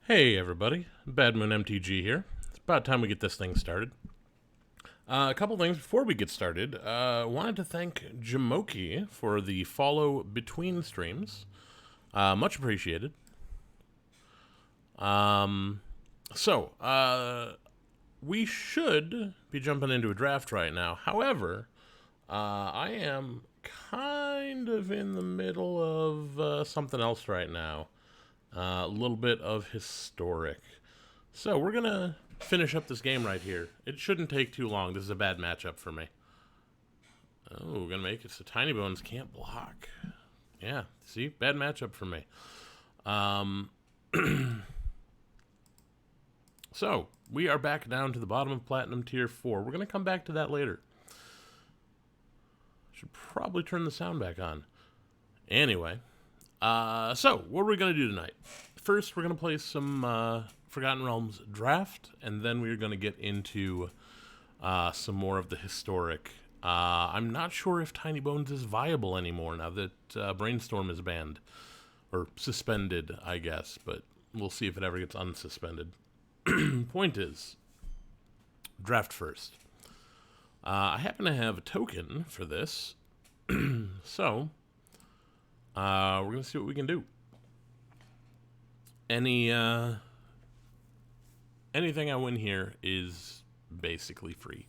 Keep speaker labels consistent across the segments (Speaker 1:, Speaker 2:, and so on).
Speaker 1: Hey everybody, Bad Moon MTG here. It's about time we get this thing started. A couple things before we get started. Wanted to thank Jamoki for the follow between streams. Much appreciated. We should be jumping into a draft right now. However, I am kind of in the middle of something else right now. A little bit of historic. So we're going to finish up this game right here. It shouldn't take too long. This is a bad matchup for me. Oh, we're going to make it so Tinybones can't block. Yeah, see? Bad matchup for me. So, we are back down to the bottom of Platinum Tier 4. We're going to come back to that later. Should probably turn the sound back on. Anyway. So, what are we going to do tonight? First, we're going to play some Forgotten Realms draft, and then we're going to get into some more of the historic. I'm not sure if Tinybones is viable anymore now that Brainstorm is banned. Or suspended, I guess, but we'll see if it ever gets unsuspended. Point is, draft first. I happen to have a token for this, so we're going to see what we can do. Anything I win here is basically free.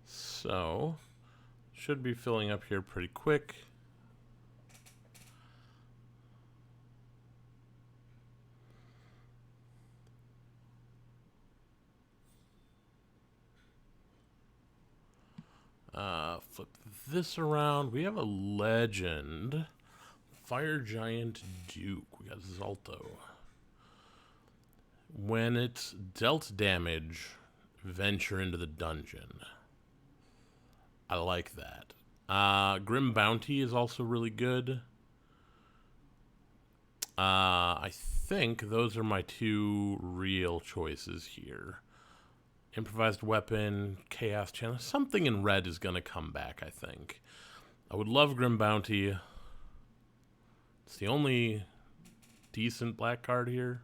Speaker 1: So, should be filling up here pretty quick. Flip this around. We have a legend. Fire Giant Duke. We got Zalto. When it's dealt damage, venture into the dungeon. I like that. Grim Bounty is also really good. I think those are my two real choices here. Improvised Weapon, Chaos Channel. Something in red is going to come back, I think. I would love Grim Bounty. It's the only decent black card here.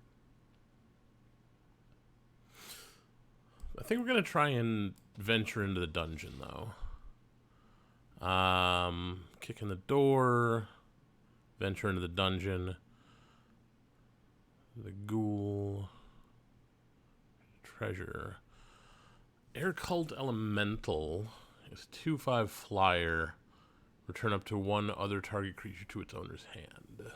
Speaker 1: I think we're going to try and venture into the dungeon, though. Kick in the door. Venture into the dungeon. The ghoul. Treasure. Air Cult Elemental is 2/5 flyer. Return up to one other target creature to its owner's hand.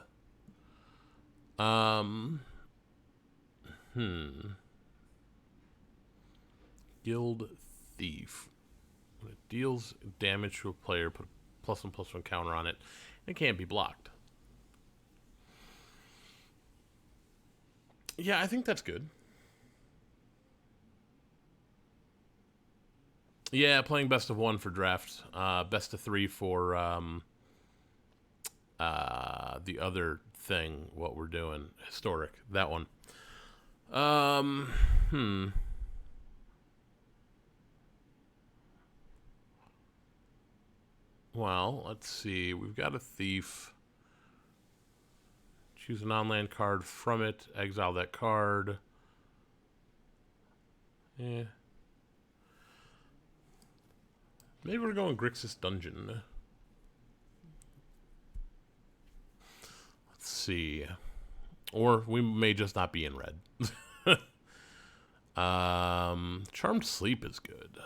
Speaker 1: Guild Thief. When it deals damage to a player, put a +1/+1 counter on it. It can't be blocked. Yeah, I think that's good. Yeah, playing best of 1 for draft. Best of 3 for the other thing, what we're doing. Historic. That one. Well, let's see. We've got a thief. Choose an on-land card from it. Exile that card. Yeah. Maybe we're going Grixis Dungeon. Let's see. Or we may just not be in red. Charmed Sleep is good.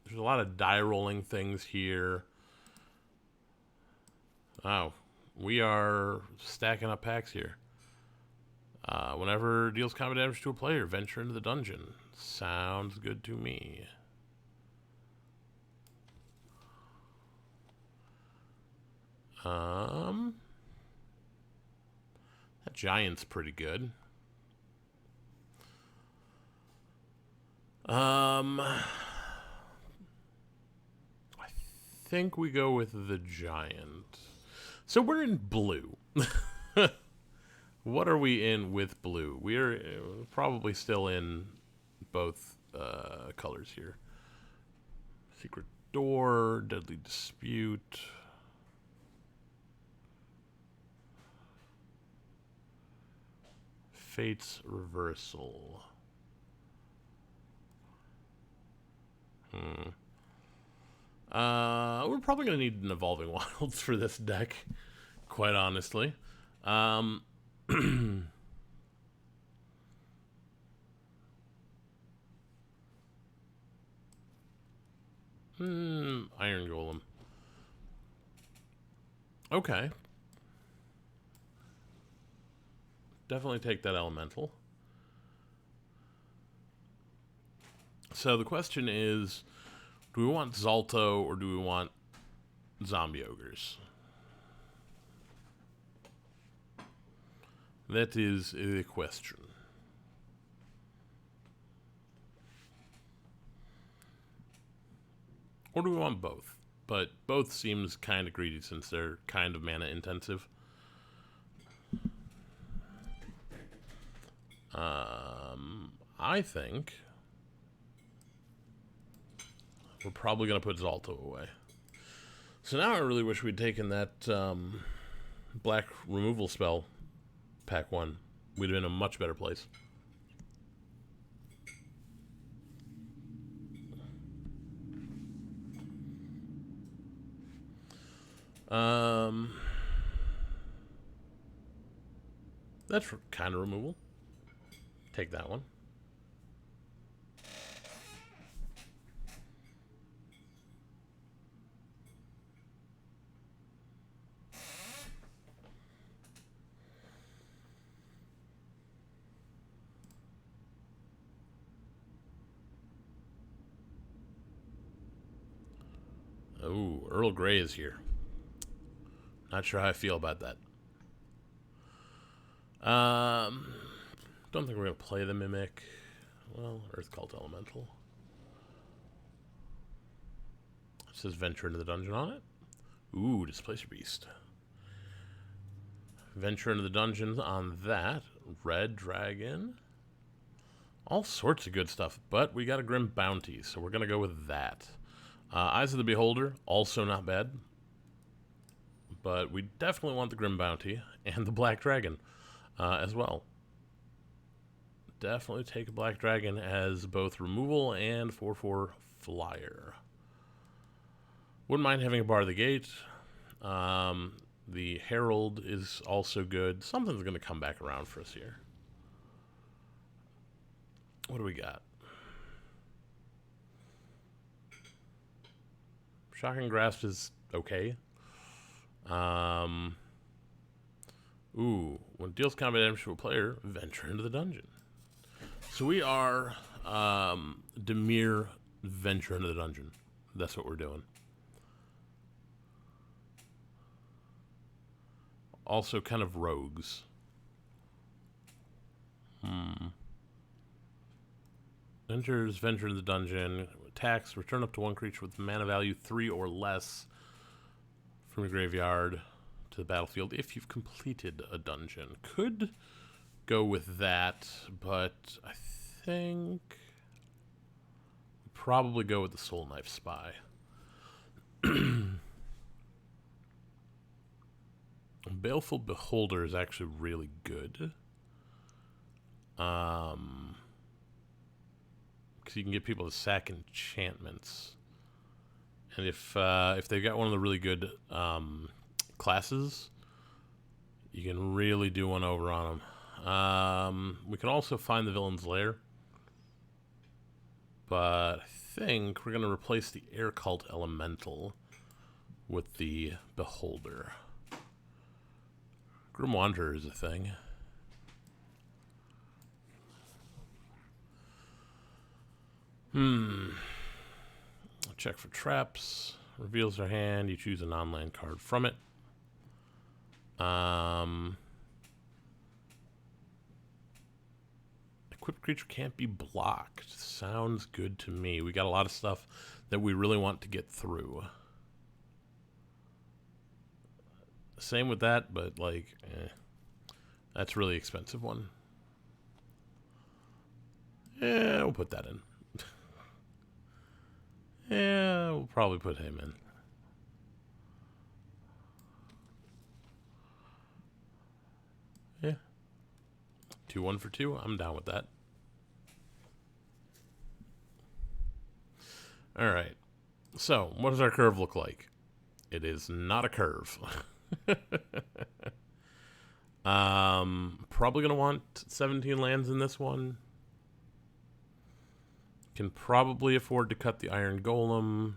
Speaker 1: There's a lot of die rolling things here. Oh, we are stacking up packs here. Whenever deals combat damage to a player, venture into the dungeon. Sounds good to me. That giant's pretty good. I think we go with the giant. So we're in blue. What are we in with blue? We're probably still in both colors here. Secret Door, Deadly Dispute. Fate's Reversal. We're probably going to need an Evolving Wilds for this deck, quite honestly. Iron Golem. Okay. Definitely take that Elemental. So the question is, do we want Zalto or do we want Zombie Ogres? That is the question. Or do we want both? But both seems kind of greedy since they're kind of mana intensive. I think we're probably going to put Zalto away. So now I really wish we'd taken that black removal spell, pack 1. We'd have been in a much better place. That's kind of removal. Take that one. Oh, Earl Grey is here. Not sure how I feel about that. Don't think we're going to play the Mimic. Well, Earth Cult Elemental. It says Venture into the Dungeon on it. Ooh, Displacer Beast. Venture into the Dungeon on that. Red Dragon. All sorts of good stuff, but we got a Grim Bounty, so we're going to go with that. Eyes of the Beholder, also not bad. But we definitely want the Grim Bounty and the Black Dragon as well. Definitely take a Black Dragon as both removal and 4/4 flyer. Wouldn't mind having a Bar of the Gate. The Herald is also good. Something's going to come back around for us here. What do we got? Shocking Grasp is okay. Ooh, when it deals combat damage to a player, Venture into the Dungeon. So we are Dimir Venture into the Dungeon. That's what we're doing. Also kind of rogues. Enters Venture into the Dungeon. Attacks, return up to one creature with mana value 3 or less from your graveyard to the battlefield if you've completed a dungeon. Could go with that, but I think probably go with the Soul Knife Spy. Baleful Beholder is actually really good. Because you can get people to sack enchantments. And if they've got one of the really good classes, you can really do one over on them. We can also find the Villain's Lair. But I think we're going to replace the Air Cult Elemental with the Beholder. Grim Wanderer is a thing. Check for traps. Reveals their hand. You choose a non-land card from it. Equipped creature can't be blocked. Sounds good to me. We got a lot of stuff that we really want to get through. Same with that, but like, that's a really expensive one. Yeah, we'll put that in. we'll probably put him in. Yeah. 2-1 for 2. I'm down with that. Alright. So, what does our curve look like? It is not a curve. Probably going to want 17 lands in this one. Can probably afford to cut the Iron Golem.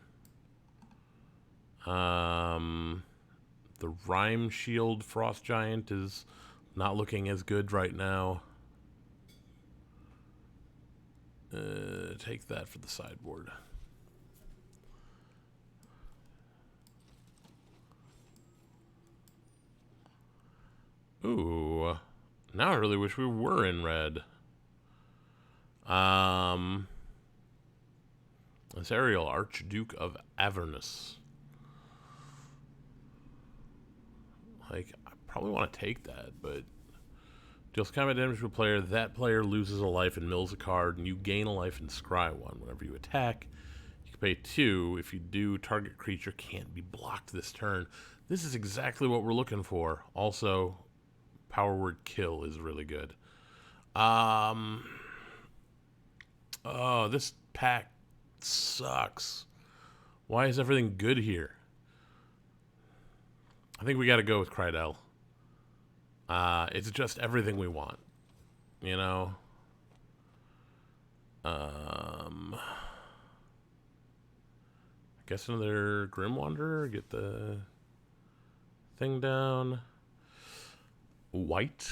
Speaker 1: The Rime Shield Frost Giant is not looking as good right now. Take that for the sideboard. Ooh. Now I really wish we were in red. This Ariel, Archduke of Avernus. Like, I probably want to take that, but deals combat damage to a player. That player loses a life and mills a card, and you gain a life and scry one. Whenever you attack, you can pay 2. If you do, target creature can't be blocked this turn. This is exactly what we're looking for. Also, power word kill is really good. Oh, this pack sucks. Why is everything good here? I think we got to go with Krydell. It's just everything we want, you know. I guess another Grim Wanderer. Get the thing down. White.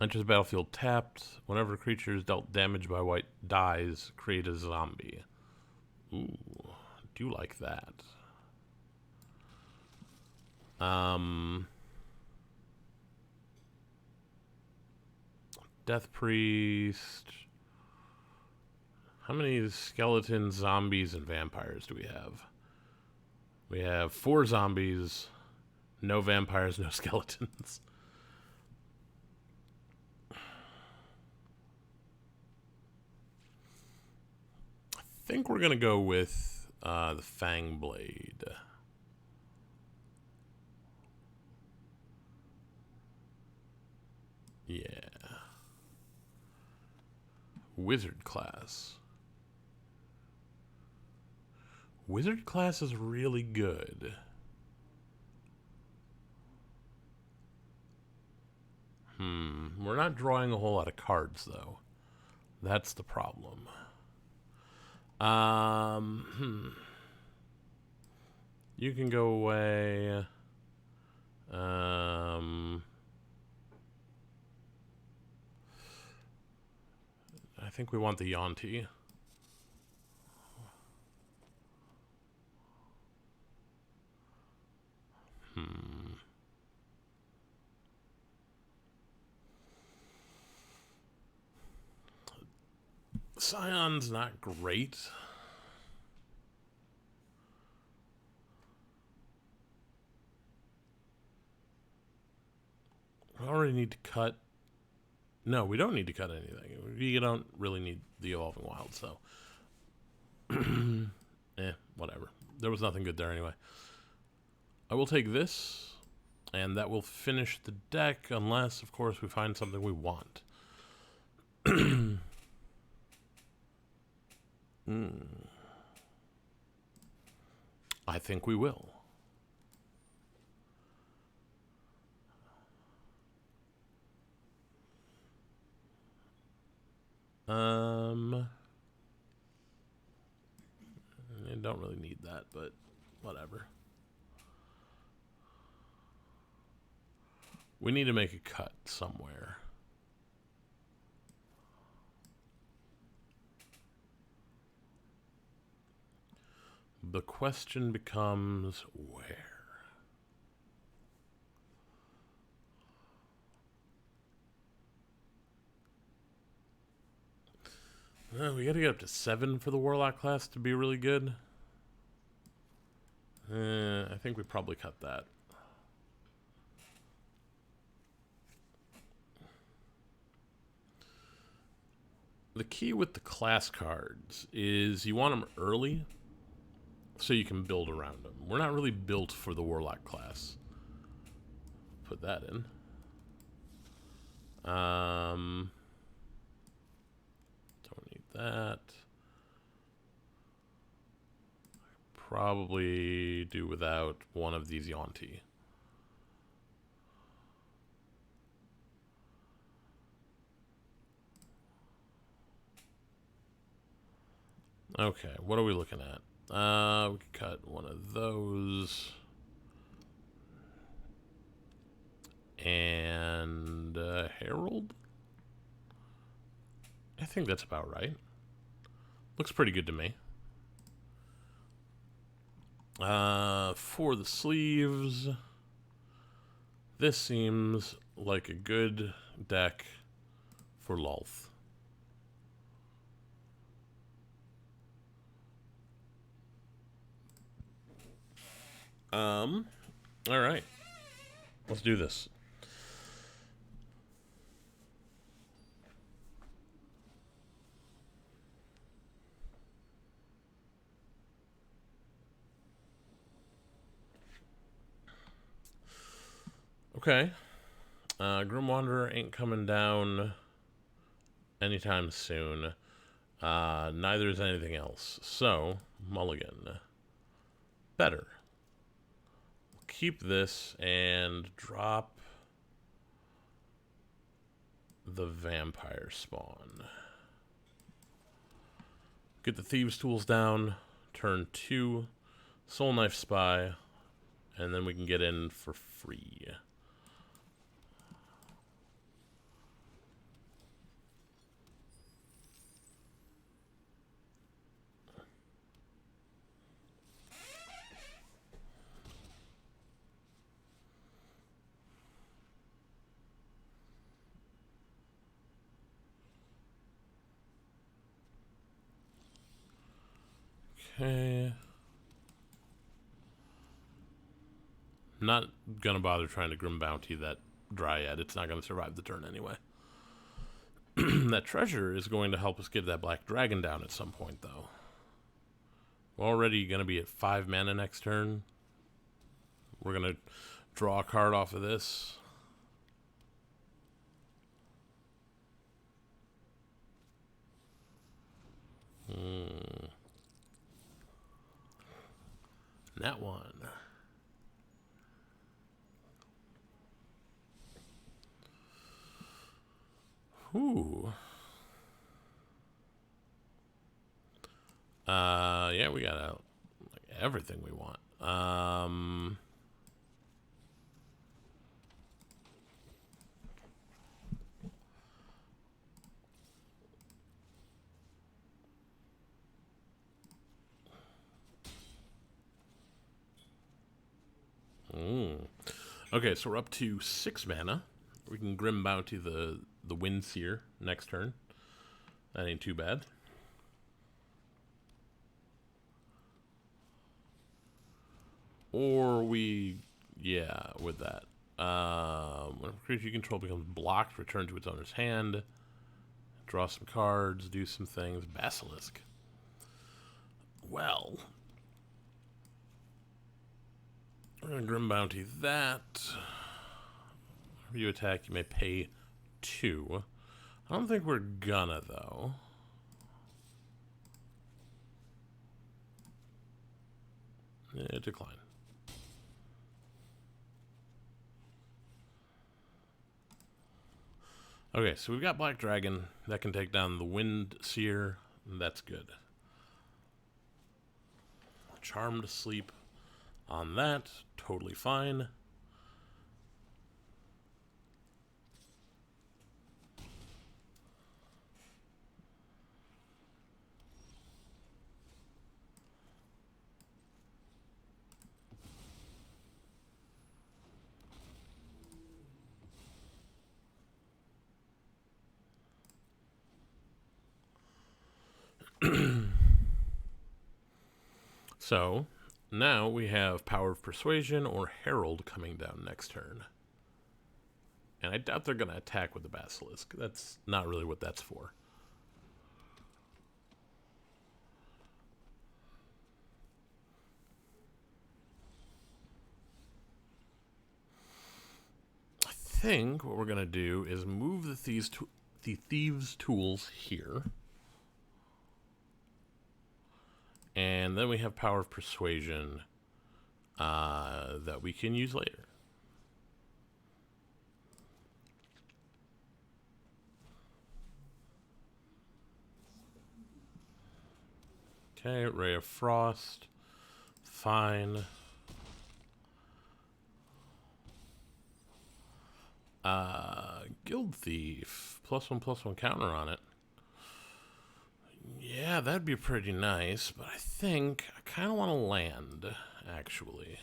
Speaker 1: Enters the battlefield tapped. Whenever a creature is dealt damage by white dies, create a zombie. Ooh, do like that. Death Priest. How many skeletons, zombies, and vampires do we have? We have 4 zombies, no vampires, no skeletons. I think we're going to go with the Fang Blade. Yeah. Wizard class. Wizard class is really good. We're not drawing a whole lot of cards, though. That's the problem. You can go away. I think we want the Yonti. Scion's not great. We already need to cut. No, we don't need to cut anything. You don't really need the Evolving Wild, so. Whatever. There was nothing good there anyway. I will take this, and that will finish the deck, unless, of course, we find something we want. I think we will. I don't really need that, but whatever. We need to make a cut somewhere. The question becomes where? We gotta get up to 7 for the Warlock class to be really good. I think we probably cut that. The key with the class cards is you want them early so you can build around them. We're not really built for the Warlock class. Put that in. Don't need that. Probably do without one of these Yonti. Okay, what are we looking at? We could cut one of those. And Herald? I think that's about right. Looks pretty good to me. For the sleeves, this seems like a good deck for Lulth. All right. Let's do this. Okay. Grim Wanderer ain't coming down anytime soon. Neither is anything else. So, mulligan. Better. Keep this and drop the vampire spawn. Get the thieves tools down. Turn 2. Soul Knife Spy. And then we can get in for free. Okay. Not gonna bother trying to Grim Bounty that Dryad. It's not gonna survive the turn anyway. That treasure is going to help us get that black dragon down at some point, though. We're already gonna be at 5 mana next turn. We're gonna draw a card off of this. That one. Ooh. Yeah, we got like everything we want. Okay, so we're up to 6 mana. We can Grim Bounty the Windseer next turn. That ain't too bad. Or we, yeah, with that. When a creature you control becomes blocked, return to its owner's hand. Draw some cards, do some things. Basilisk. Well, we're going to Grim Bounty that. If you attack, you may pay 2. I don't think we're gonna, though. Decline. Okay, so we've got Black Dragon. That can take down the Windseer. That's good. Charmed Sleep on that. Totally fine. So, now we have Power of Persuasion or Herald coming down next turn. And I doubt they're going to attack with the Basilisk. That's not really what that's for. think what we're going to do is move the thieves' tools here. And then we have power of persuasion that we can use later. Okay, Ray of Frost. Fine. Guild Thief. +1/+1 counter on it. Yeah, that'd be pretty nice, but I think I kind of want to land, actually.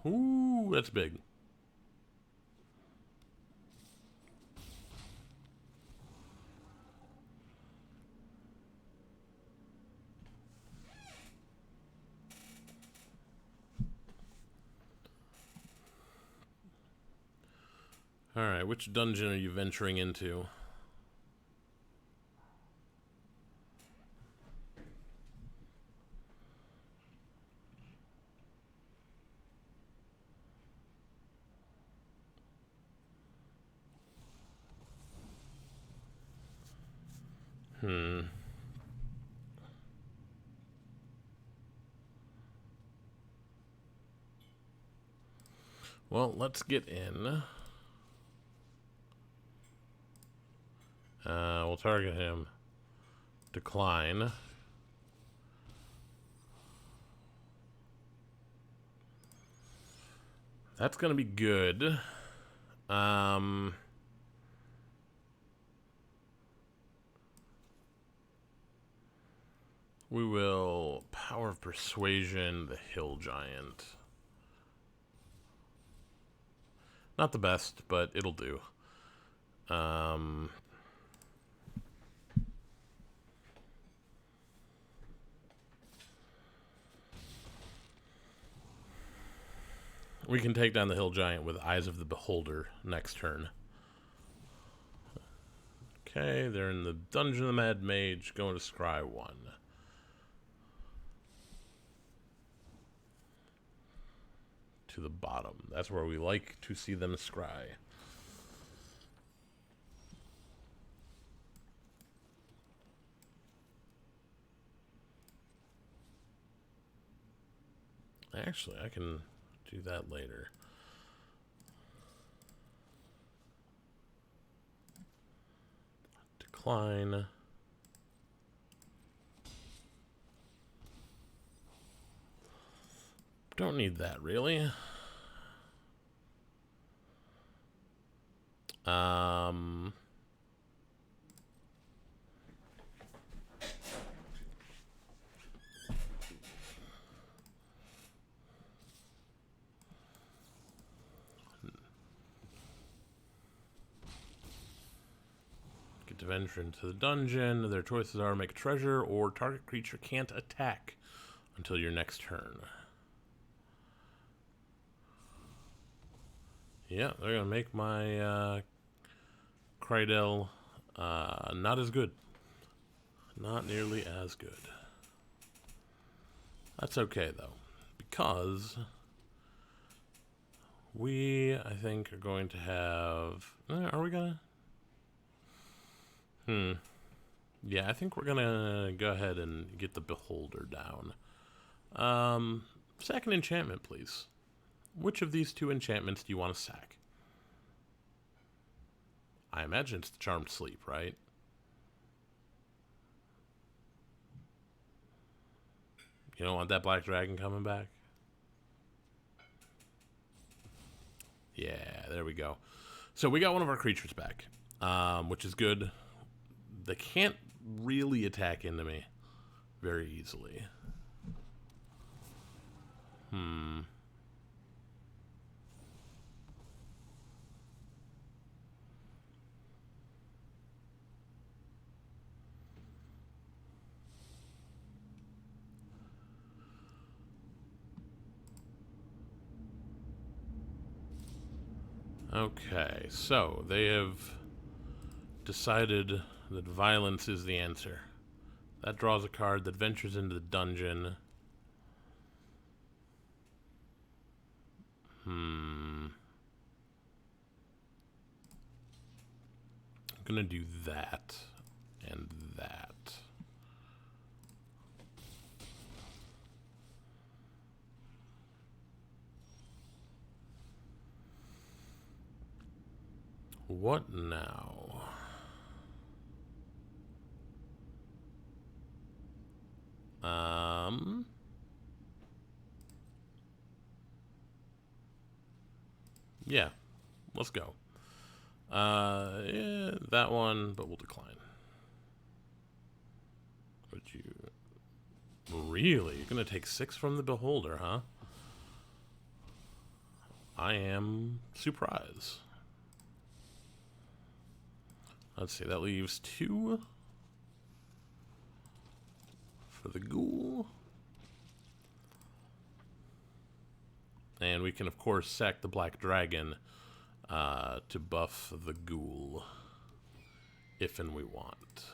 Speaker 1: Ooh, that's big. Alright, which dungeon are you venturing into? Well, let's get in. We'll target him. Decline. That's gonna be good. We will power of persuasion the hill giant. Not the best, but it'll do. We can take down the hill giant with Eyes of the Beholder next turn. Okay, they're in the Dungeon of the Mad Mage, going to scry 1. To the bottom. That's where we like to see them scry. Actually, I can do that later. Decline. Don't need that, really. Get to venture into the dungeon. Their choices are make a treasure or target creature can't attack until your next turn. Yeah, they're gonna make my Krydel not as good. Not nearly as good. That's okay though, because we, I think, are going to have. Are we gonna? Yeah, I think we're gonna go ahead and get the Beholder down. Second enchantment, please. Which of these 2 enchantments do you want to sack? I imagine it's the Charmed Sleep, right? You don't want that Black Dragon coming back? Yeah, there we go. So we got one of our creatures back, which is good. They can't really attack into me very easily. Okay, so they have decided that violence is the answer. That draws a card that ventures into the dungeon. I'm gonna do that and that. What now? Yeah, let's go. Yeah, that one, but we'll decline. Would you... Really? You're gonna take 6 from the Beholder, huh? I am surprised. Let's see, that leaves 2 for the ghoul. And we can, of course, sack the Black Dragon to buff the ghoul if and we want.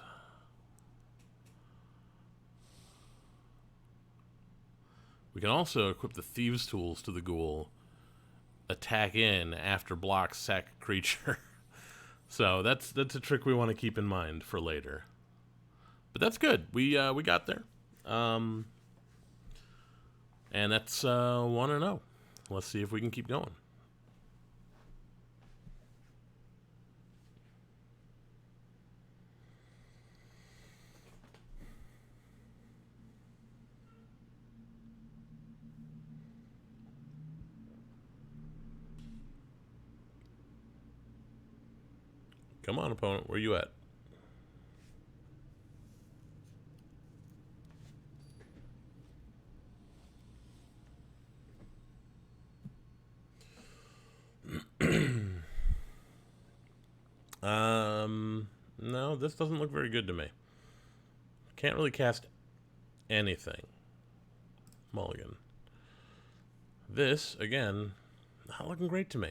Speaker 1: We can also equip the Thieves' Tools to the ghoul, attack in after block, sack a creature. So that's a trick we want to keep in mind for later. But that's good. We got there. And that's 1-0. Let's see if we can keep going. Come on, opponent. Where you at? No, this doesn't look very good to me. Can't really cast anything. Mulligan. This, again, not looking great to me.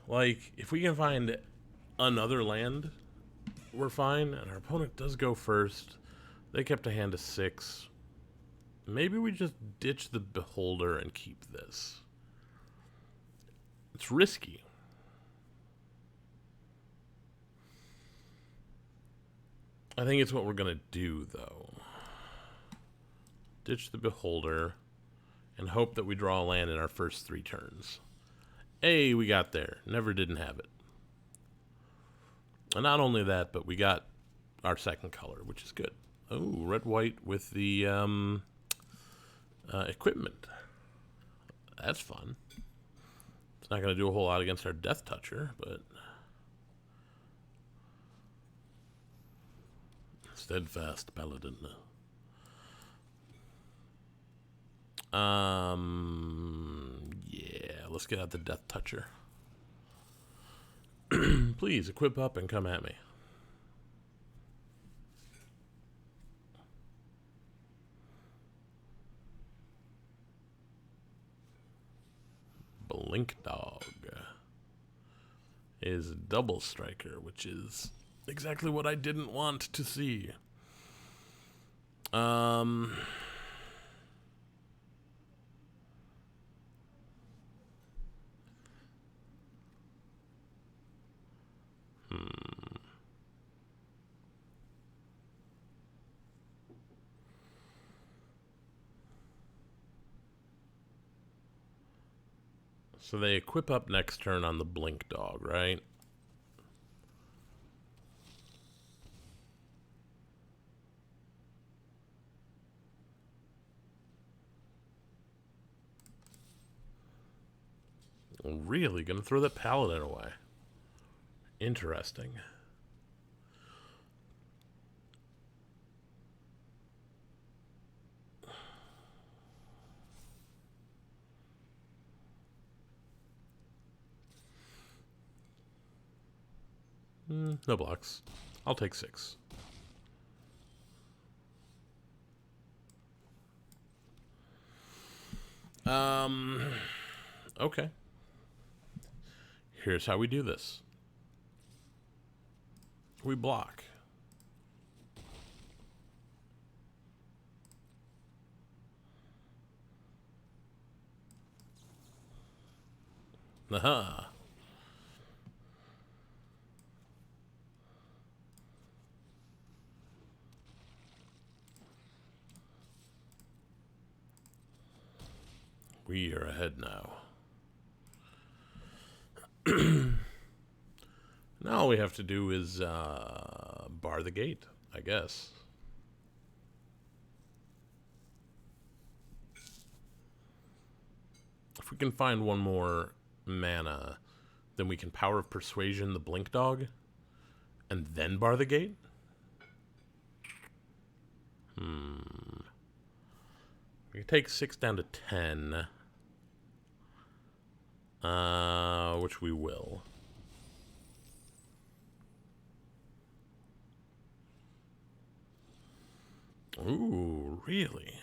Speaker 1: Like, if we can find another land, we're fine. And our opponent does go first. They kept a hand of 6. Maybe we just ditch the Beholder and keep this. It's risky. I think it's what we're going to do, though. Ditch the Beholder and hope that we draw a land in our first 3 turns. Hey, we got there. Never didn't have it. And not only that, but we got our second color, which is good. Oh, red-white with the equipment. That's fun. It's not going to do a whole lot against our Death Toucher, but... Steadfast Paladin. Yeah, let's get out the Death Toucher. Please, equip up and come at me. Blink Dog is Double Striker, which is exactly what I didn't want to see. So they equip up next turn on the Blink Dog, right? Really? Gonna throw that Paladin away. Interesting. No blocks. I'll take 6. Okay. Here's how we do this. We block. Aha. We are ahead now. Now all we have to do is bar the gate, I guess. If we can find one more mana, then we can Power of Persuasion the Blink Dog, and then bar the gate? We can take 6 down to 10. Which we will. Ooh, really?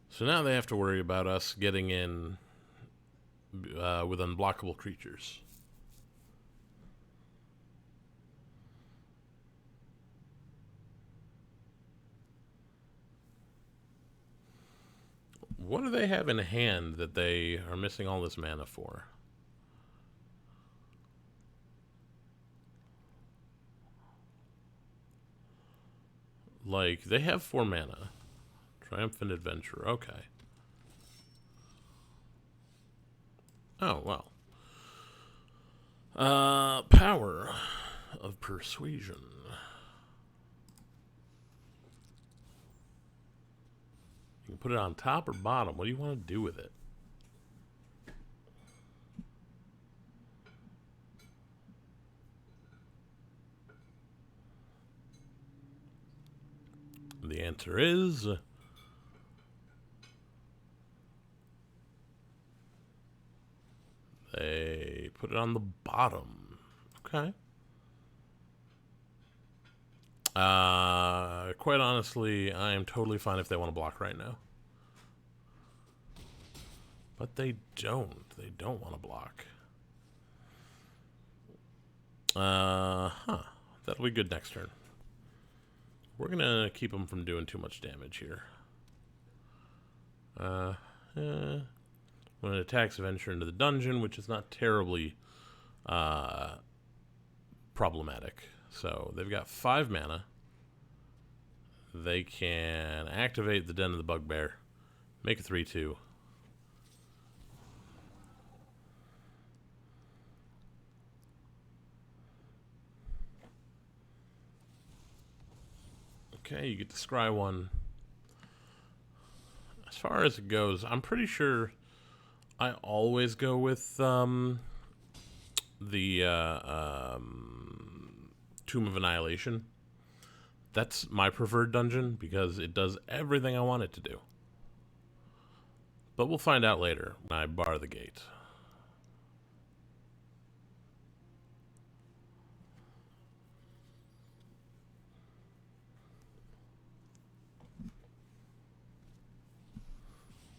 Speaker 1: So now they have to worry about us getting in with unblockable creatures. What do they have in hand that they are missing all this mana for? Like, they have 4 mana. Triumphant Adventurer, okay. Oh, well. Power of Persuasion. You can put it on top or bottom. What do you want to do with it? The answer is... they put it on the bottom. Okay. Quite honestly, I am totally fine if they want to block right now. But they don't. They don't want to block. That'll be good next turn. We're gonna keep them from doing too much damage here. When it attacks, venture into the dungeon, which is not terribly problematic. So they've got 5 mana. They can activate the Den of the Bugbear, make a 3/2. Okay, you get to scry 1. As far as it goes, I'm pretty sure I always go with the Tomb of Annihilation. That's my preferred dungeon because it does everything I want it to do. But we'll find out later when I bar the gate.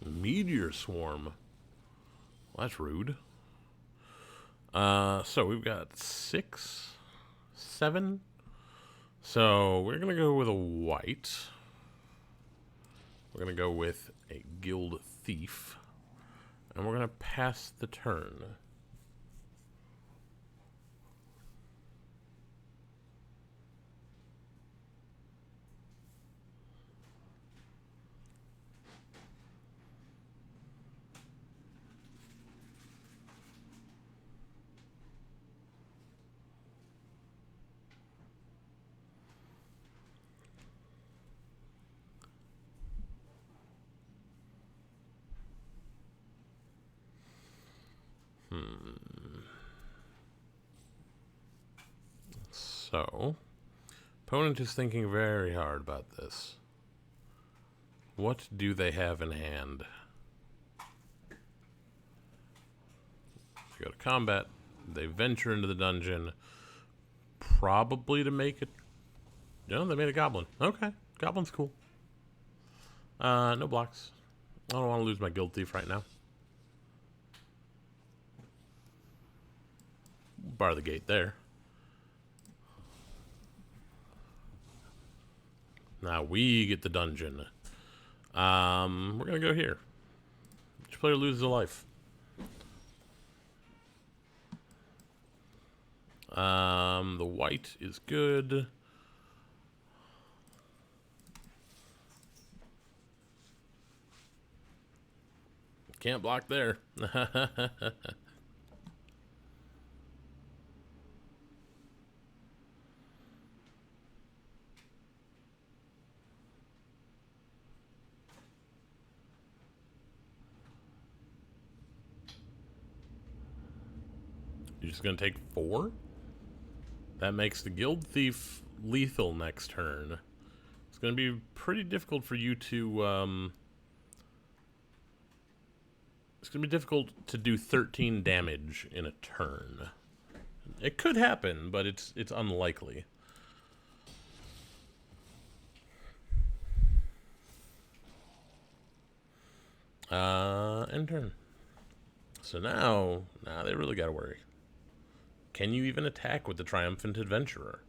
Speaker 1: Meteor Swarm. Well, that's rude. So we've got 6, 7. So we're going to go with a white. We're going to go with a Guild Thief. And we're going to pass the turn. So, opponent is thinking very hard about this. What do they have in hand? We go to combat. They venture into the dungeon, probably to make it. No, they made a goblin. Okay, goblin's cool. No blocks. I don't want to lose my guild thief right now. Bar the gate there. Now we get the dungeon. We're gonna go here. Each player loses a life. The white is good. Can't block there. You're just gonna take 4? That makes the guild thief lethal next turn. It's gonna be pretty difficult for you to it's gonna be difficult to do 13 damage in a turn. It could happen, but it's unlikely. End turn. So now they really gotta worry. Can you even attack with the Triumphant Adventurer?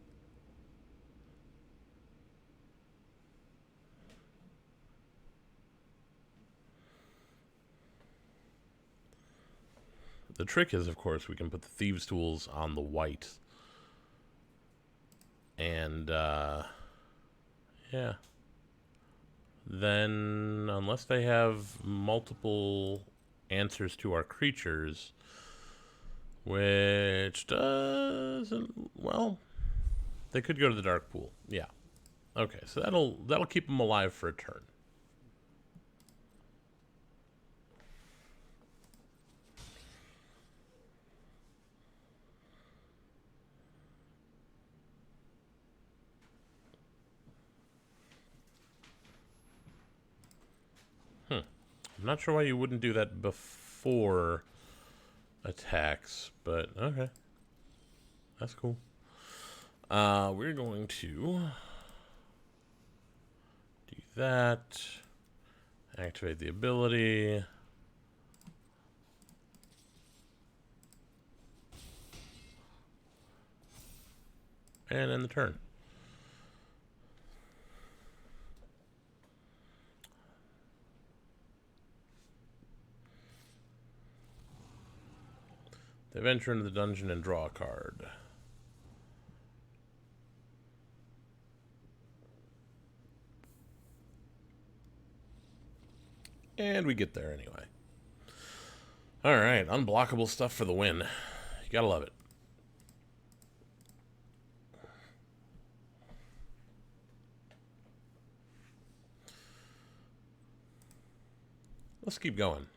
Speaker 1: The trick is, of course, we can put the Thieves' Tools on the white. And, yeah. Then, unless they have multiple answers to our creatures, which doesn't, well, they could go to the Dark Pool. Yeah. Okay, so that'll keep them alive for a turn. I'm not sure why you wouldn't do that before attacks, but okay. That's cool. We're going to do that. Activate the ability. And end the turn. They venture into the dungeon and draw a card. And we get there anyway. Alright, unblockable stuff for the win. You gotta love it. Let's keep going.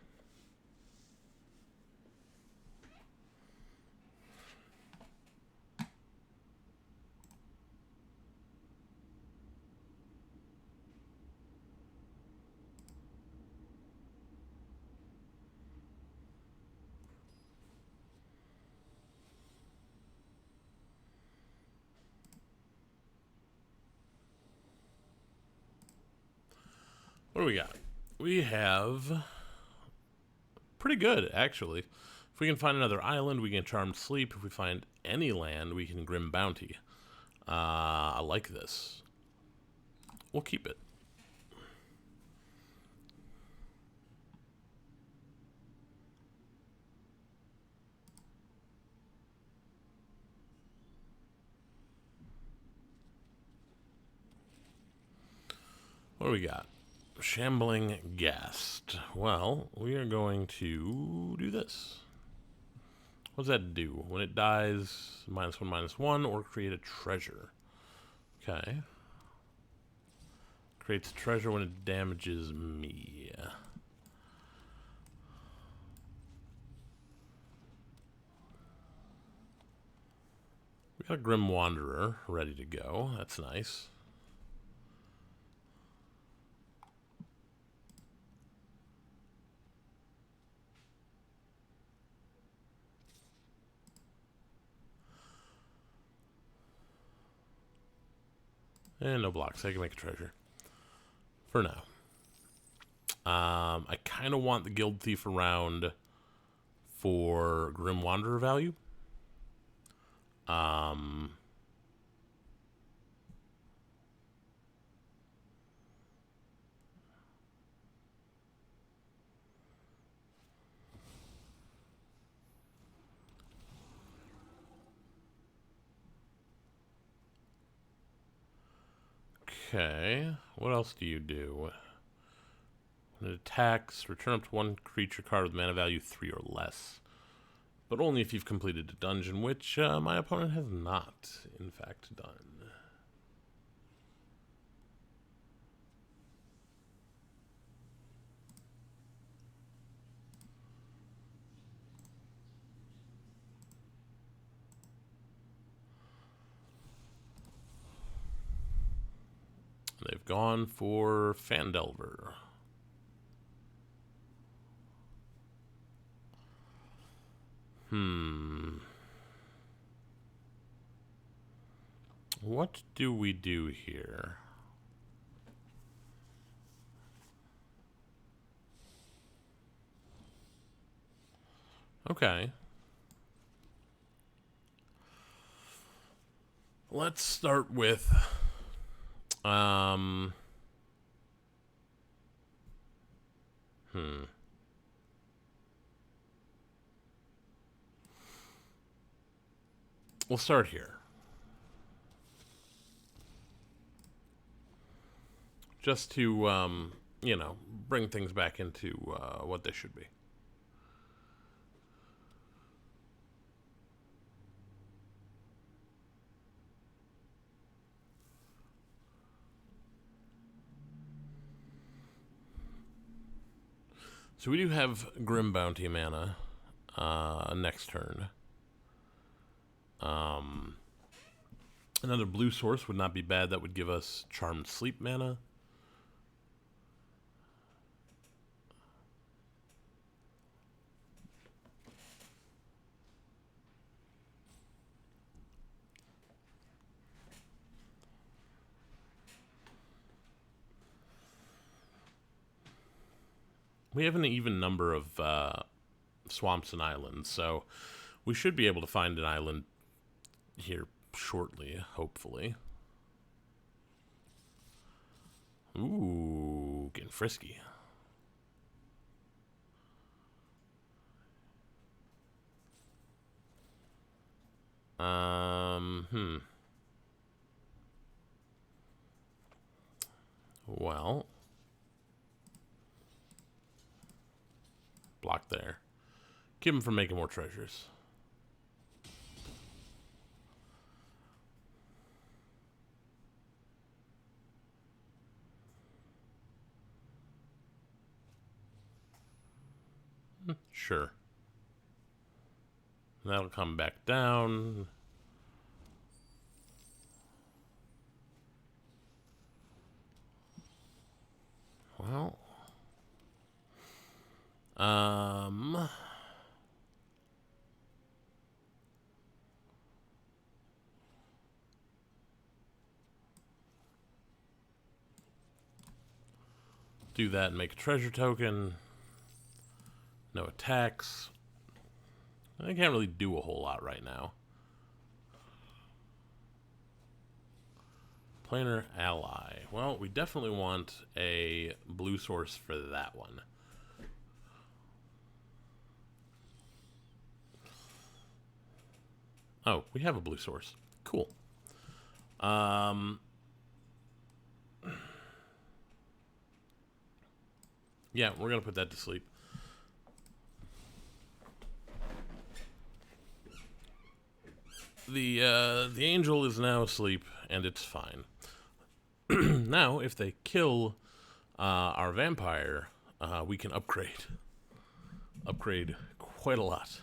Speaker 1: What do we got? We have pretty good, actually. If we can find another island, we can Charmed Sleep. If we find any land, we can Grim Bounty. I like this. We'll keep it. What do we got? Shambling Guest. Well, we are going to do this. What does that do? When it dies, -1/-1, or create a treasure. Okay. Creates a treasure when it damages me. We got a Grim Wanderer ready to go. That's nice. And no blocks. I can make a treasure. For now. I kind of want the Guild Thief around for Grim Wanderer value. Okay. What else do you do? When it attacks, return up to one creature card with mana value 3 or less. But only if you've completed a dungeon, which my opponent has not, in fact, done. They've gone for Fandelver. What do we do here? Okay. Let's start with we'll start here. Just to, you know, bring things back into what they should be. So we do have Grim Bounty mana next turn. Another blue source would not be bad. That would give us Charmed Sleep mana. We have an even number of swamps and islands, so we should be able to find an island here shortly, hopefully. Ooh, getting frisky. Well, block there. Keep him from making more treasures. Sure. That'll come back down. Well, do that and make a treasure token. No attacks. I can't really do a whole lot right now. Planar ally. Well, we definitely want a blue source for that one. Oh, we have a blue source. Cool. Yeah, we're gonna put that to sleep. The angel is now asleep, and it's fine. Now, if they kill our vampire, we can upgrade. Upgrade quite a lot.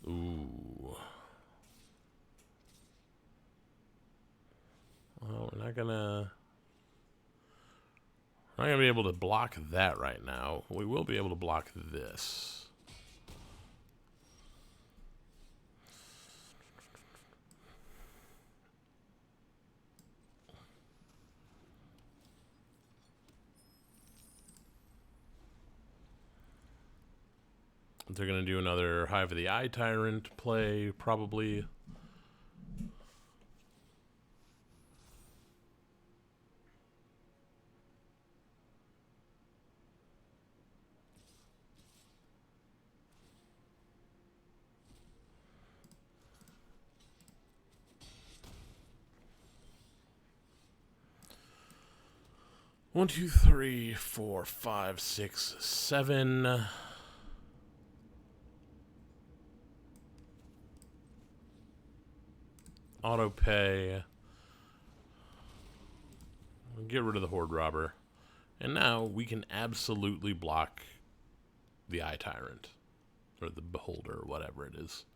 Speaker 1: Ooh. Well, we're not gonna be able to block that right now. We will be able to block this. They're going to do another Hive of the Eye Tyrant play, probably. One, two, three, four, five, six, seven. Auto pay. Get rid of the Horde Robber. And now we can absolutely block the Eye Tyrant. Or the Beholder, or whatever it is.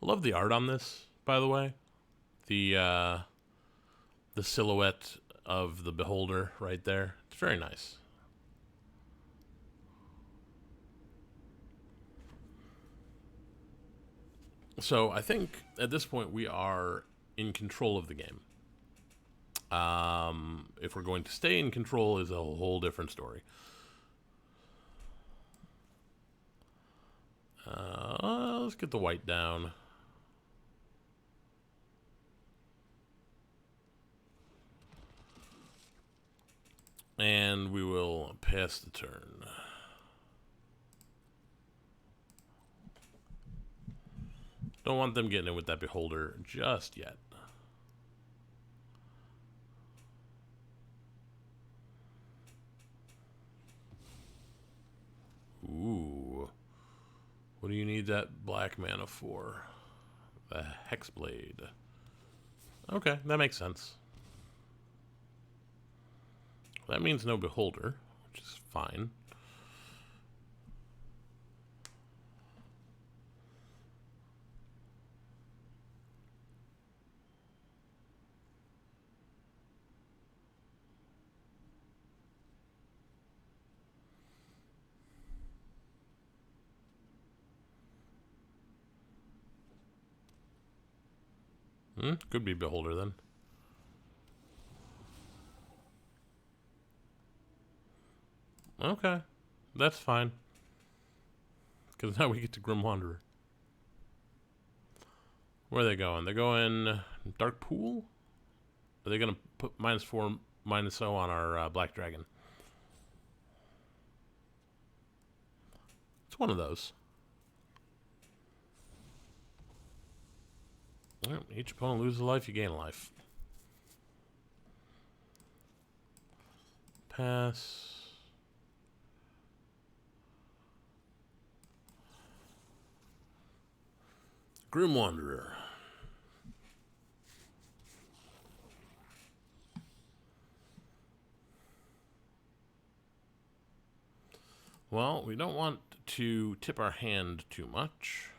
Speaker 1: I love the art on this, by the way. The silhouette of the Beholder right there. It's very nice. So I think at this point we are in control of the game. If we're going to stay in control is a whole different story. Let's get the white down. And we will pass the turn. Don't want them getting in with that Beholder just yet. Ooh. What do you need that black mana for? The Hexblade. Okay, that makes sense. That means no Beholder, which is fine. Could be Beholder then. Okay, that's fine. Because now we get to Grim Wanderer. Where are they going? They're going Dark Pool? Are they going to put -4, -0 on our Black Dragon? It's one of those. Well, each opponent loses a life, you gain a life. Pass. Grim Wanderer. Well, we don't want to tip our hand too much.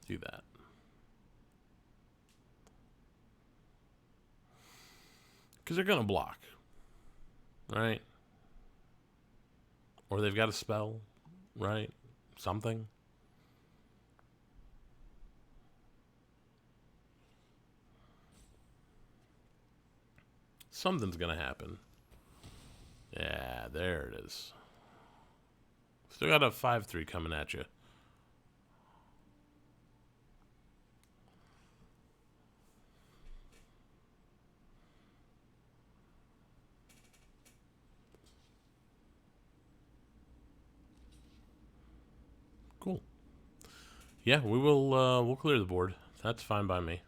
Speaker 1: Do that. Because they're going to block. Right? Or they've got a spell. Right? Something. Something's going to happen. Yeah, there it is. Still got a 5/3 coming at you. Cool. Yeah, we will. We'll clear the board. That's fine by me.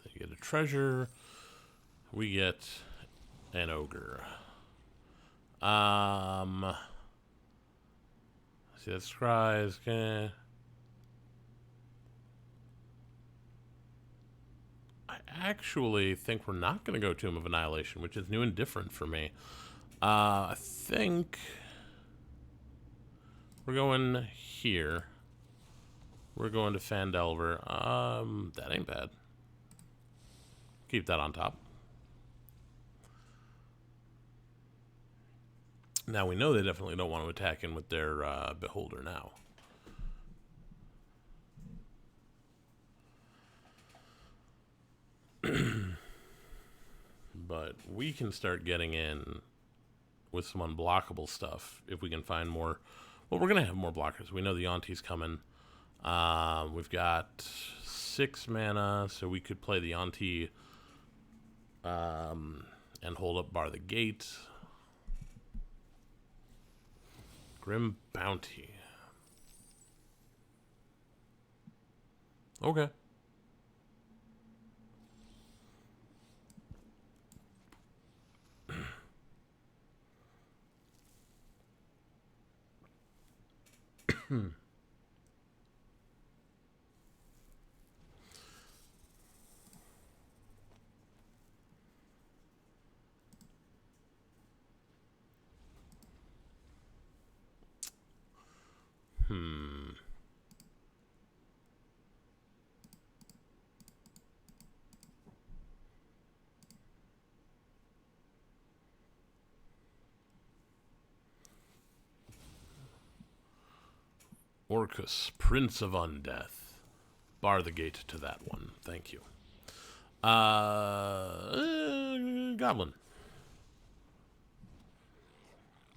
Speaker 1: They get a treasure. We get an ogre. See that scries. Okay. I actually think we're not going to go Tomb of Annihilation, which is new and different for me. I think we're going here. We're going to Phandelver. That ain't bad. Keep that on top. Now we know they definitely don't want to attack in with their Beholder now. But we can start getting in with some unblockable stuff if we can find more. Well, we're going to have more blockers. We know the Yuan-Ti's coming. We've got 6 mana, so we could play the Yuan-Ti and hold up Bar the Gate. Grim Bounty. Okay. Orcus, Prince of Undeath. Bar the gate to that one. Thank you. Goblin.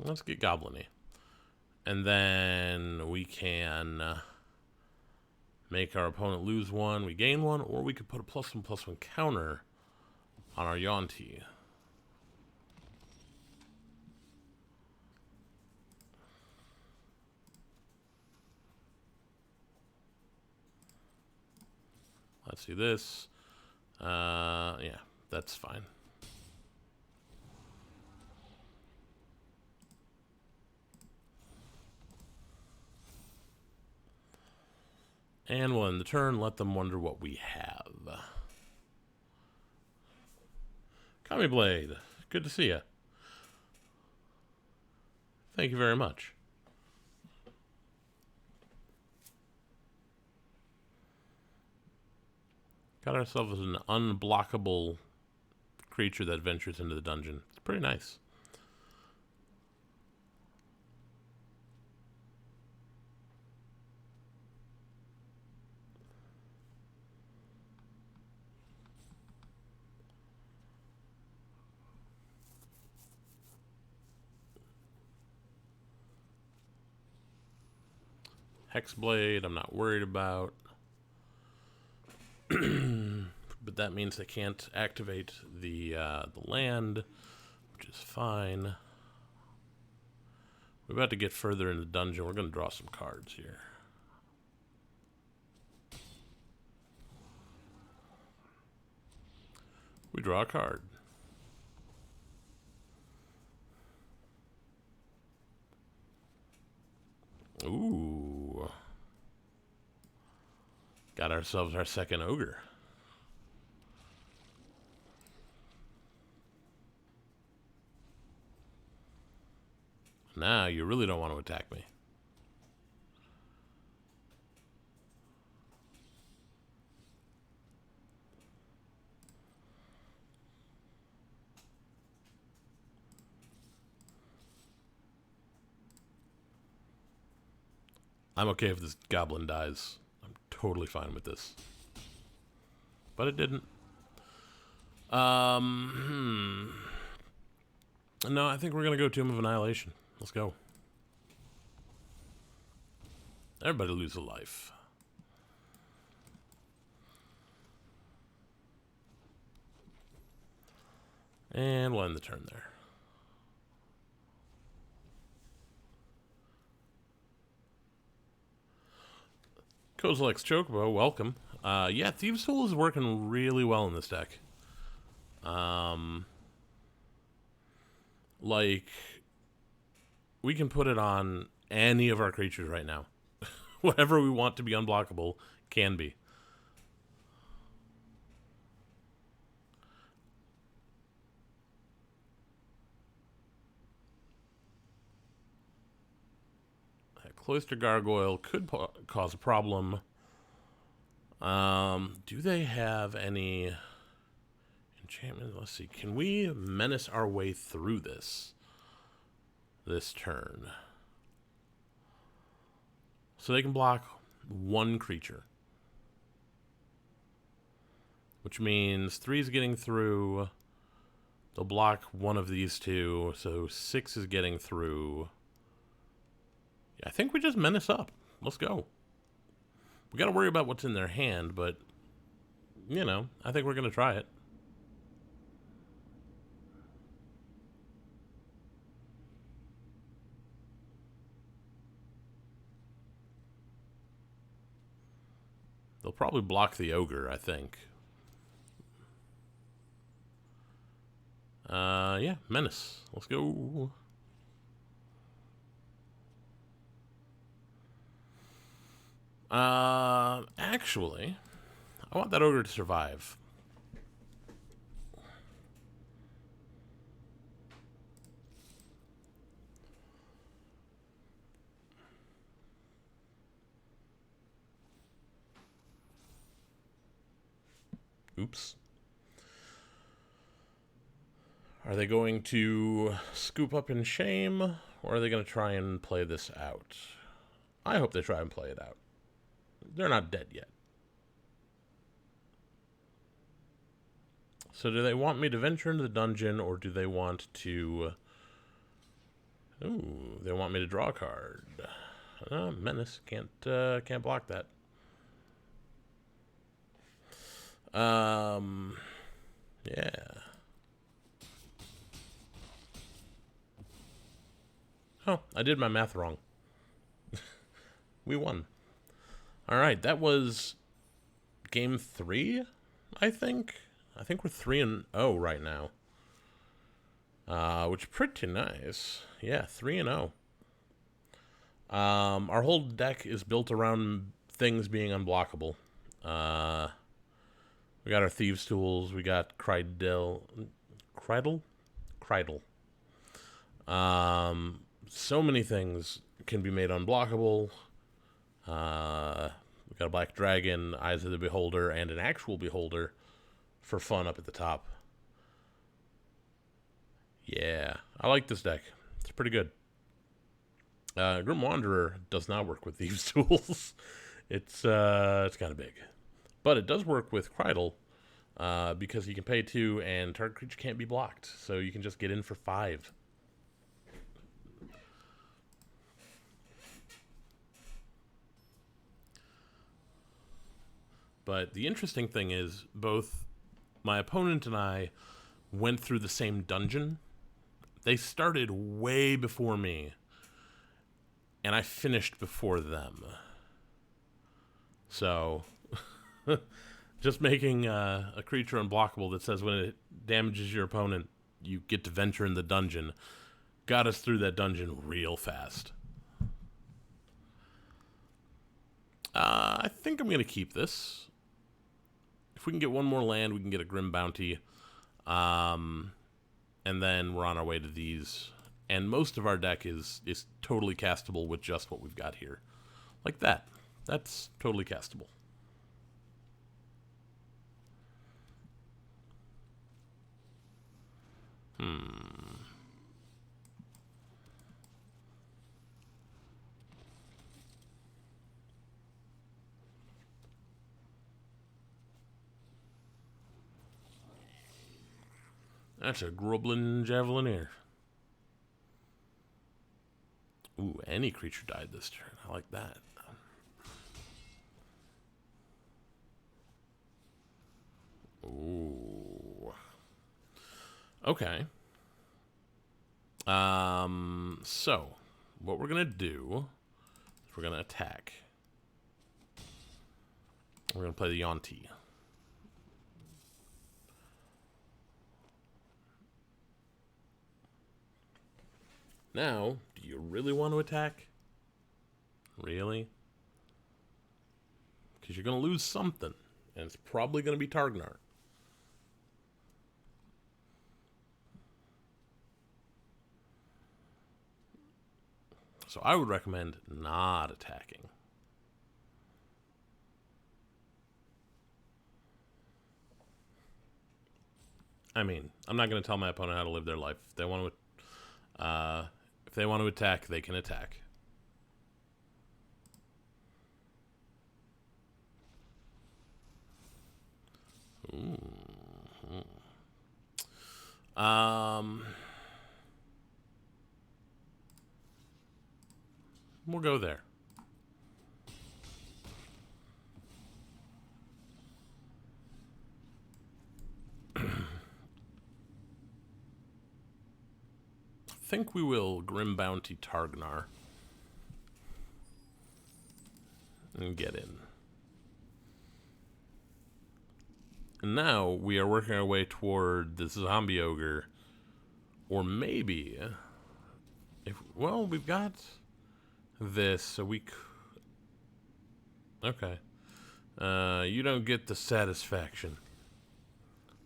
Speaker 1: Let's get Goblin-y. And then we can make our opponent lose 1, we gain 1, or we could put a +1/+1 counter on our Yuan-Ti. Let's do this. Yeah, that's fine. And we'll end the turn, let them wonder what we have. Kami Blade, good to see you. Thank you very much. Got ourselves an unblockable creature that ventures into the dungeon. It's pretty nice. Hexblade, I'm not worried about. But that means they can't activate the land, which is fine. We're about to get further in the dungeon. We're going to draw some cards here. We draw a card. Ooh. Got ourselves our second ogre. Now you really don't want to attack me. I'm okay if this goblin dies. I'm totally fine with this. But it didn't. No, I think we're going to go Tomb of Annihilation. Let's go. Everybody lose a life. And we'll end the turn there. Kozilek's Chocobo, welcome. Yeah, Thieves' Tool is working really well in this deck. Like, we can put it on any of our creatures right now. Whatever we want to be unblockable can be. Cloister Gargoyle could cause a problem. Do they have any enchantment? Let's see. Can we menace our way through this? this turn. So they can block one creature. Which means 3 is getting through. They'll block one of these two, so 6 is getting through. Yeah, I think we just menace up. Let's go. We got to worry about what's in their hand, but, you know, I think we're going to try it. They'll probably block the ogre, I think. Yeah, menace. Let's go. Actually, I want that ogre to survive. Oops. Are they going to scoop up in shame, or are they going to try and play this out? I hope they try and play it out. They're not dead yet. So do they want me to venture into the dungeon, or do they want to... Ooh, they want me to draw a card. Menace. Can't block that. Yeah. Oh, I did my math wrong. We won. Alright, that was game 3, I think. I think we're 3-0 right now. Which is pretty nice. Yeah, 3-0. Our whole deck is built around things being unblockable. We got our Thieves' Tools. We got Cridle. So many things can be made unblockable. We got a Black Dragon, Eyes of the Beholder, and an actual Beholder for fun up at the top. Yeah, I like this deck. It's pretty good. Grim Wanderer does not work with Thieves' Tools. It's kind of big. But it does work with Cridle, because you can pay 2 and target creature can't be blocked. So you can just get in for 5. But the interesting thing is, both my opponent and I went through the same dungeon. They started way before me, and I finished before them. So, just making a creature unblockable that says when it damages your opponent, you get to venture in the dungeon, got us through that dungeon real fast. I think I'm going to keep this. If we can get one more land, we can get a Grim Bounty. And then we're on our way to these. And most of our deck is totally castable with just what we've got here. Like that. That's totally castable. That's a Grublin Javelineer. Ooh, any creature died this turn. I like that. Ooh. Okay. So, what we're going to do is we're going to attack. We're going to play the Yonti. Now, do you really want to attack? Really? Because you're going to lose something, and it's probably going to be Targnar. So I would recommend not attacking. I mean, I'm not going to tell my opponent how to live their life. If If they want to attack, they can attack. Ooh. We'll go there. I think we will Grim Bounty Targnar and get in. And now we are working our way toward the zombie ogre, or maybe, if well, we've got this, so we. Okay, you don't get the satisfaction.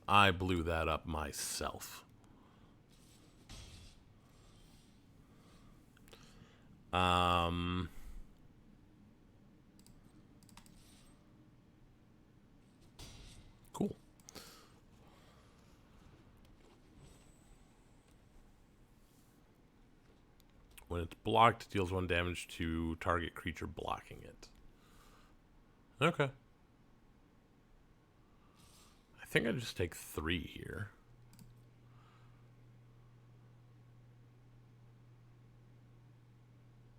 Speaker 1: I blew that up myself. Cool. When it's blocked, it deals 1 damage to target creature blocking it. Okay. I think I just take 3 here.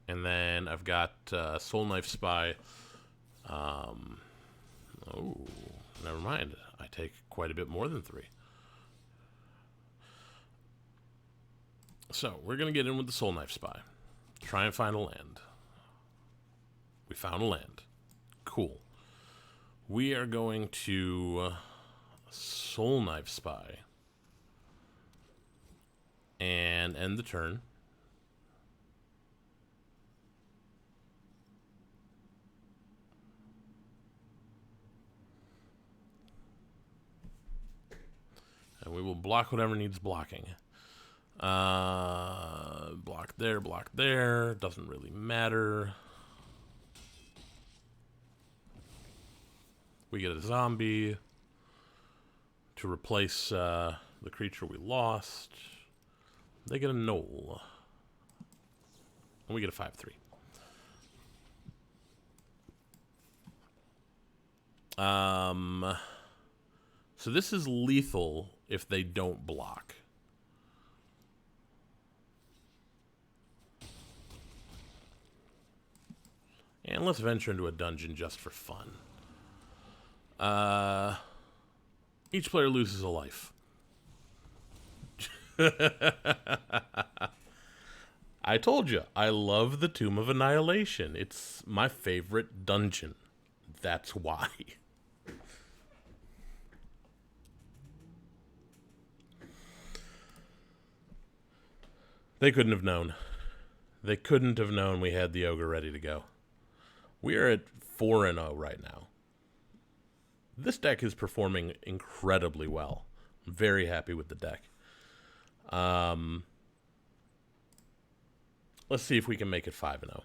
Speaker 1: And then I've got Soul Knife Spy. Oh, never mind. I take quite a bit more than 3. So, we're going to get in with the Soul Knife Spy. Try and find a land. We found a land. Cool. We are going to Soul Knife Spy. And end the turn. And we will block whatever needs blocking. Block there. Doesn't really matter. We get a zombie to replace the creature we lost. They get a knoll. And we get a 5/3. So this is lethal if they don't block. And let's venture into a dungeon just for fun. Each player loses a life. I told you, I love the Tomb of Annihilation. It's my favorite dungeon. That's why. They couldn't have known. They couldn't have known we had the ogre ready to go. We are at 4-0 right now. This deck is performing incredibly well. I'm very happy with the deck. Let's see if we can make it 5-0.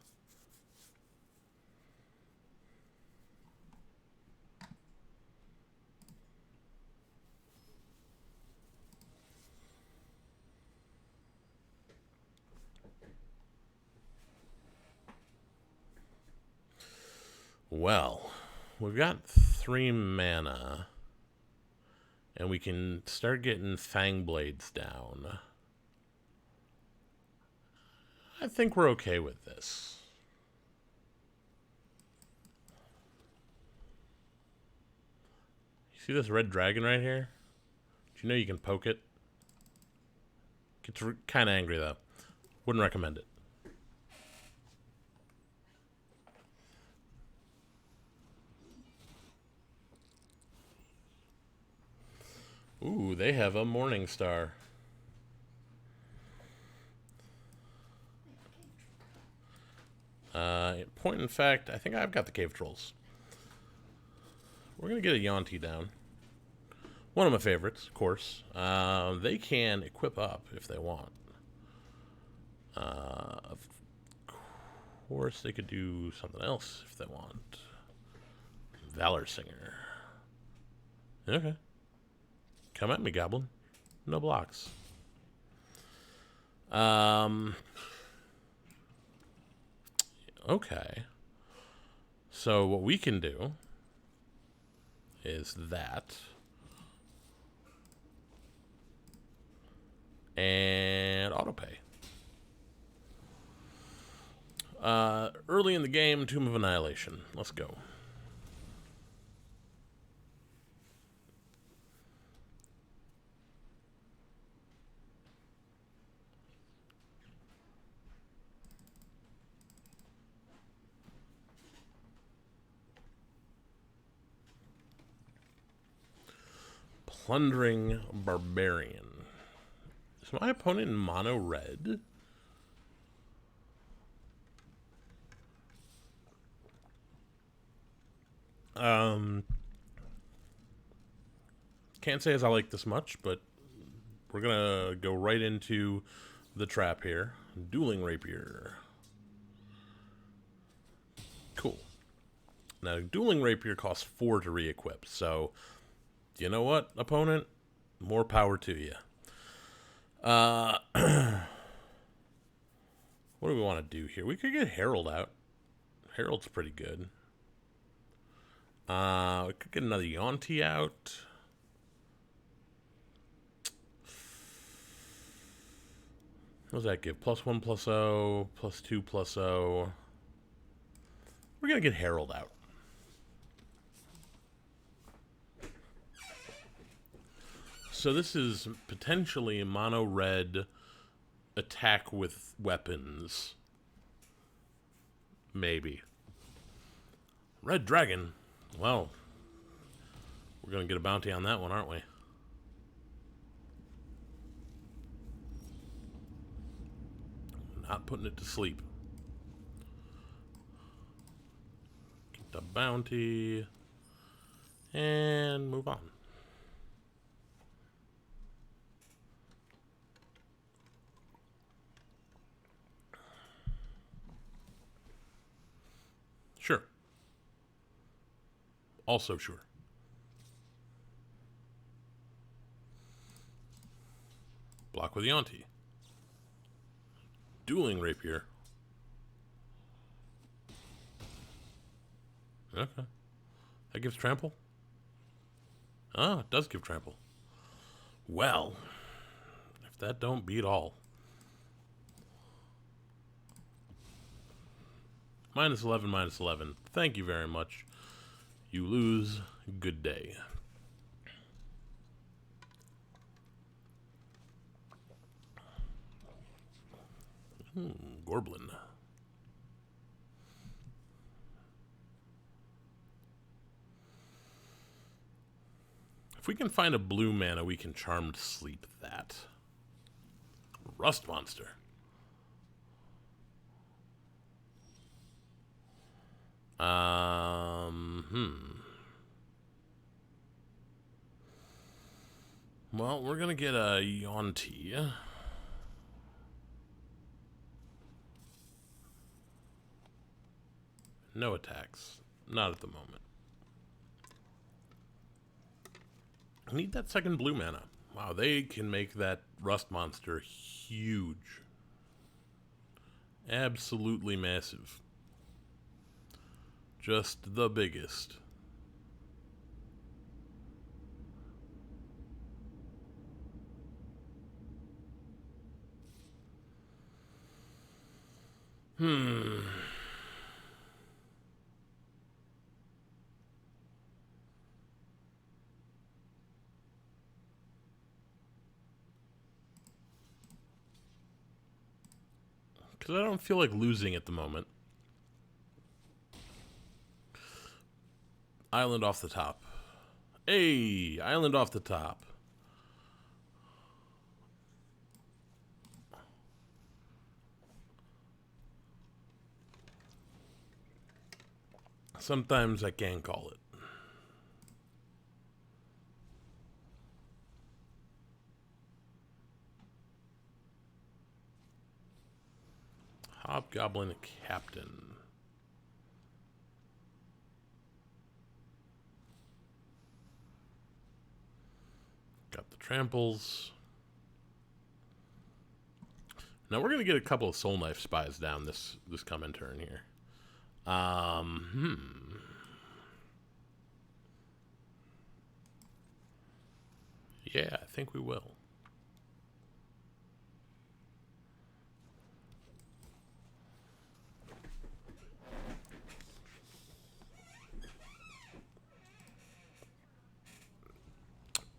Speaker 1: Well, we've got 3 mana, and we can start getting Fang Blades down. I think we're okay with this. You see this red dragon right here? Do you know you can poke it? Gets kind of angry, though. Wouldn't recommend it. Ooh, they have a Morning Star. Point in fact, I think I've got the Cave Trolls. We're going to get a Yonti down. One of my favorites, of course. They can equip up if they want. Of course, they could do something else if they want. Valor Singer. Okay. Come at me, Goblin. No blocks. Okay. So what we can do is that. And autopay. Early in the game, Tomb of Annihilation. Let's go. Plundering Barbarian. Is my opponent in mono red? Can't say as I like this much, but we're gonna go right into the trap here. Dueling Rapier. Cool. Now, Dueling Rapier costs 4 to re-equip, so you know what, opponent? More power to you. What do we want to do here? We could get Herald out. Herald's pretty good. We could get another Yonti out. What does that give? +1 +0, +2 +0. We're going to get Herald out. So this is potentially a mono red attack with weapons. Maybe. Red Dragon. Well, we're going to get a bounty on that one, aren't we? Not putting it to sleep. Get the bounty. And move on. Sure. Also sure. Block with Yonti. Dueling Rapier. Okay. That gives trample? Oh, it does give trample. Well, if that don't beat all. -11, -11. Thank you very much. You lose. Good day. Gorblin. If we can find a blue mana, we can Charmed Sleep that. Rust Monster. Well, we're gonna get a Yonti. No attacks. Not at the moment. I need that second blue mana. Wow, they can make that Rust Monster huge. Absolutely massive. Just the biggest. Because I don't feel like losing at the moment. Island off the top. Hey, island off the top. Sometimes I can call it. Hobgoblin Captain. Got the tramples. Now we're going to get a couple of Soul Knife spies down this coming turn here. Yeah, I think we will.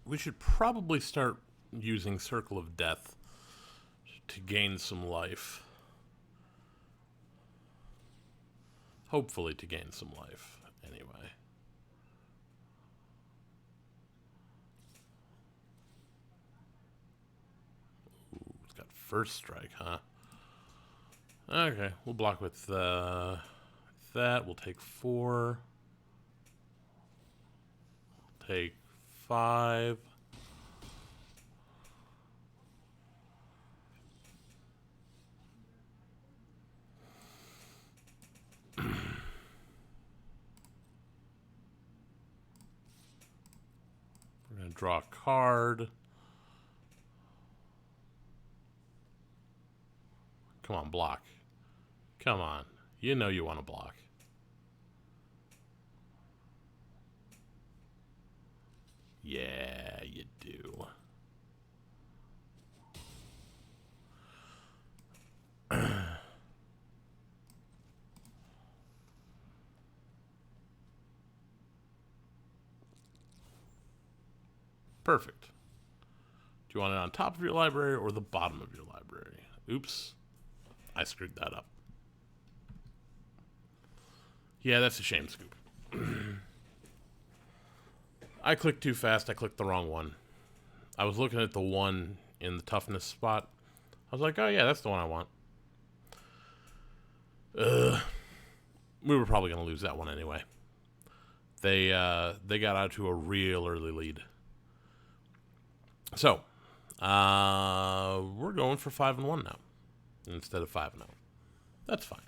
Speaker 1: We should probably start using Circle of Death to gain some life. Hopefully to gain some life, anyway. Ooh, it's got first strike, huh? Okay, we'll block with that. We'll take 4. Take 5. We're going to draw a card. Come on, block. Come on. You know you want to block. Yeah, you do. Perfect. Do you want it on top of your library or the bottom of your library? Oops. I screwed that up. Yeah, that's a shame, Scoop. I clicked too fast. I clicked the wrong one. I was looking at the one in the toughness spot. I was like, oh yeah, that's the one I want. We were probably going to lose that one anyway. They got out to a real early lead. So, we're going for 5-1 now instead of 5-0. That's fine.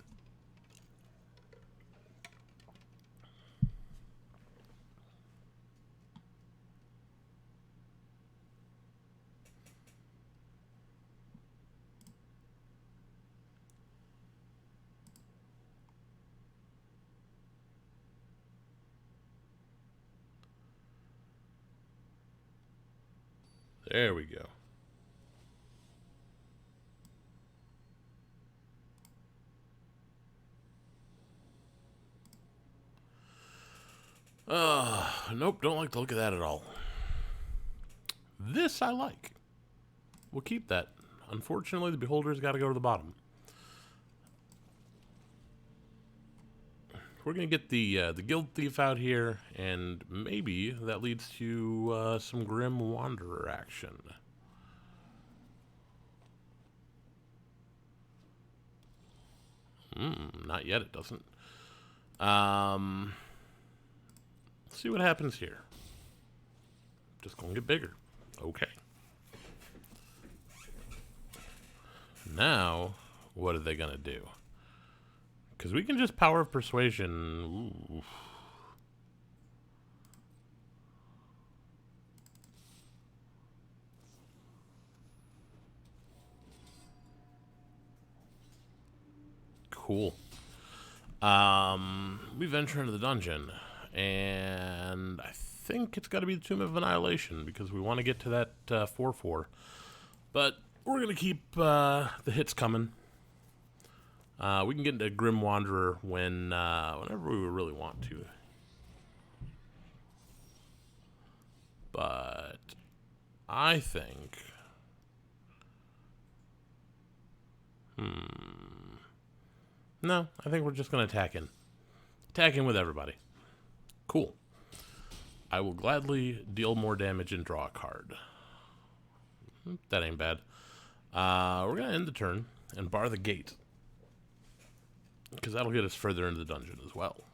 Speaker 1: There we go. Nope, don't like the look of that at all. This I like. We'll keep that. Unfortunately, the Beholder's got to go to the bottom. We're going to get the Guild Thief out here, and maybe that leads to some Grim Wanderer action. Not yet, it doesn't. Let's see what happens here. Just going to get bigger. Okay. Now, what are they going to do? Because we can just Power of Persuasion. Ooh. Cool. We venture into the dungeon, and I think it's got to be the Tomb of Annihilation because we want to get to that 4/4. But we're going to keep the hits coming. We can get into Grim Wanderer whenever we really want to. But I think... No, I think we're just going to attack in. Attack in with everybody. Cool. I will gladly deal more damage and draw a card. That ain't bad. We're going to end the turn and bar the gate. Because that'll get us further into the dungeon as well.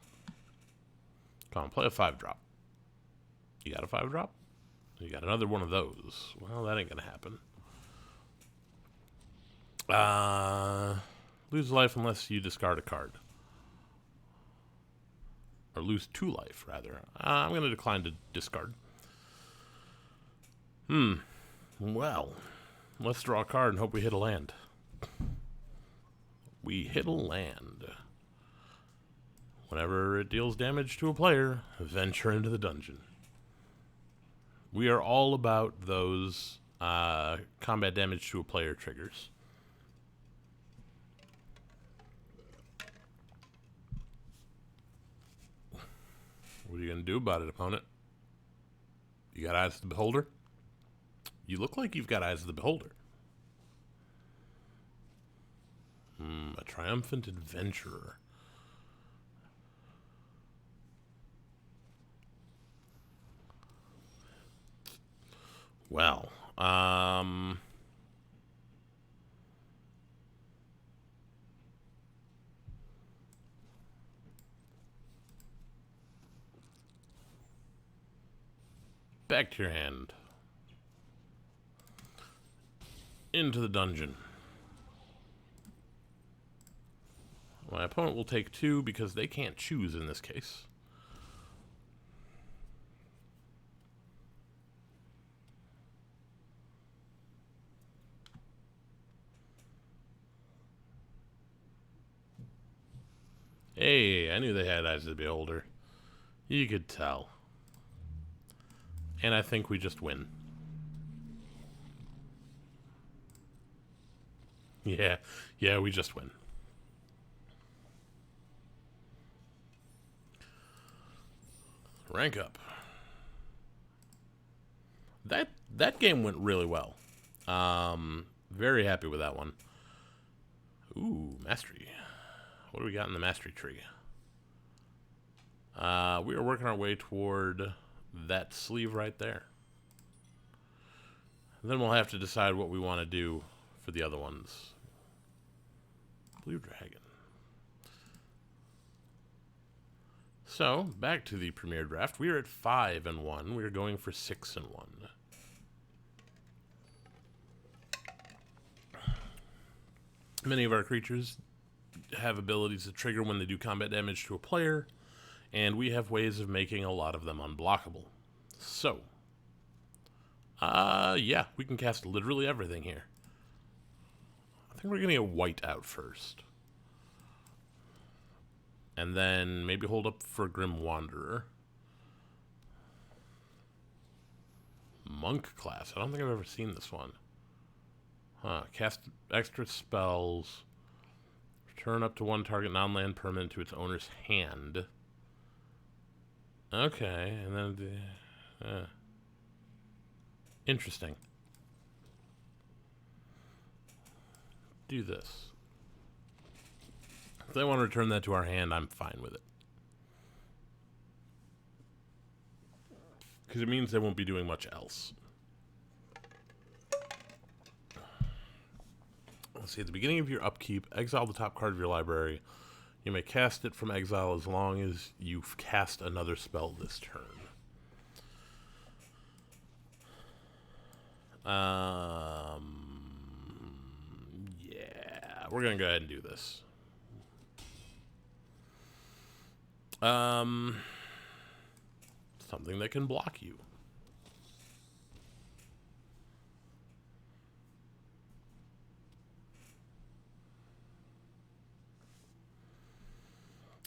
Speaker 1: Come on, play a 5-drop. You got a 5-drop? You got another one of those. Well, that ain't going to happen. Lose life unless you discard a card. Or lose 2 life, rather. I'm going to decline to discard. Well, let's draw a card and hope we hit a land. We hit a land. Whenever it deals damage to a player, venture into the dungeon. We are all about those combat damage to a player triggers. What are you going to do about it, opponent? You got eyes of the beholder? You look like you've got eyes of the beholder. A triumphant adventurer. Well, back to your hand. Into the dungeon. My opponent will take 2 because they can't choose in this case. Hey, I knew they had eyes of the beholder. You could tell. And I think we just win. Yeah, we just win. Rank up. That game went really well. Very happy with that one. Ooh, mastery. What do we got in the mastery tree? We are working our way toward that sleeve right there. And then we'll have to decide what we want to do for the other ones. Blue dragon. So, back to the premier draft. We are at 5-1. We are going for 6-1. Many of our creatures have abilities that trigger when they do combat damage to a player, and we have ways of making a lot of them unblockable. So, yeah, we can cast literally everything here. I think we're going to get white out first. And then maybe hold up for Grim Wanderer. Monk class. I don't think I've ever seen this one. Huh. Cast extra spells. Return up to 1 target non-land permanent to its owner's hand. Okay. And then... interesting. Do this. If they want to return that to our hand, I'm fine with it. Because it means they won't be doing much else. Let's see, at the beginning of your upkeep, exile the top card of your library. You may cast it from exile as long as you've cast another spell this turn. Yeah, we're going to go ahead and do this. Something that can block you.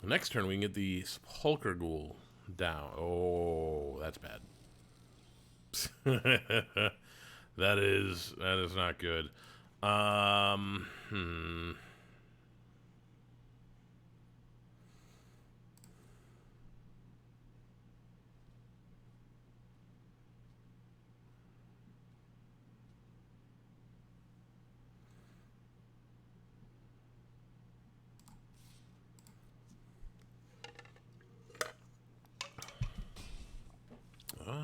Speaker 1: Next turn, we can get the Sepulchre Ghoul down. Oh, that's bad. That is not good.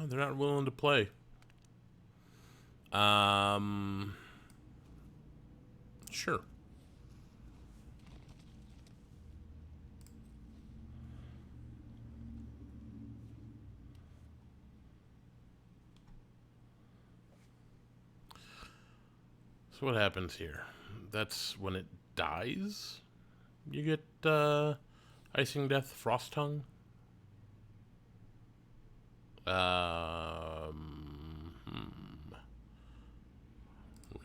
Speaker 1: They're not willing to play. Sure. So what happens here? That's when it dies. You get Icing Death, Frost Tongue.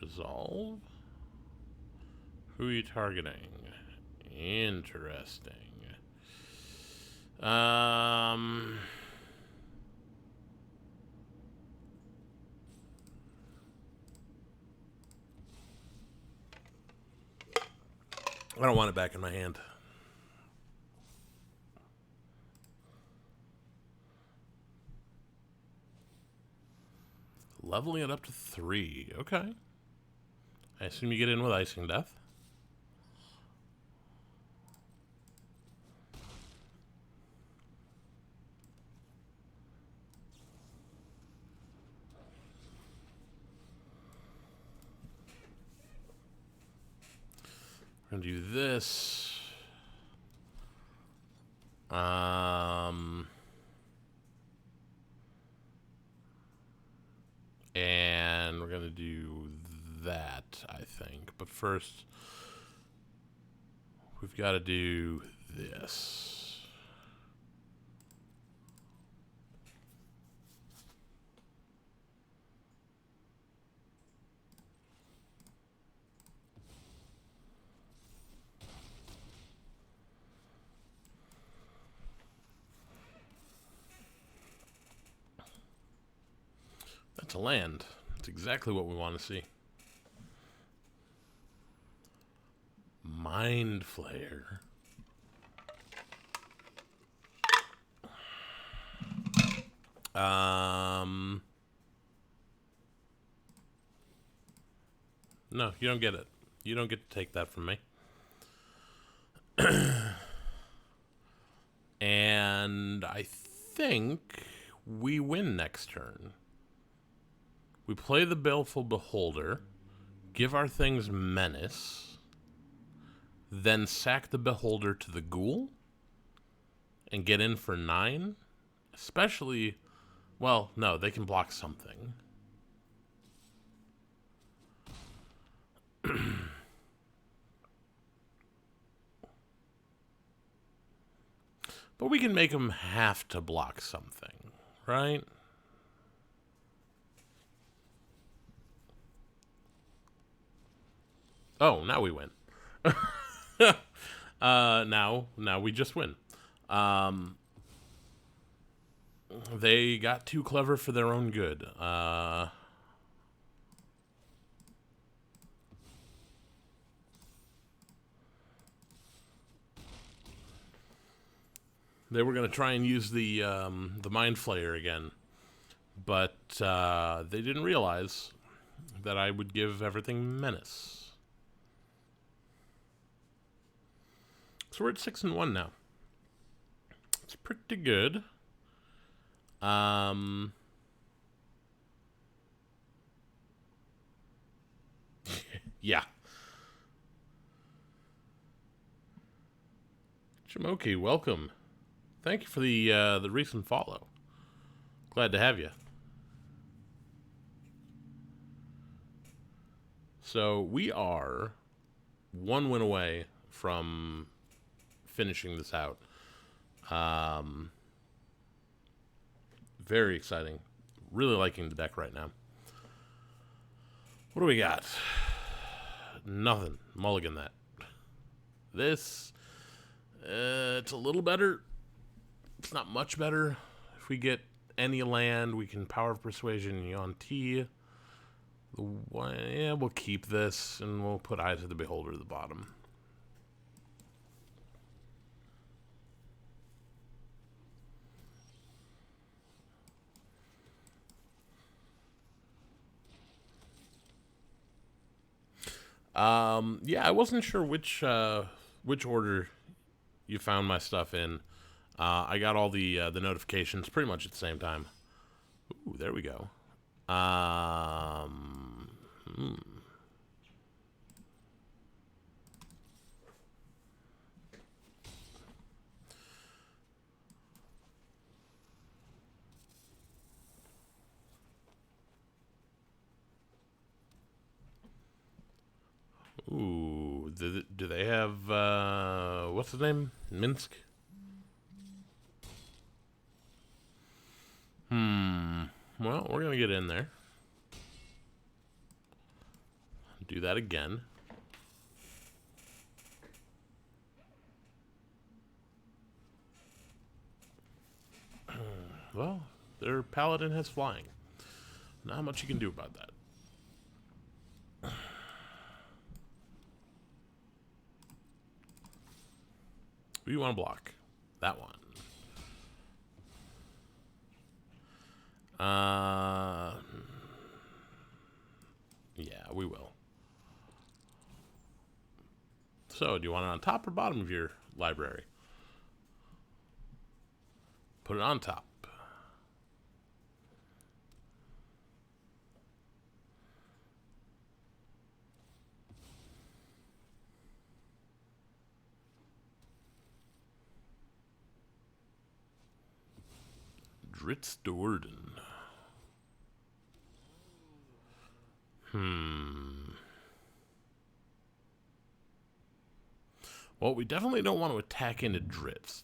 Speaker 1: Resolve. Who are you targeting? Interesting. Um... I don't want it back in my hand. Leveling it up to 3. Okay. I assume you get in with Icing Death. We're going to do this. And we're going to do that, I think. But first, we've got to do this. That's a land. That's exactly what we want to see. Mind Flayer. No, you don't get it. You don't get to take that from me. And I think we win next turn. We play the Baleful Beholder, give our things Menace, then sack the Beholder to the Ghoul, and get in for 9. Especially, well, no, they can block something. But we can make them have to block something, right? Oh, now we win. Now we just win. They got too clever for their own good. They were going to try and use the Mind Flayer again, but they didn't realize that I would give everything Menace. So we're at 6-1 now. It's pretty good. Yeah. Jamoki, welcome. Thank you for the recent follow. Glad to have you. So we are 1 win away from finishing this out. Very exciting. Really liking the deck right now. What do we got? Nothing. Mulligan that. This, it's a little better. It's not much better. If we get any land, we can Power of Persuasion Yuan-Ti. Yeah, we'll keep this, and we'll put Eyes of the Beholder at the bottom. Yeah, I wasn't sure which order you found my stuff in. I got all the notifications pretty much at the same time. Ooh, there we go. Ooh, do they have, what's his name? Minsk? Well, we're going to get in there. Do that again. Well, their paladin has flying. Not much you can do about that. Who do you want to block? That one. Yeah, we will. So, do you want it on top or bottom of your library? Put it on top. Dritzdoorden. Well, we definitely don't want to attack into Dritz.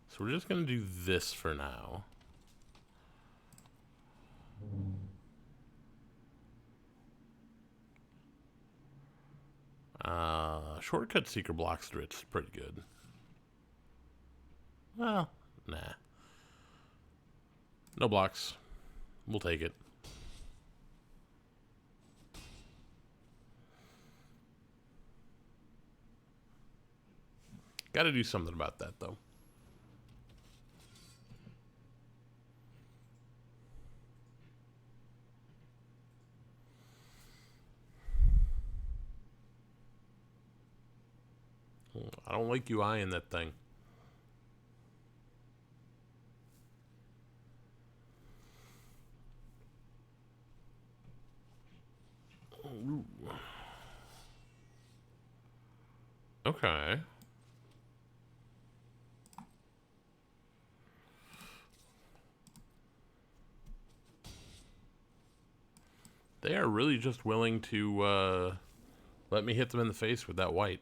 Speaker 1: So we're just going to do this for now. Shortcut Seeker blocks Dritz pretty good. Well, nah. No blocks. We'll take it. Got to do something about that, though. I don't like you eyeing that thing. Ooh. Okay. They are really just willing to let me hit them in the face with that white.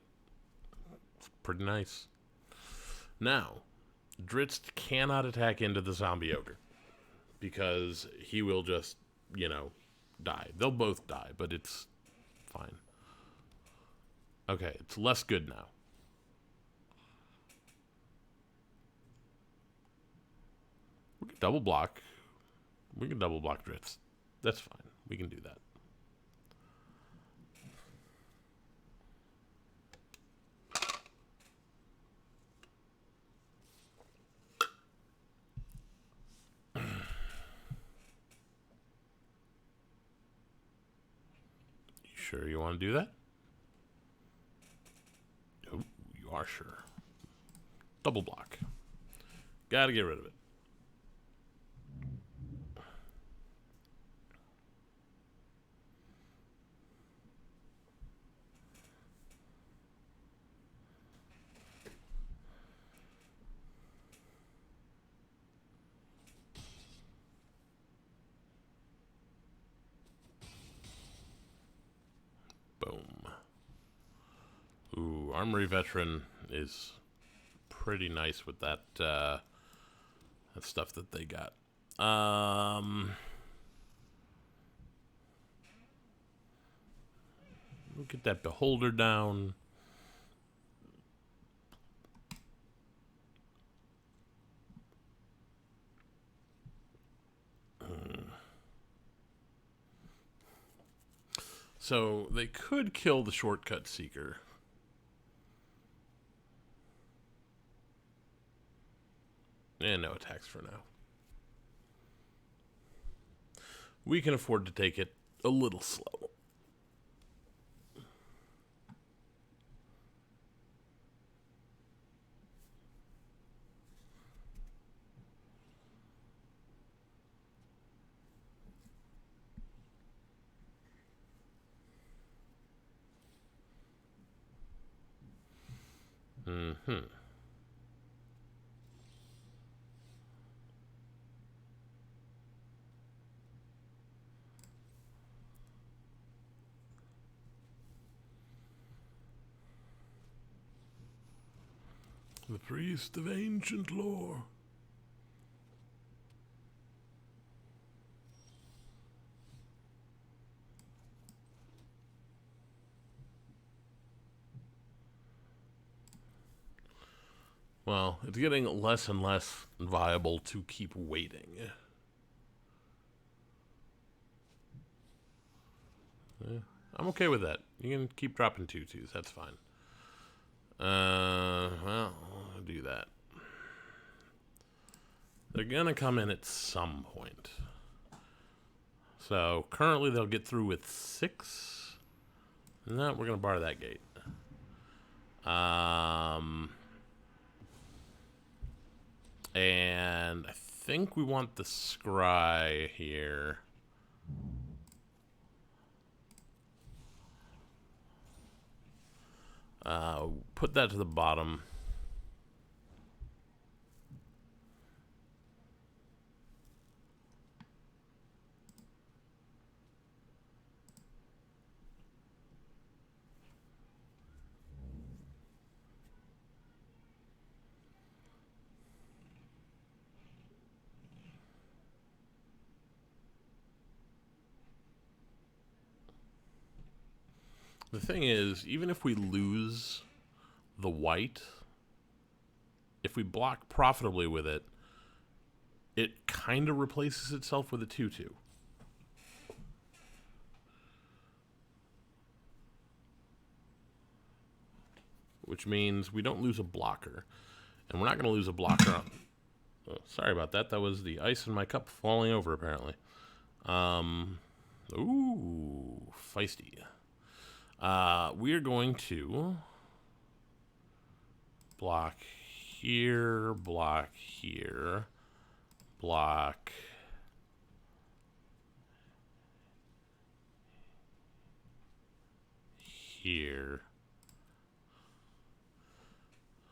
Speaker 1: It's pretty nice. Now, Dritz cannot attack into the zombie ogre because he will just, you know, die. They'll both die, but it's fine. Okay, it's less good now. We can double block. We can double block Dritz. That's fine. We can do that. You sure you want to do that? Oh, you are sure. Double block. Gotta get rid of it. Boom. Ooh, Armory Veteran is pretty nice with that that stuff that they got. We'll get that Beholder down. So they could kill the Shortcut Seeker. And no attacks for now. We can afford to take it a little slow. The priest of ancient lore. Well, it's getting less and less viable to keep waiting. Yeah, I'm okay with that. You can keep dropping 2/2s. That's fine. Well, I'll do that. They're gonna come in at some point. So currently they'll get through with 6. No, we're gonna bar that gate. And I think we want the scry here. Put that to the bottom. The thing is, even if we lose the white, if we block profitably with it, it kind of replaces itself with a 2/2. Which means we don't lose a blocker. And we're not going to lose a blocker on... Oh, sorry about that. That was the ice in my cup falling over, apparently. Ooh, feisty. We are going to block here, block here, block here.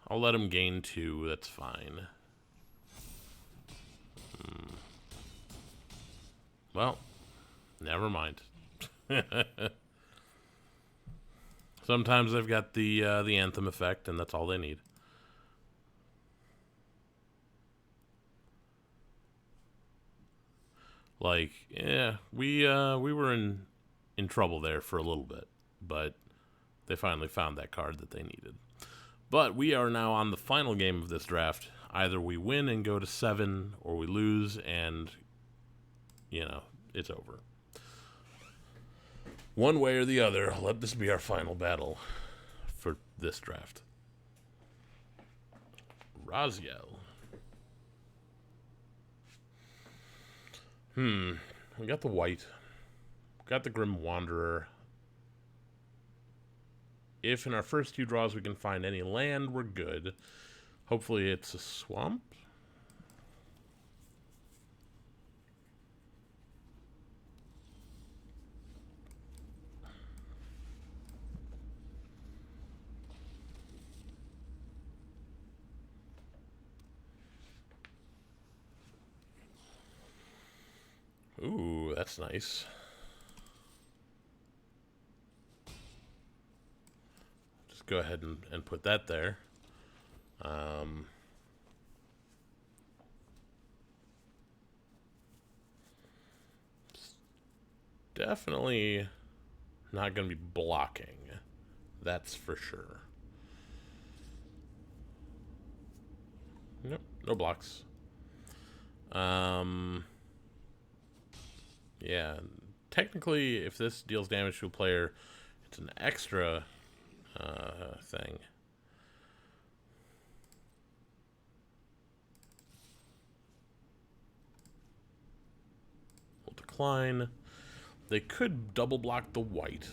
Speaker 1: I'll let him gain 2. That's fine. Well, never mind. Sometimes they've got the anthem effect, and that's all they need. Like, yeah, we were in trouble there for a little bit, but they finally found that card that they needed. But we are now on the final game of this draft. Either we win and go to 7, or we lose and, you know, it's over. One way or the other, let this be our final battle for this draft. Raziel. We got the white. Got the Grim Wanderer. If in our first 2 draws we can find any land, we're good. Hopefully it's a swamp. Ooh, that's nice. Just go ahead and put that there. Definitely not going to be blocking. That's for sure. Nope, no blocks. Yeah, technically, if this deals damage to a player, it's an extra thing. We'll decline. They could double block the white.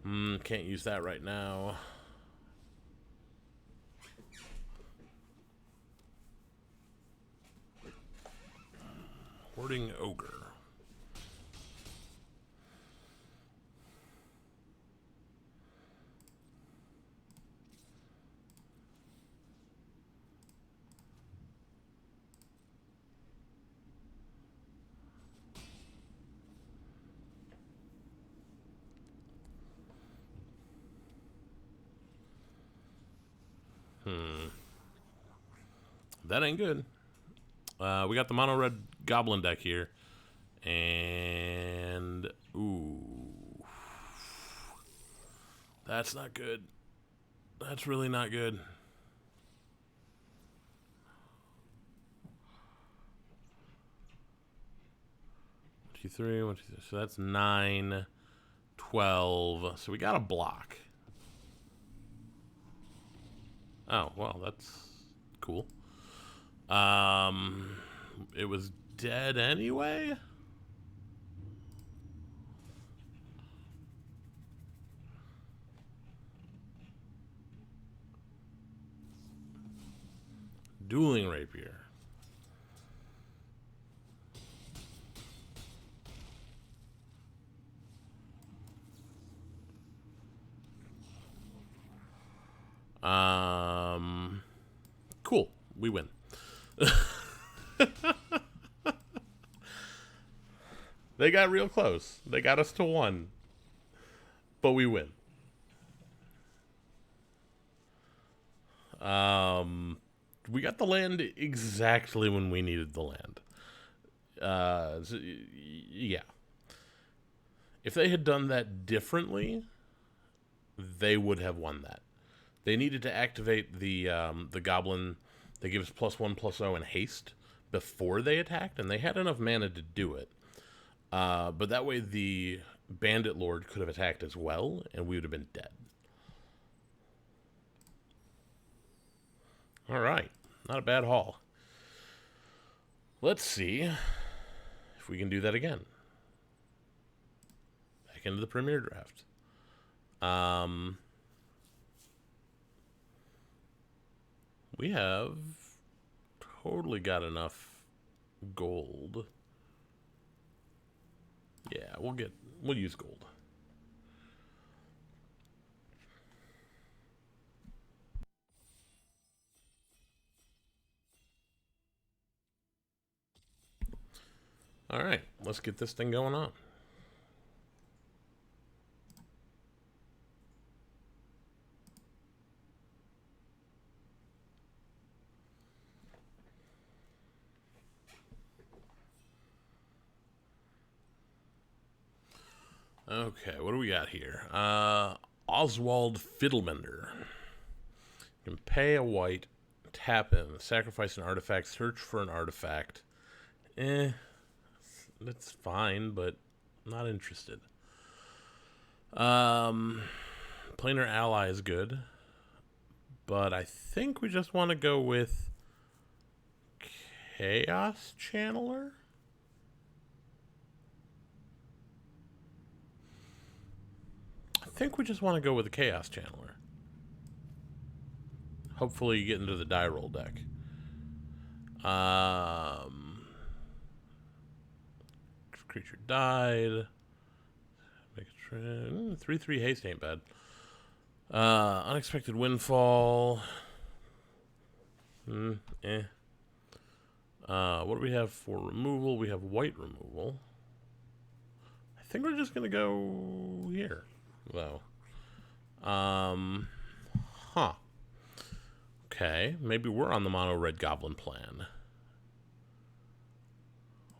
Speaker 1: Can't use that right now. Hoarding Ogre. That ain't good. We got the mono red goblin deck here. And ooh. That's not good. That's really not good. Two, three, 1, 2, 3. So that's 9, 12. So we got a block. Oh, well, that's cool. It was dead anyway? Dueling rapier. Cool. We win. They got real close. They got us to 1. But we win. We got the land exactly when we needed the land. Yeah. If they had done that differently, they would have won that. They needed to activate the goblin that gives +1/+0 and haste before they attacked, and they had enough mana to do it. But that way the bandit lord could have attacked as well, and we would have been dead. All right, not a bad haul. Let's see if we can do that again. Back into the Premier Draft. We have totally got enough gold. Yeah, we'll use gold. All right, let's get this thing going on. Okay, what do we got here? Oswald Fiddlemender. You can pay a white, tap him, sacrifice an artifact, search for an artifact. That's fine, but not interested. Planar ally is good, but I think we just want to go with Chaos Channeler. I think we just want to go with the Chaos Channeler. Hopefully you get into the die roll deck. Creature died. Make a trend. 3/3 haste ain't bad. Unexpected windfall. What do we have for removal? We have white removal. I think we're just gonna go here, though. Okay, maybe we're on the mono red goblin plan.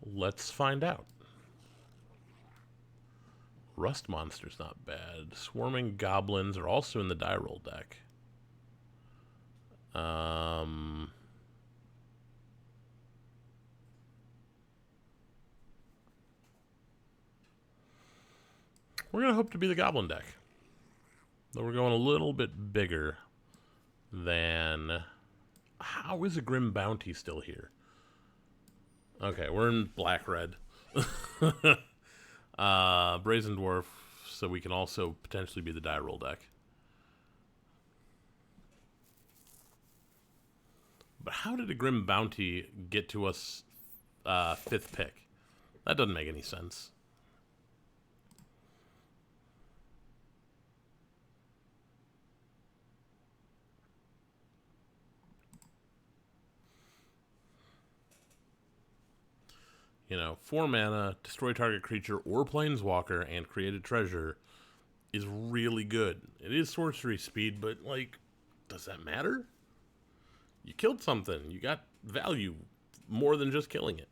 Speaker 1: Let's find out. Rust monster's not bad. Swarming goblins are also in the die roll deck. We're going to hope to be the goblin deck. Though we're going a little bit bigger than... How is a Grim Bounty still here? Okay, we're in black-red. Brazen Dwarf, so we can also potentially be the die roll deck. But how did a Grim Bounty get to us 5th pick? That doesn't make any sense. You know, 4 mana, destroy target creature or planeswalker, and create a treasure is really good. It is sorcery speed, but, like, does that matter? You killed something. You got value more than just killing it.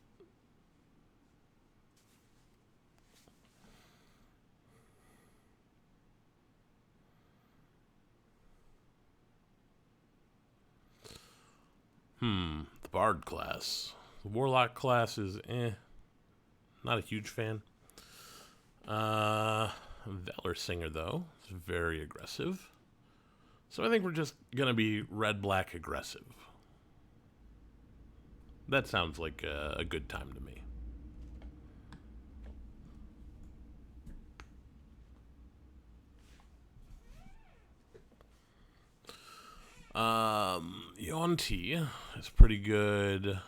Speaker 1: The Bard class. The Warlock class is not a huge fan. Valor Singer, though, is very aggressive. So I think we're just going to be red-black aggressive. That sounds like a good time to me. Yonti is pretty good.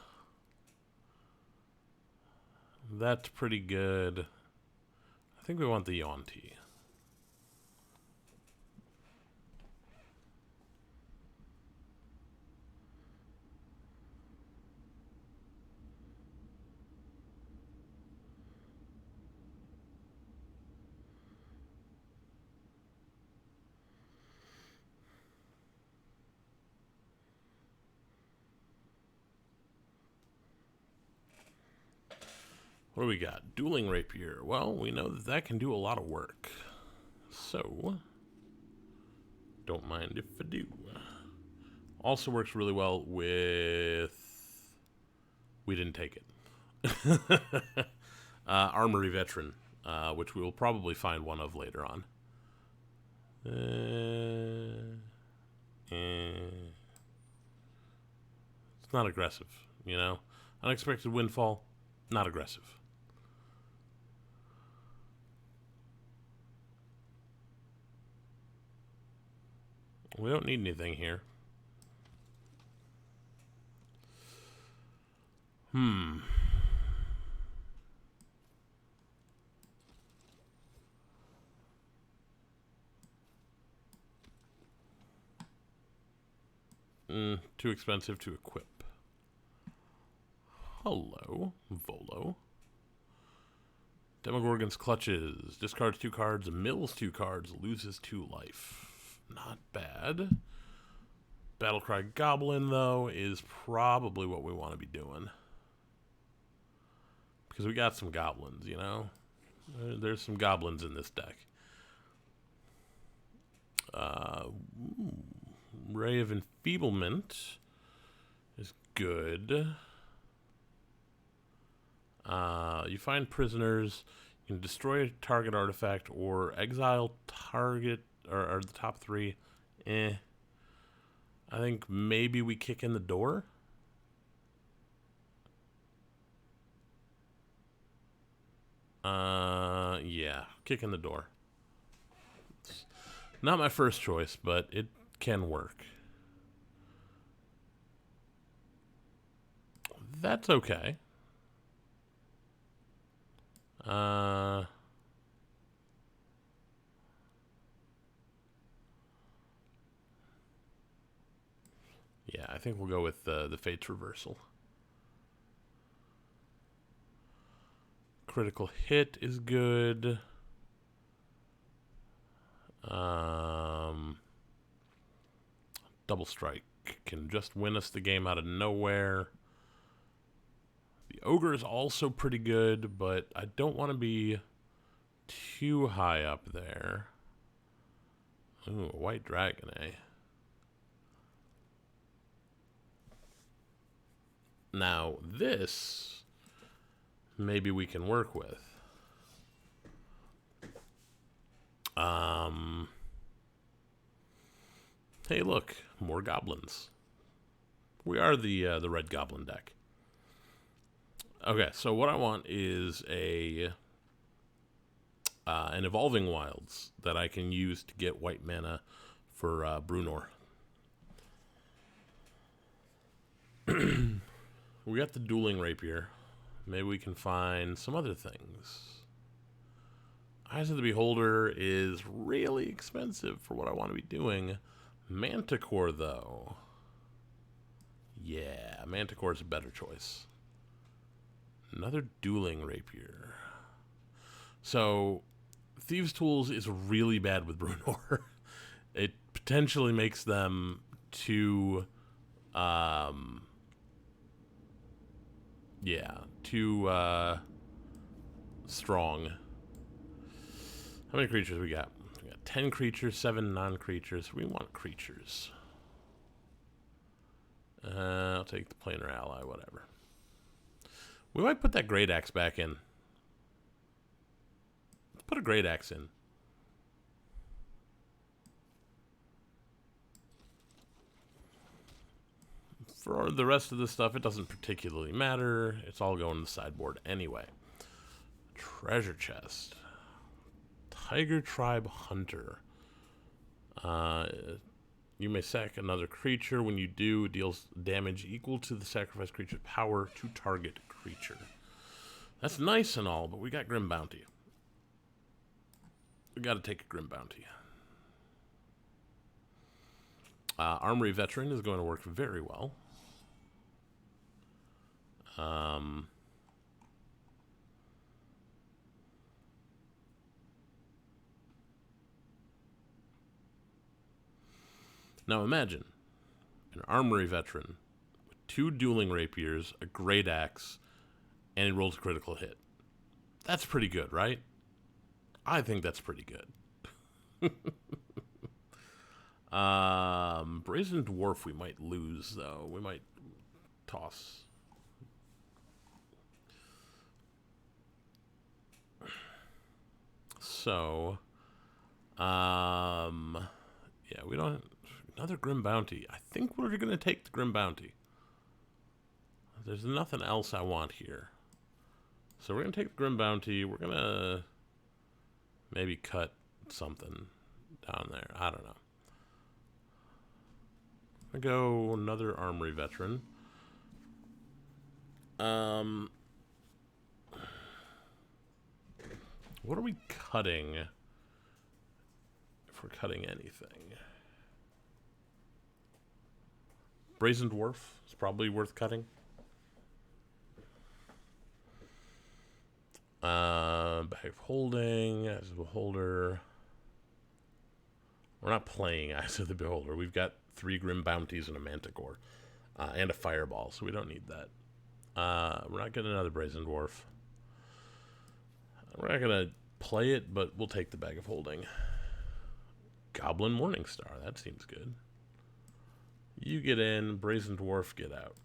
Speaker 1: That's pretty good. I think we want the Yonti. What do we got? Dueling Rapier. Well, we know that that can do a lot of work. So, don't mind if I do. Also works really well with... We didn't take it. Armory Veteran, which we will probably find one of later on. It's not aggressive, you know? Unexpected Windfall, not aggressive. We don't need anything here. Too expensive to equip. Hello, Volo. Demogorgon's Clutches. Discards 2 cards, mills 2 cards, loses 2 life. Not bad. Battlecry Goblin, though, is probably what we want to be doing. Because we got some goblins, you know? There's some goblins in this deck. Ray of Enfeeblement is good. You find prisoners. You can destroy a target artifact or exile target, or the top 3. I think maybe we kick in the door. Yeah, kick in the door. It's not my first choice, but it can work. That's okay. Yeah, I think we'll go with the Fates Reversal. Critical Hit is good. Double Strike can just win us the game out of nowhere. The Ogre is also pretty good, but I don't want to be too high up there. Ooh, a White Dragon, eh? Now, this maybe we can work with. Hey, look, more goblins. We are the red goblin deck. Okay, so what I want is an Evolving Wilds that I can use to get white mana for Brunor. We got the Dueling Rapier. Maybe we can find some other things. Eyes of the Beholder is really expensive for what I want to be doing. Manticore, though. Yeah, Manticore is a better choice. Another Dueling Rapier. So, Thieves' Tools is really bad with Brunor. It potentially makes them too... too strong. How many creatures we got? We got 10 creatures, 7 non-creatures. We want creatures. I'll take the planar ally, whatever. We might put that great axe back in. Let's put a great axe in. For the rest of this stuff, it doesn't particularly matter. It's all going to the sideboard anyway. Treasure chest. Tiger Tribe Hunter. You may sack another creature. When you do, it deals damage equal to the sacrificed creature's power to target creature. That's nice and all, but we got Grim Bounty. We got to take a Grim Bounty. Armory Veteran is going to work very well. Now imagine an Armory Veteran with 2 dueling rapiers, a great axe, and it rolls a critical hit. That's pretty good, right? I think that's pretty good. Brazen Dwarf we might lose, though. We might toss. So, yeah, we don't... Another Grim Bounty. I think we're going to take the Grim Bounty. There's nothing else I want here. So we're going to take the Grim Bounty. We're going to maybe cut something down there. I don't know. I go another Armory Veteran. What are we cutting? If we're cutting anything. Brazen Dwarf is probably worth cutting. Bag of Holding, Eyes of the Beholder. We're not playing Eyes of the Beholder. We've got 3 Grim Bounties and a Manticore. And a Fireball, so we don't need that. We're not getting another Brazen Dwarf. We're not going to play it, but we'll take the Bag of Holding. Goblin Morningstar, that seems good. You get in, Brazen Dwarf, get out.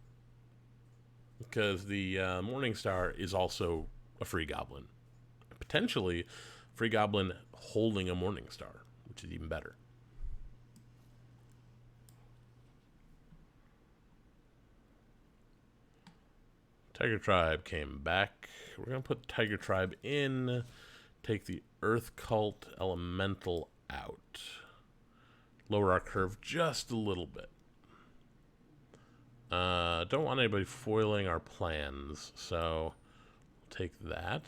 Speaker 1: Because the Morningstar is also a free goblin. Potentially, free goblin holding a Morningstar, which is even better. Tiger Tribe came back. We're going to put Tiger Tribe in. Take the Earth Cult Elemental out. Lower our curve just a little bit. Don't want anybody foiling our plans, so we'll take that.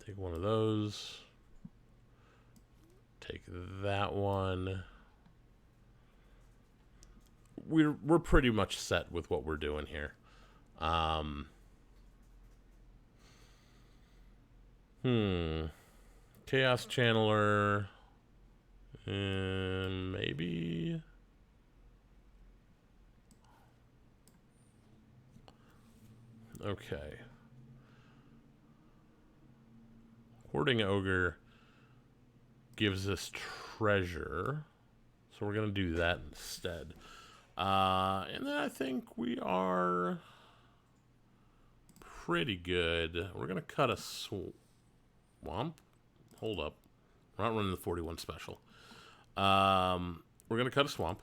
Speaker 1: Take one of those. Take that one. We're pretty much set with what we're doing here. Chaos Channeler. Maybe. Okay. Hoarding Ogre gives us treasure. So we're going to do that instead. And then I think we are pretty good. We're going to cut a swamp. Hold up. We're not running the 41 special. We're going to cut a swamp.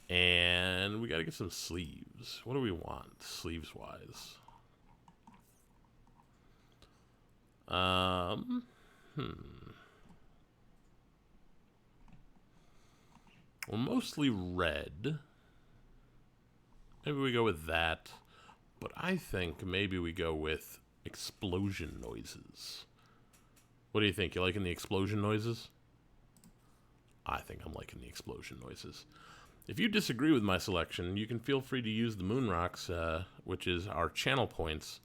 Speaker 1: And we got to get some sleeves. What do we want, sleeves-wise? Well, mostly red. Maybe we go with that. But I think maybe we go with explosion noises. What do you think? You liking the explosion noises? I think I'm liking the explosion noises. If you disagree with my selection, you can feel free to use the Moon Rocks, which is our channel points,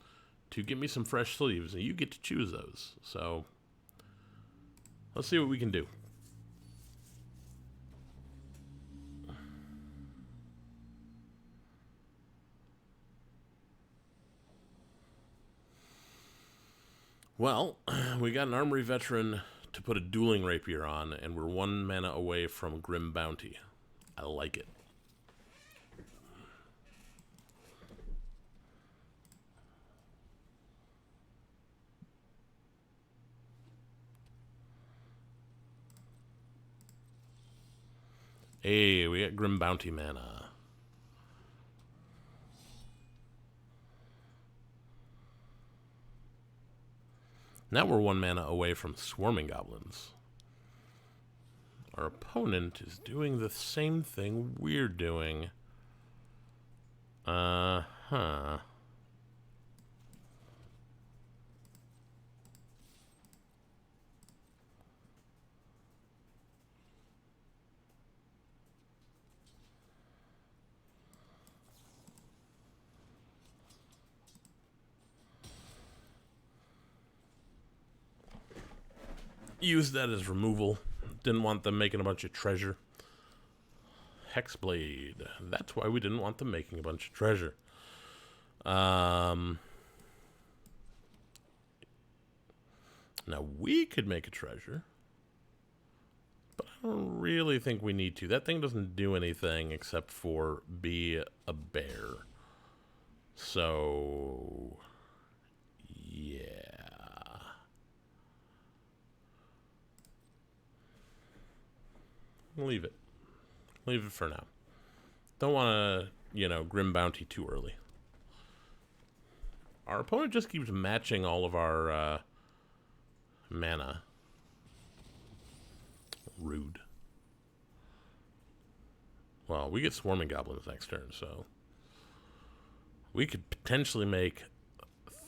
Speaker 1: to get me some fresh sleeves, and you get to choose those. So, let's see what we can do. Well, we got an Armory Veteran to put a dueling rapier on, and we're 1 mana away from Grim Bounty. I like it. Hey, we got Grim Bounty mana. Now we're 1 mana away from Swarming Goblins. Our opponent is doing the same thing we're doing. Uh-huh. Use that as removal. Didn't want them making a bunch of treasure. Hexblade. That's why we didn't want them making a bunch of treasure. Now we could make a treasure, but I don't really think we need to. That thing doesn't do anything except for be a bear. So, yeah. Leave it. Leave it for now. Don't want to, Grim Bounty too early. Our opponent just keeps matching all of our mana. Rude. Well, we get Swarming Goblins next turn, so we could potentially make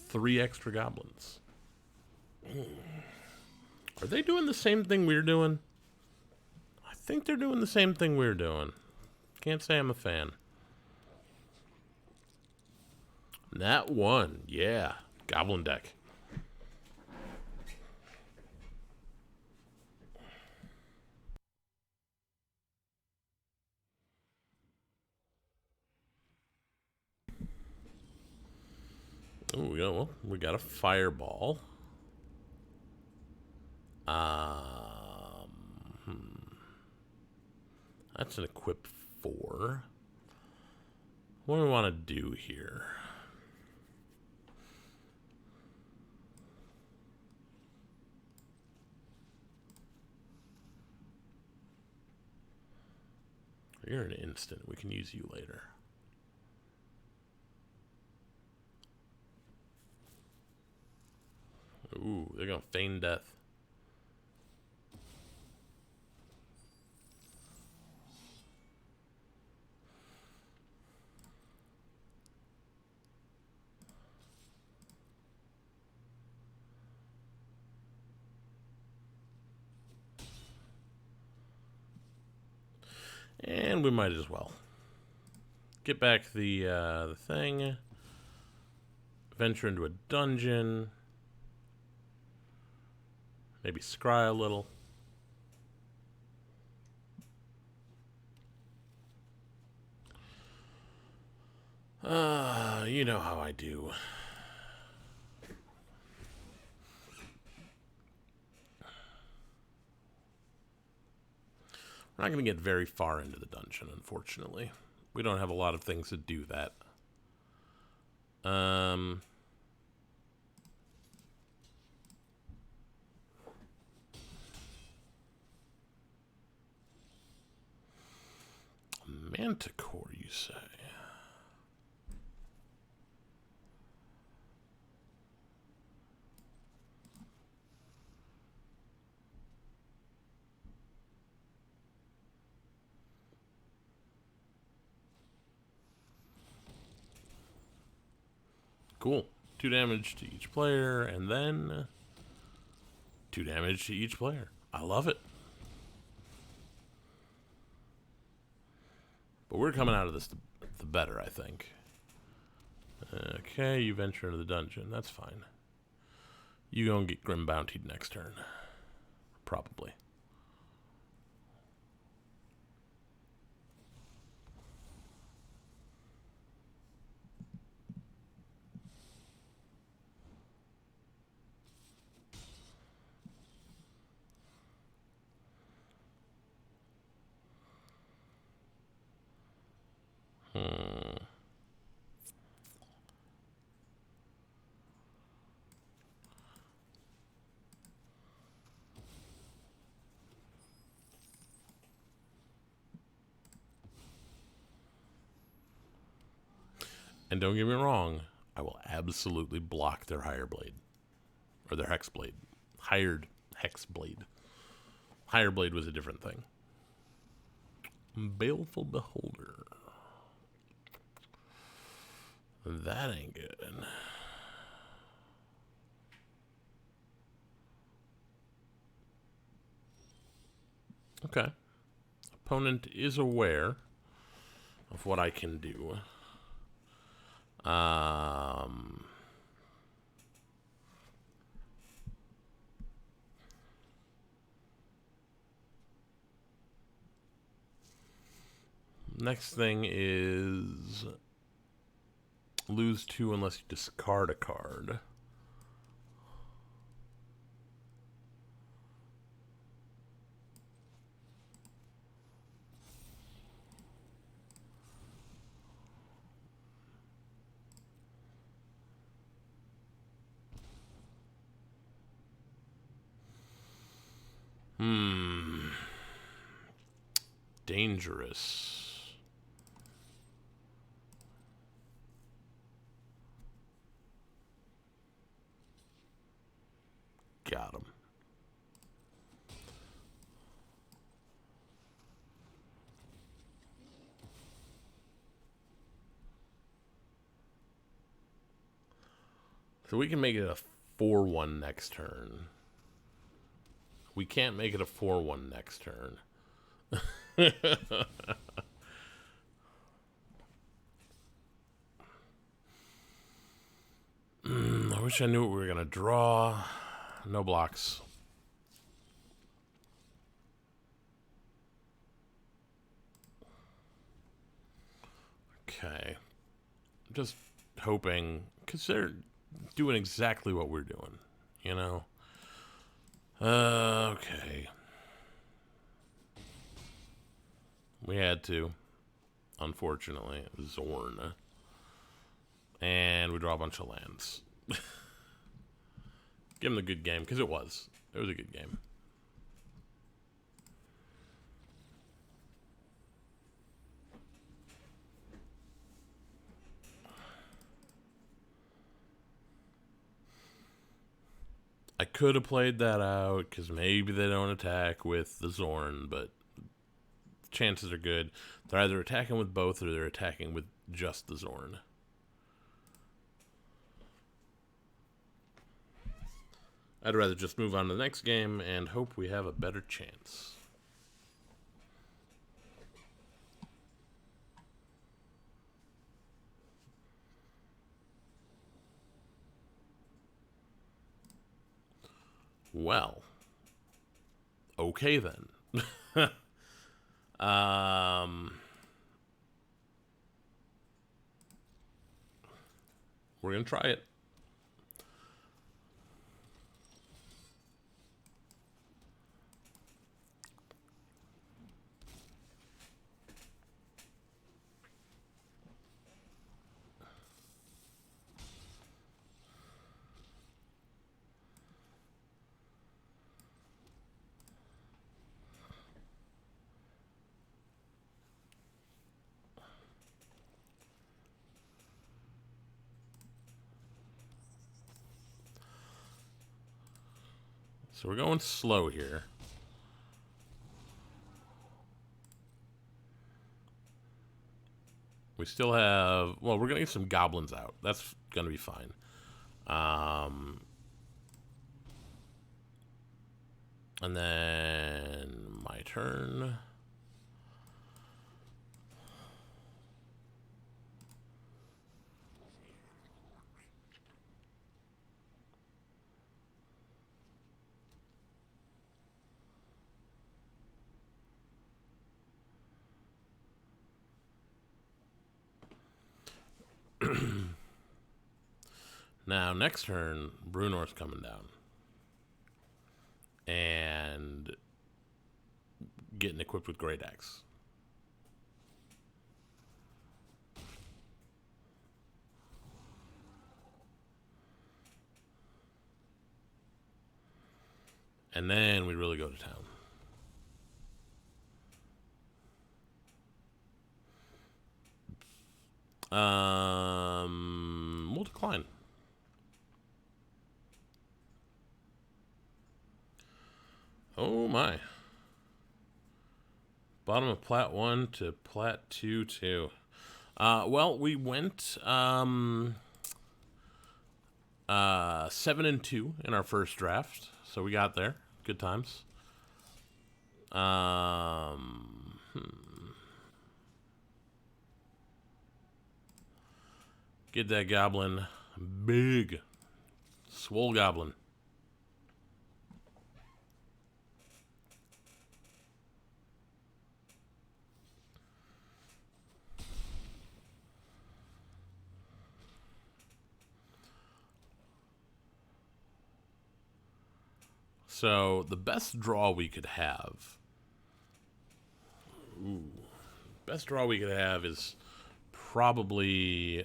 Speaker 1: 3 extra goblins. Are they doing the same thing we're doing? I think they're doing the same thing we're doing. Can't say I'm a fan. Nat 1, yeah. Goblin deck. Oh, yeah, well, we got a fireball. That's an equip 4. What do we want to do here? You're an instant. We can use you later. Ooh, they're going to feign death. And we might as well. Get back the thing. Venture into a dungeon. Maybe scry a little. You know how I do. We're not going to get very far into the dungeon, unfortunately. We don't have a lot of things that do that. Manticore, you say? Cool. 2 damage to each player, and then 2 damage to each player. I love it. But we're coming out of this the better, I think. Okay, you venture into the dungeon. That's fine. You gonna get Grim Bountied next turn. Probably. Hmm. And don't get me wrong, I will absolutely block their higher blade. Or their hex blade. Hired hex blade. Higher blade was a different thing. Baleful Beholder. That ain't good. Okay. Opponent is aware of what I can do. Next thing is lose 2 unless you discard a card. Dangerous. Got him. So we can make it a 4-1 next turn. We can't make it a 4-1 next turn. I wish I knew what we were going to draw. No blocks. Okay. Just hoping, because they're doing exactly what we're doing, you know? Okay. We had to, unfortunately. Zorn. And we draw a bunch of lands. Give him the good game, because it was. It was a good game. I could have played that out, because maybe they don't attack with the Zorn, but chances are good. They're either attacking with both, or they're attacking with just the Zorn. I'd rather just move on to the next game and hope we have a better chance. Well, okay then. We're gonna try it. So we're going slow here. We still have... Well, we're going to get some goblins out. That's going to be fine. And then my turn. Now, next turn, Brunor's coming down. And getting equipped with Great Axe. And then we really go to town. We'll decline. Oh my. Bottom of Plat 1 to Plat 2 2. Well, we went 7 and 2 in our first draft, so we got there. Good times. Get that goblin big. Swole goblin. So the best draw we could have. Best draw we could have is probably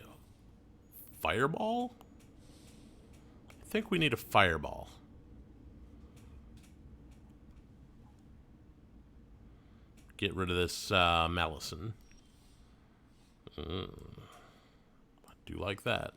Speaker 1: Fireball. I think we need a Fireball. Get rid of this Malison. I do like that.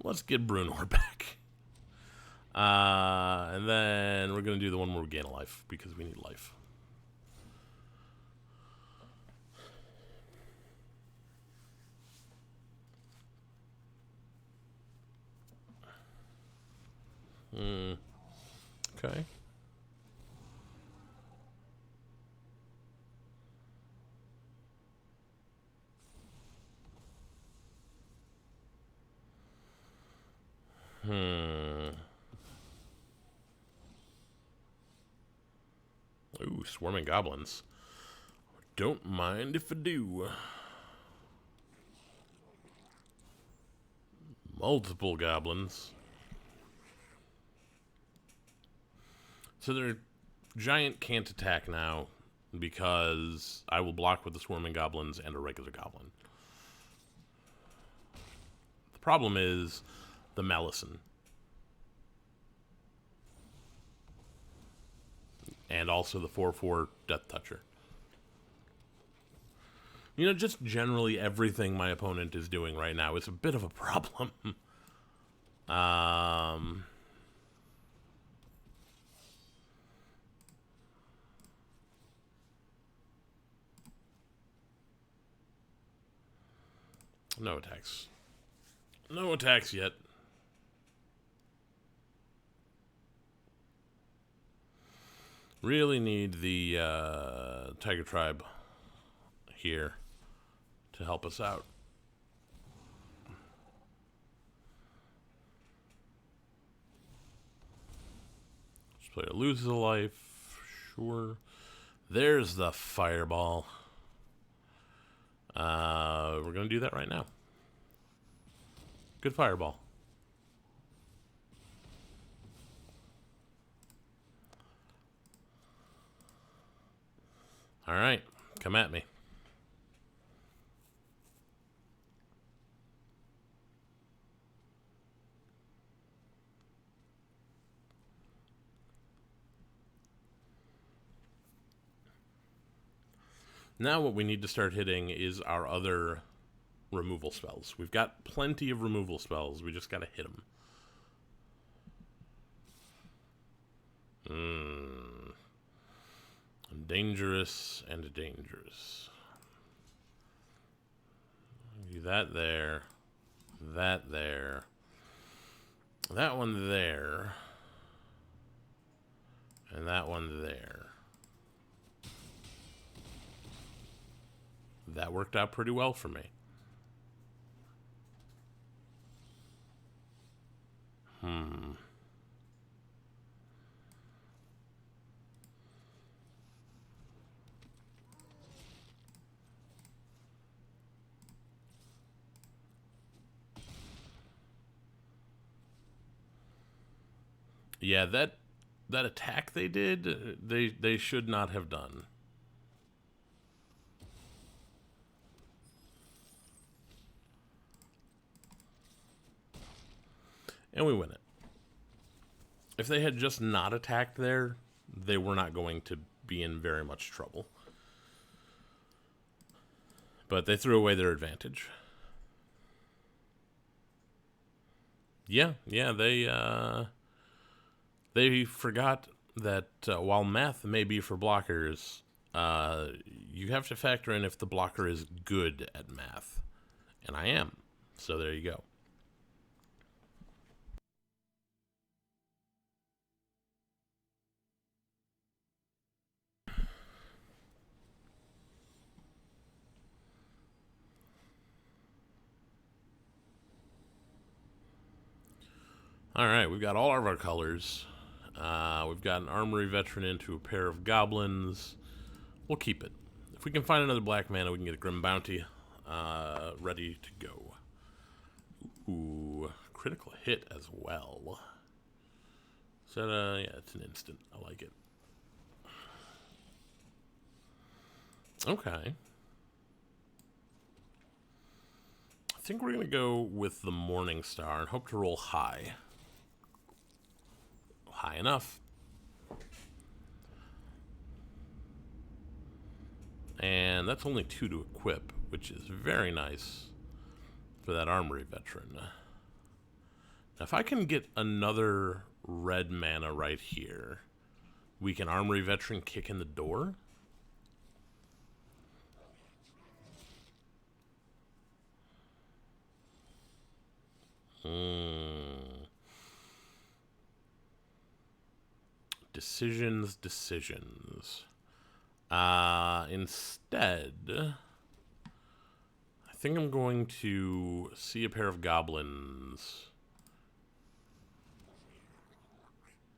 Speaker 1: Let's get Brunor back. And then we're going to do the one where we gain a life, because we need life. Okay. Ooh, swarming goblins. Don't mind if I do. Multiple goblins. So their giant can't attack now because I will block with the swarming goblins and a regular goblin. The problem is the Malison. And also the 4/4 Death Toucher. You know, just generally everything my opponent is doing right now is a bit of a problem. No attacks. No attacks yet. Really need the Tiger Tribe here to help us out. This player loses a life. Sure. There's the Fireball. We're going to do that right now. Good Fireball. All right, come at me. Now what we need to start hitting is our other removal spells. We've got plenty of removal spells. We just got to hit them. Dangerous and dangerous. Do that there. That there. That one there. And that one there. That worked out pretty well for me. Yeah, that attack they did, they should not have done. And we win it. If they had just not attacked there, they were not going to be in very much trouble. But they threw away their advantage. Yeah, they forgot that while math may be for blockers, you have to factor in if the blocker is good at math. And I am. So there you go. All right, we've got all of our colors. We've got an armory veteran into a pair of goblins. We'll keep it. If we can find another black mana, we can get a Grim Bounty ready to go. Ooh, critical hit as well. Is that yeah, it's an instant. I like it. Okay. I think we're going to go with the Morning Star and hope to roll high. High enough. And that's only 2 to equip, which is very nice for that armory veteran. Now, if I can get another red mana right here, we can armory veteran kick in the door. Decisions. Instead, I think I'm going to see a pair of goblins.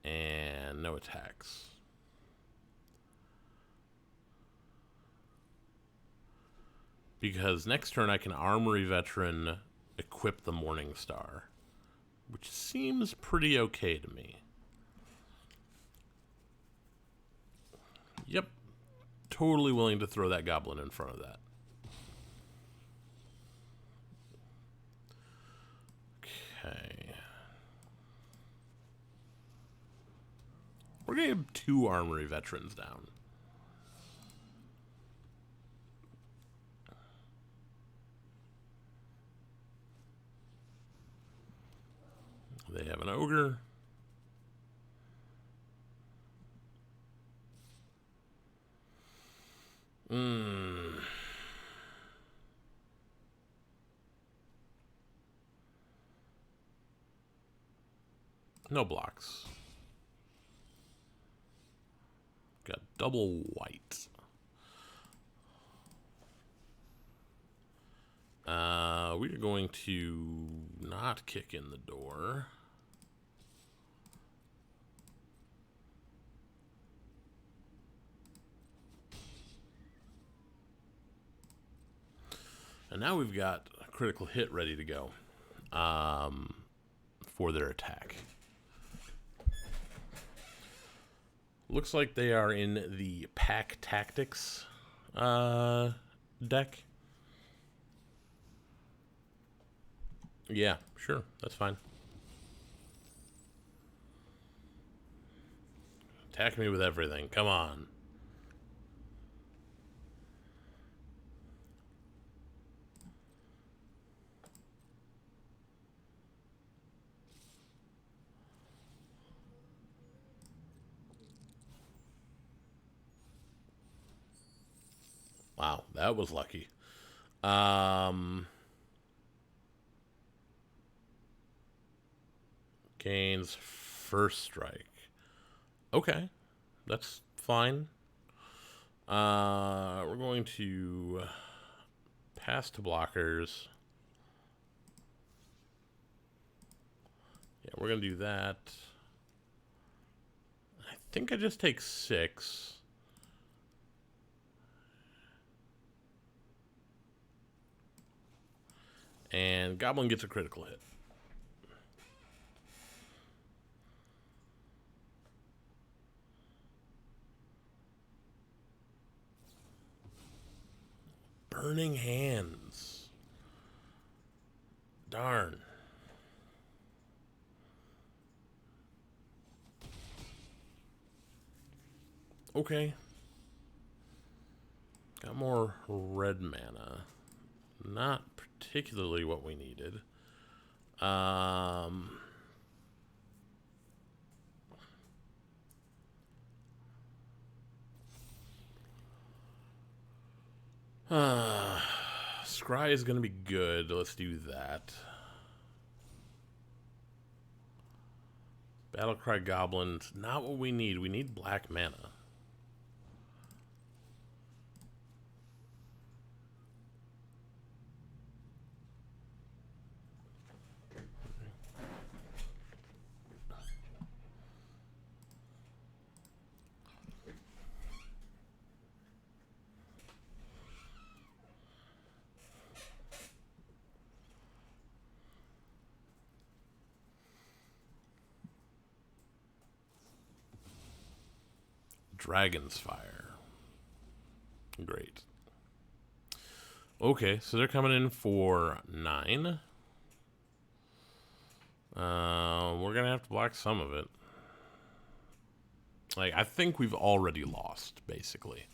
Speaker 1: And no attacks. Because next turn I can armory veteran equip the Morning Star, which seems pretty okay to me. Yep. Totally willing to throw that goblin in front of that. Okay. We're going to have 2 armory veterans down. They have an ogre. No blocks. Got double white. We are going to not kick in the door. And now we've got a critical hit ready to go for their attack. Looks like they are in the Pack Tactics deck. Yeah, sure. That's fine. Attack me with everything. Come on. Wow, that was lucky. Gains first strike. Okay, that's fine. We're going to pass to blockers. Yeah, we're going to do that. I think I just take 6. And Goblin gets a critical hit. Burning Hands. Darn. Okay. Got more red mana. Not particularly what we needed. Scry is going to be good. Let's do that. Battlecry Goblins. Not what we need. We need black mana. Dragon's Fire. Great. Okay, so they're coming in for 9. We're gonna have to block some of it. Like, I think we've already lost, basically.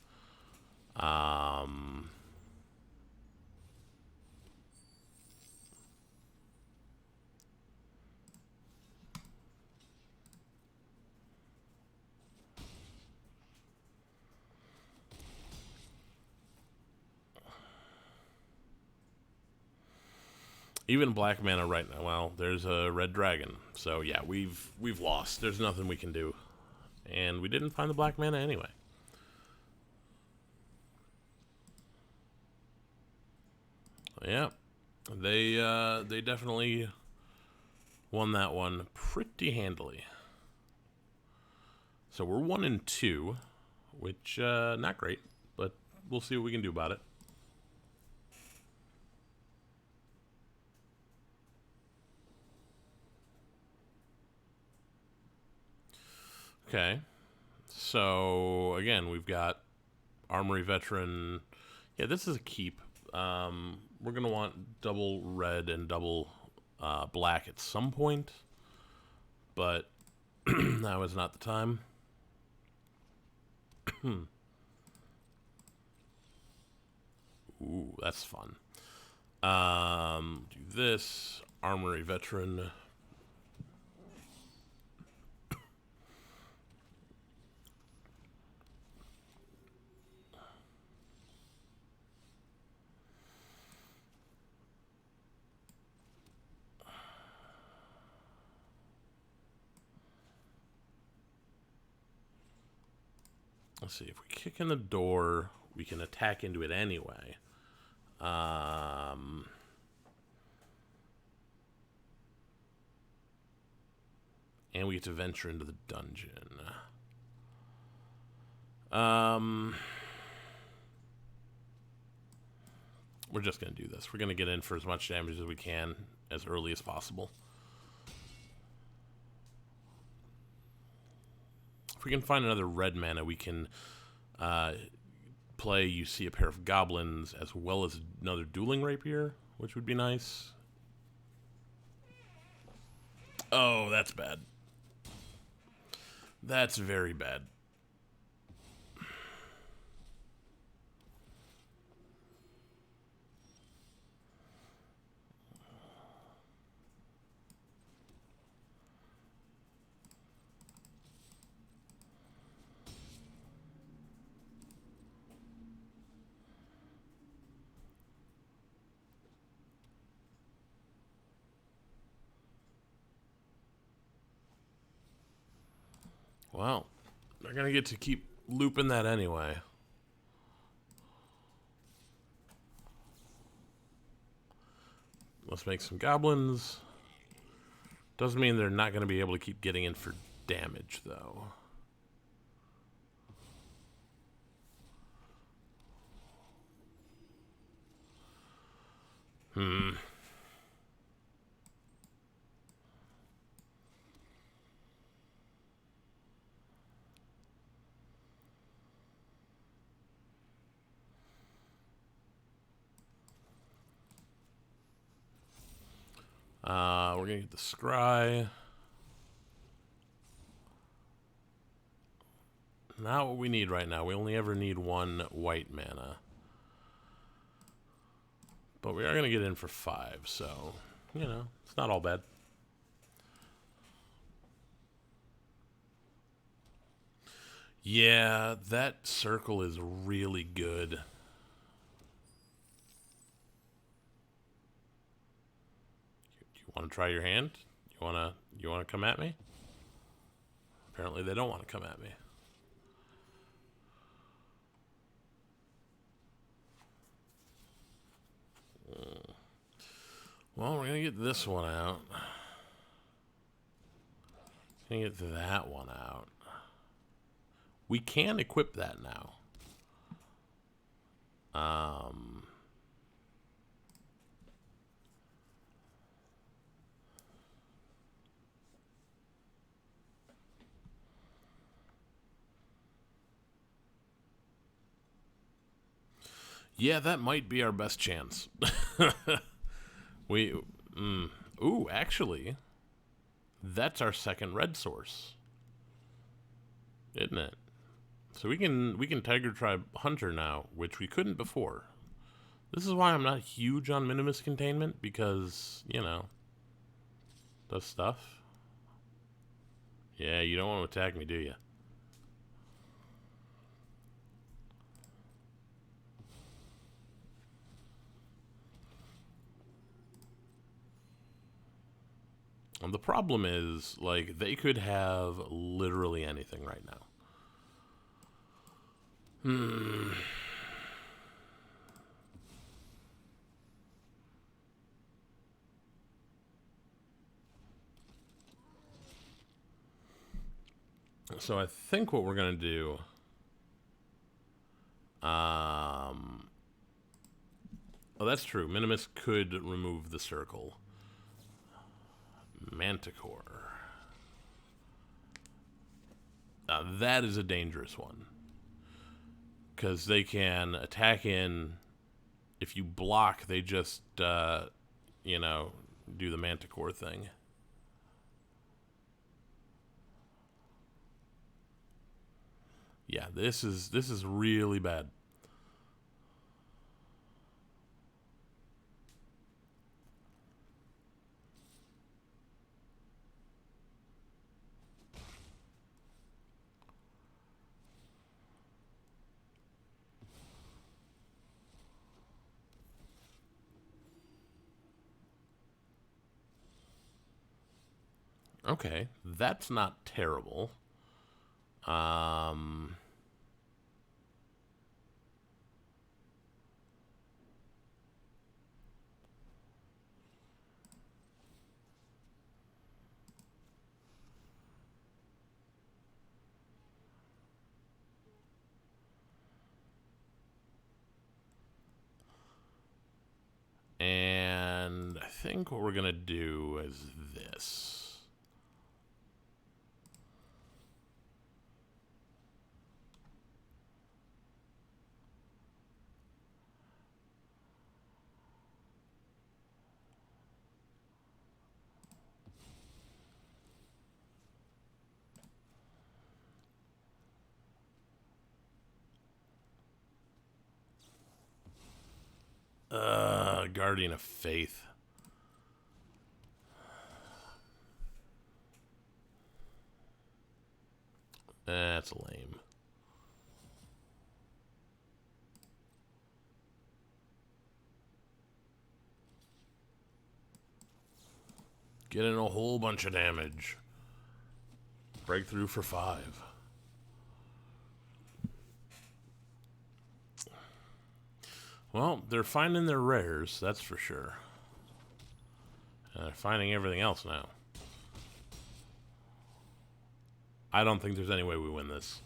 Speaker 1: Even black mana right now. Well, there's a red dragon. So yeah, we've lost. There's nothing we can do. And we didn't find the black mana anyway. Yeah. They definitely won that one pretty handily. So we're 1-2, which not great, but we'll see what we can do about it. Okay, so again, we've got Armory Veteran. Yeah, this is a keep. We're going to want double red and double black at some point, but now is not the time. Ooh, that's fun. Do this. Armory Veteran. Let's see, if we kick in the door, we can attack into it anyway. And we get to venture into the dungeon. We're just going to do this. We're going to get in for as much damage as we can as early as possible. If we can find another red mana, we can play You See a Pair of Goblins as well as another Dueling Rapier, which would be nice. Oh, that's bad. That's very bad. Well, they're going to get to keep looping that anyway. Let's make some goblins. Doesn't mean they're not going to be able to keep getting in for damage, though. We're going to get the scry. Not what we need right now. We only ever need 1 white mana. But we are going to get in for 5, so, you know, it's not all bad. Yeah, that circle is really good. Do you want to try your hand? You want to come at me? Apparently they don't want to come at me. Well, we're going to get this one out. Going to get that one out. We can equip that now. Yeah, that might be our best chance. Ooh, actually, that's our second red source, isn't it? So we can Tiger Tribe Hunter now, which we couldn't before. This is why I'm not huge on Minimus Containment, because, you know, does stuff. Yeah, you don't want to attack me, do you? And the problem is, like, they could have literally anything right now. So I think what we're going to do... Oh, that's true. Minimus could remove the circle. Manticore. That is a dangerous one. Because they can attack in... If you block, they just, you know, do the Manticore thing. Yeah, this is really bad. Okay, that's not terrible. And I think what we're going to do is this. Guardian of Faith. That's lame. Getting a whole bunch of damage. Breakthrough for 5. Well, they're finding their rares, that's for sure. And they're finding everything else now. I don't think there's any way we win this.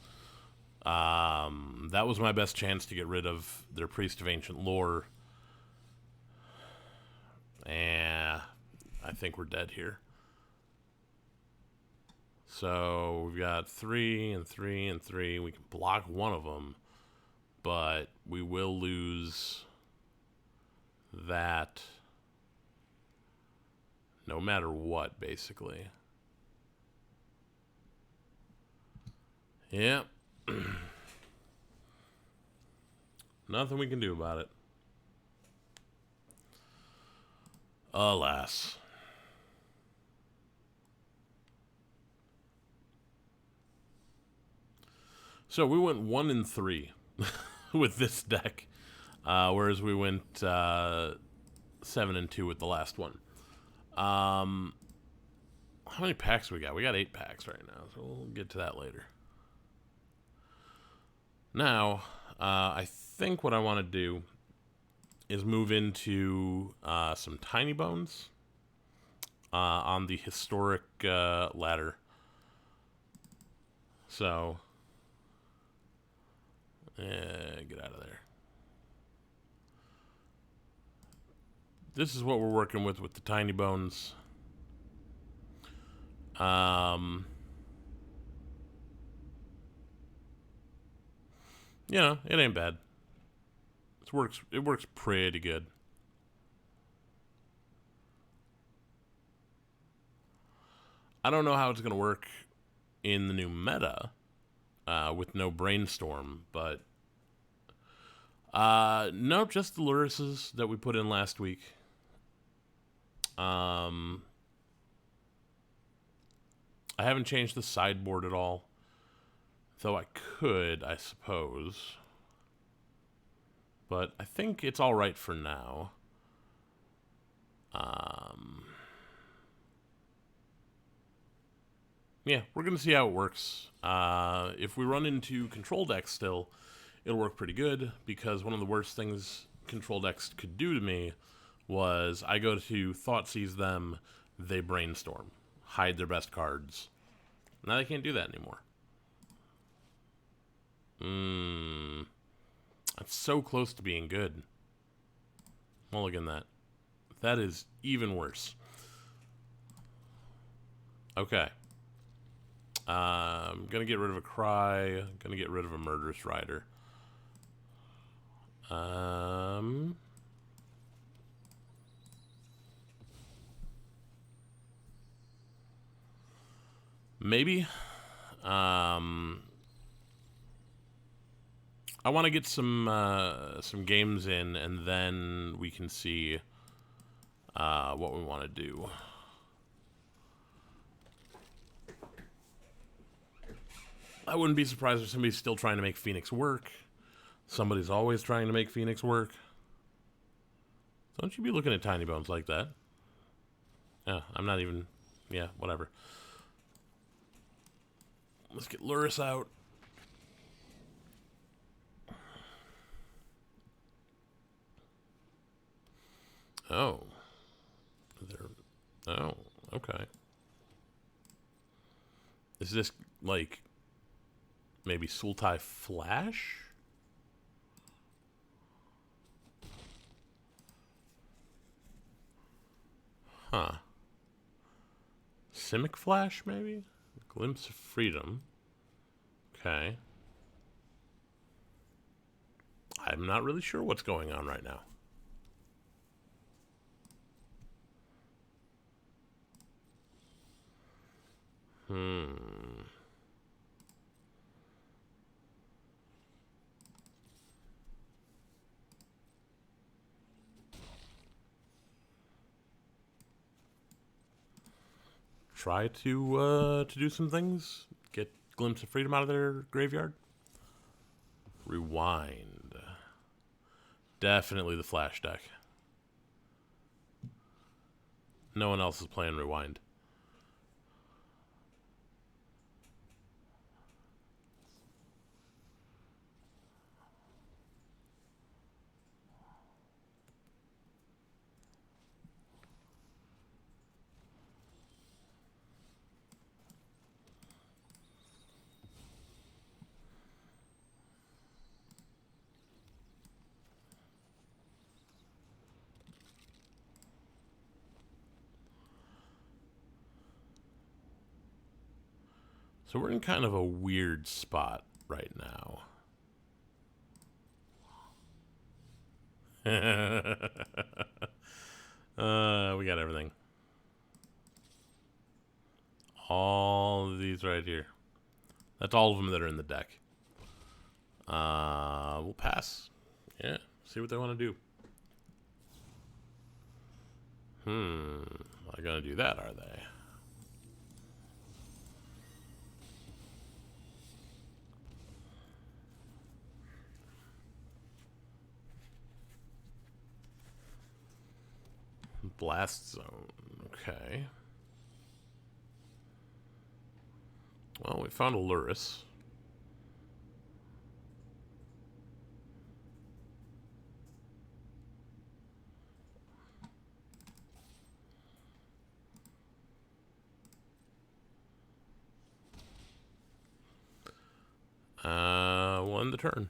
Speaker 1: That was my best chance to get rid of their Priest of Ancient Lore. And I think we're dead here. So we've got 3 and 3 and 3. We can block one of them, but we will lose that No matter what, basically. Yep. Nothing we can do about it. Alas. So we went 1 and 3 with this deck, whereas we went 7 and 2 with the last one. How many packs we got? We got 8 packs right now, so we'll get to that later. Now, I think what I want to do is move into some Tinybones on the historic ladder. So, get out of there. This is what we're working with the Tinybones. You know, it ain't bad. It works pretty good. I don't know how it's gonna work in the new meta with no brainstorm, but nope, just the Lurises that we put in last week. I haven't changed the sideboard at all, though I could, I suppose. But I think it's all right for now. Yeah, we're going to see how it works. If we run into control decks still, it'll work pretty good, because one of the worst things control decks could do to me was I go to Thoughtseize them, they brainstorm, hide their best cards. Now they can't do that anymore. That's so close to being good. Mulligan that. That is even worse. Okay. I'm gonna get rid of a Cry. Gonna get rid of a Murderous Rider. Maybe. I want to get some games in, and then we can see what we want to do. I wouldn't be surprised if somebody's still trying to make Phoenix work. Somebody's always trying to make Phoenix work. Don't you be looking at Tinybones like that. Yeah, I'm not even... Yeah, whatever. Let's get Luris out. Oh. Oh, okay. Is this, like, maybe Sultai Flash? Huh. Simic Flash, maybe? Glimpse of Freedom. Okay. I'm not really sure what's going on right now. Try to do some things. Get Glimpse of Freedom out of their graveyard. Rewind. Definitely the Flash deck. No one else is playing Rewind. So we're in kind of a weird spot right now. We got everything. things right here. That's all of them that are in the deck. We'll pass. Yeah, see what they want to do. They're gonna do that, are they? Blast zone. Okay. Well, we found a Luris. We'll end the turn.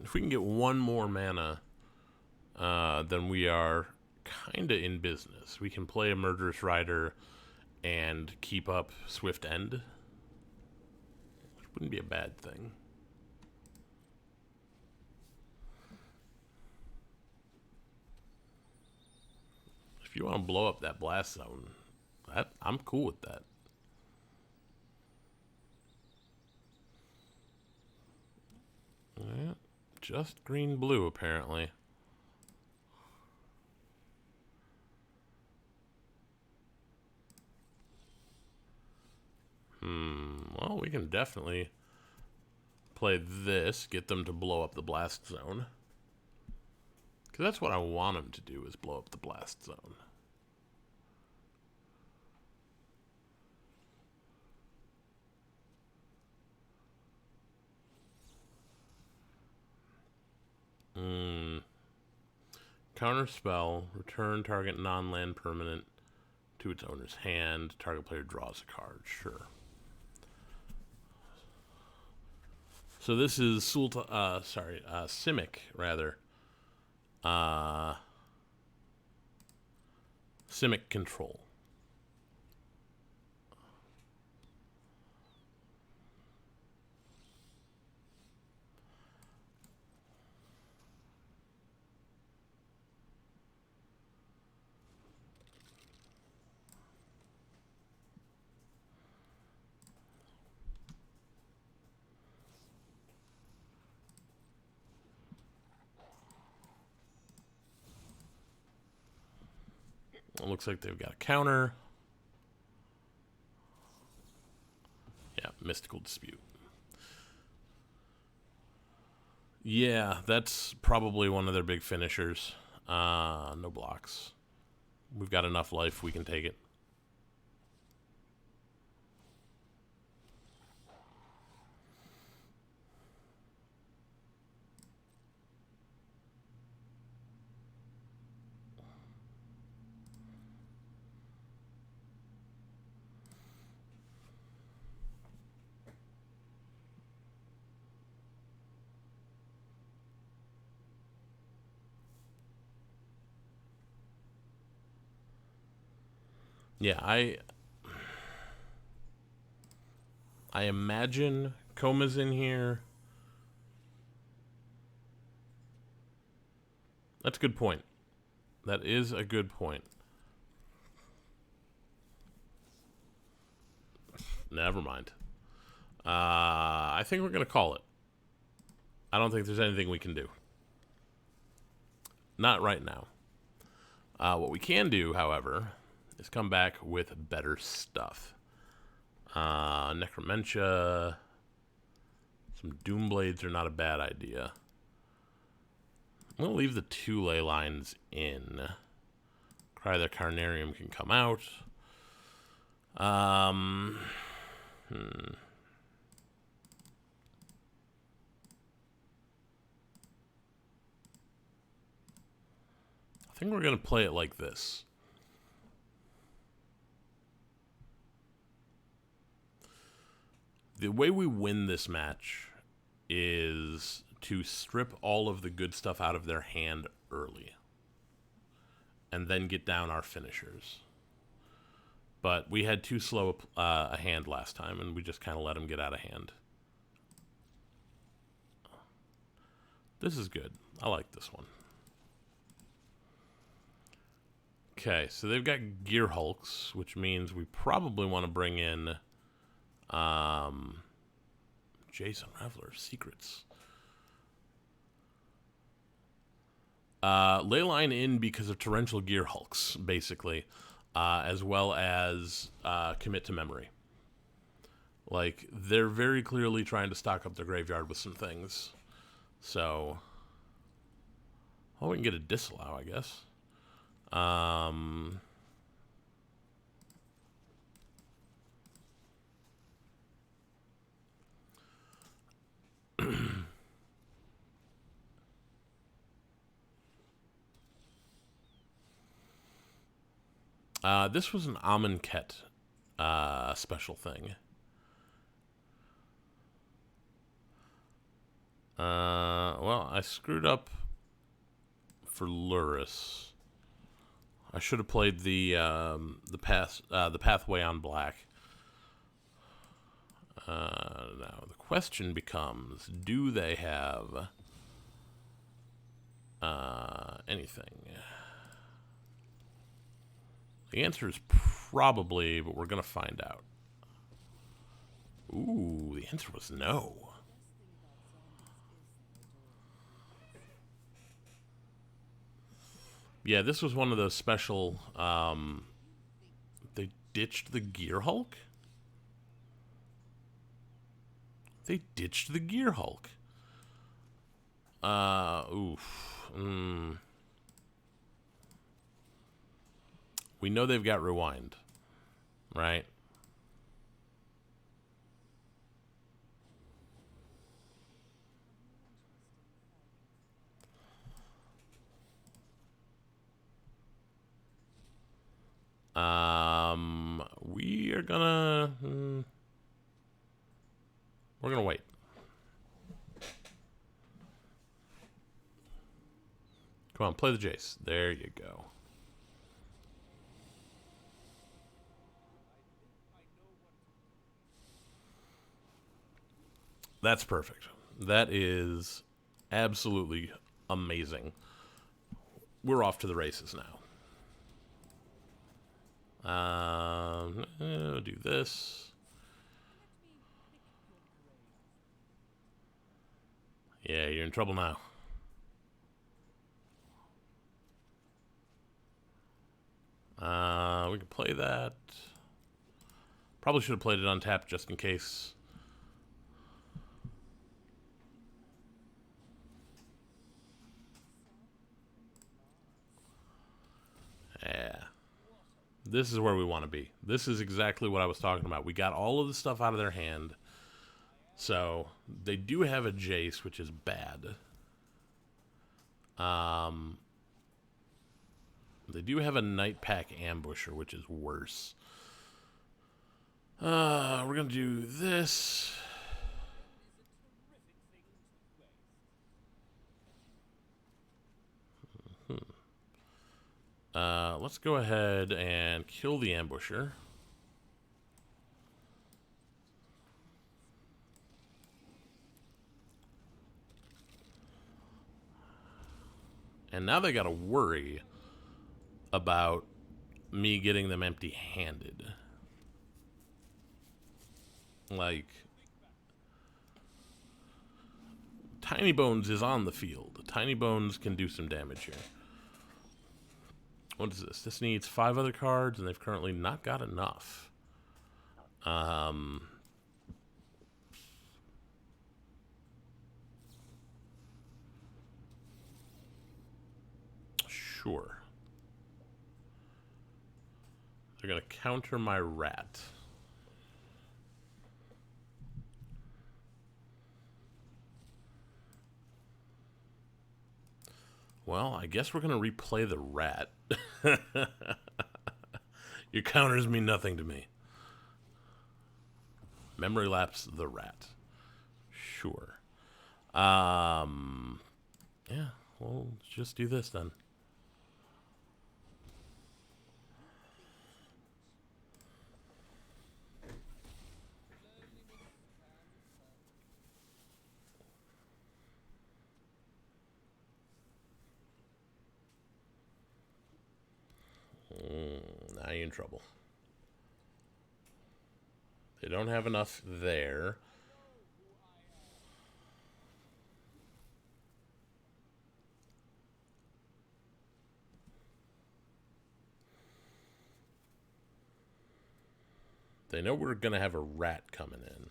Speaker 1: If we can get one more mana, then we are kind of in business. We can play a Murderous Rider and keep up Swift End, which wouldn't be a bad thing. If you want to blow up that blast zone, I'm cool with that. Yeah, just green-blue, apparently. Well, we can definitely play this, get them to blow up the blast zone. Because that's what I want them to do, is blow up the blast zone. Counter spell, return target non-land permanent to its owner's hand. Target player draws a card. Sure. So this is Simic, rather. Simic control. It looks like they've got a counter. Yeah, Mystical Dispute. Yeah, that's probably one of their big finishers. No blocks. We've got enough life, we can take it. Yeah, I imagine Coma's in here. That's a good point. That is a good point. Never mind. I think we're going to call it. I don't think there's anything we can do. Not right now. What we can do, however, is come back with better stuff. Necromentia. Some Doomblades are not a bad idea. I'm going to leave the 2 ley lines in. Cry the Carnarium can come out. I think we're going to play it like this. The way we win this match is to strip all of the good stuff out of their hand early. And then get down our finishers. But we had too slow a hand last time, and we just kind of let them get out of hand. This is good. I like this one. Okay, so they've got Gear Hulks, which means we probably want to bring in Jason Reveler, secrets. Leyline in because of torrential gear hulks, basically, as well as commit to memory. Like, they're very clearly trying to stock up their graveyard with some things. So, oh, we can get a disallow, I guess. This was an Amonkhet special thing. Well, I screwed up for Luris. I should have played the pathway on black. Now the question becomes: do they have anything? The answer is probably, but we're gonna find out. Ooh, the answer was no. Yeah, this was one of those special, they ditched the Gear Hulk? They ditched the Gear Hulk. Oof. We know they've got Rewind, right? We are gonna... we're gonna wait. Come on, play the Jace. There you go. That's perfect. That is absolutely amazing. We're off to the races now. Do this. Yeah, you're in trouble now. We can play that. Probably should have played it untapped just in case. Yeah. This is where we want to be. This is exactly what I was talking about. We got all of the stuff out of their hand. So, they do have a Jace, which is bad. They do have a Night Pack Ambusher, which is worse. We're going to do this. Let's go ahead and kill the Ambusher. And now they got to worry about me getting them empty-handed. Like, Tinybones is on the field. Tinybones can do some damage here. What is this? This needs 5 other cards, and they've currently not got enough. Sure. They're going to counter my rat. Well, I guess we're going to replay the rat. Your counters mean nothing to me. Memory lapse the rat. Sure. Yeah, we'll just do this then. Now you're in trouble. They don't have enough there. They know we're going to have a rat coming in.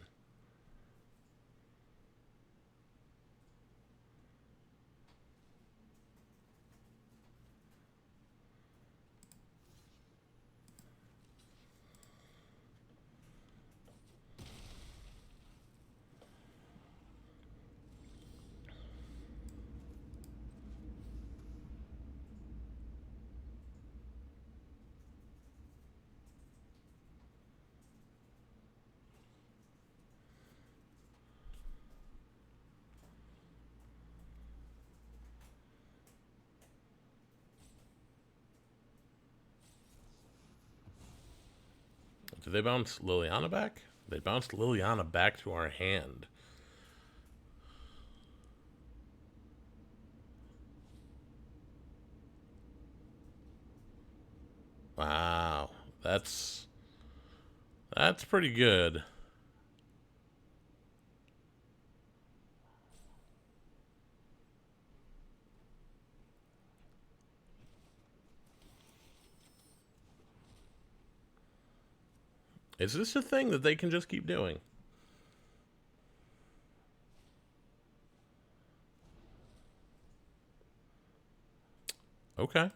Speaker 1: Did they bounce Liliana back? They bounced Liliana back to our hand. Wow. That's pretty good. Is this a thing that they can just keep doing? Okay.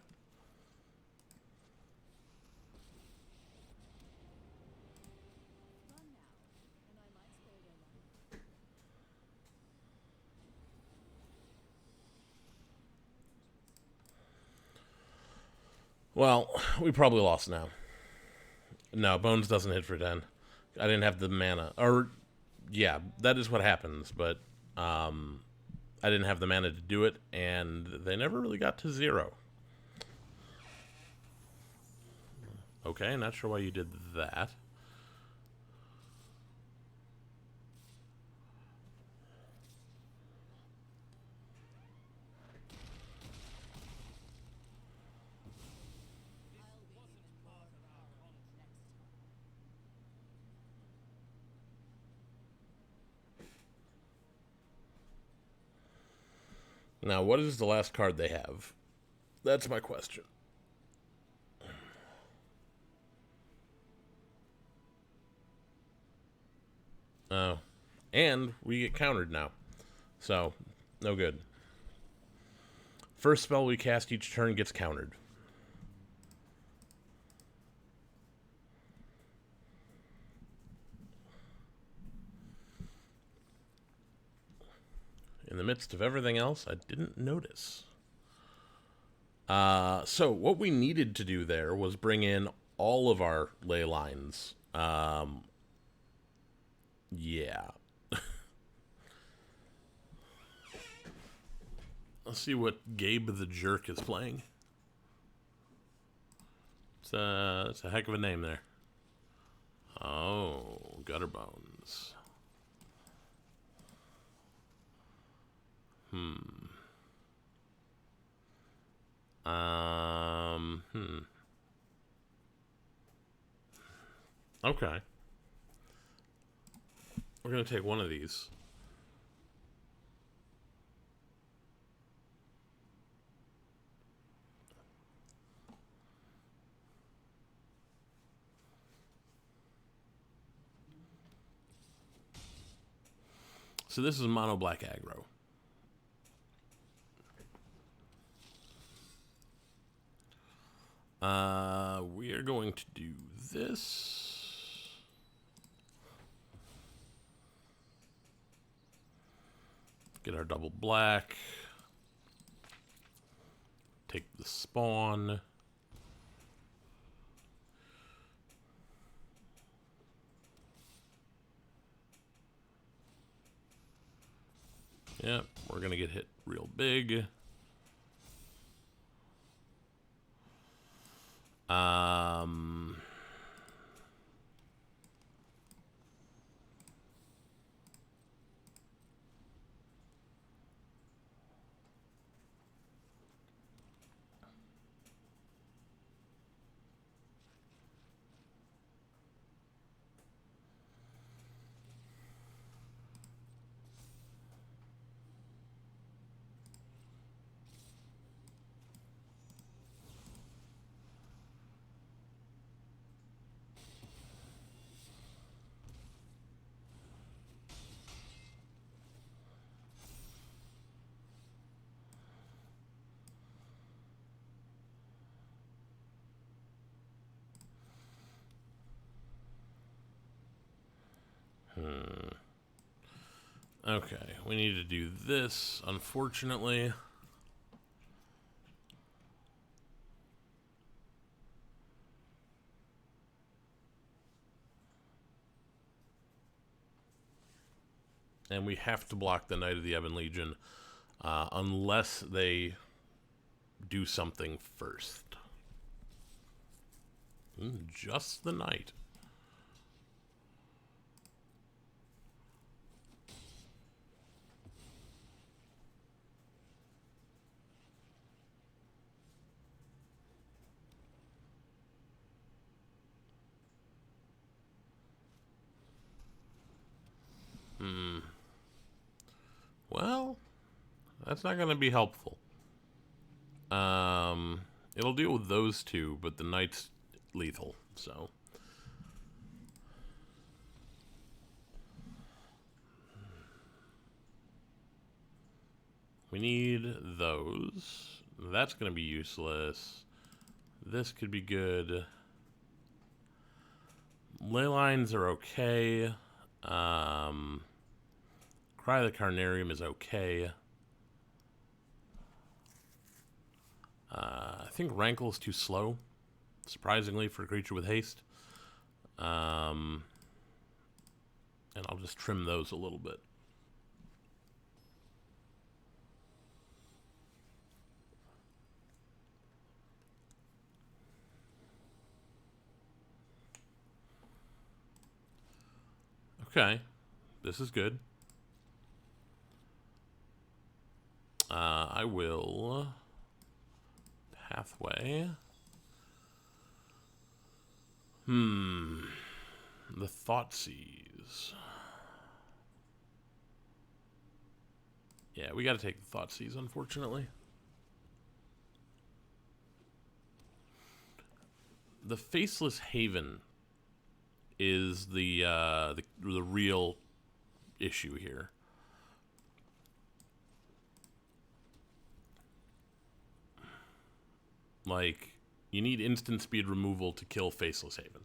Speaker 1: Well, we probably lost now. No, Bones doesn't hit for 10. I didn't have the mana. Or, yeah, that is what happens, but I didn't have the mana to do it, and they never really got to 0. Okay, not sure why you did that. Now, what is the last card they have? That's my question. Oh. And we get countered now. So, no good. First spell we cast each turn gets countered. In the midst of everything else, I didn't notice. So what we needed to do there was bring in all of our ley lines. Yeah. Let's see what Gabe the Jerk is playing. It's a heck of a name there. Oh, Gutterbones. Okay. We're going to take one of these. So this is mono black aggro. We are going to do this. Get our double black. Take the spawn. Yep, we're going to get hit real big. Okay, we need to do this, unfortunately. And we have to block the Knight of the Ebon Legion unless they do something first. Just the Knight. Well, that's not going to be helpful. It'll deal with those two, but the Knight's lethal, so... We need those. That's going to be useless. This could be good. Ley lines are okay. Cry the Carnarium is okay. I think Rankle is too slow, surprisingly, for a creature with haste. And I'll just trim those a little bit. Okay, this is good. I will pathway. The Thoughtseize. Yeah, we got to take the Thoughtseize, unfortunately. The Faceless Haven is the real issue here. Like, you need instant speed removal to kill Faceless Haven.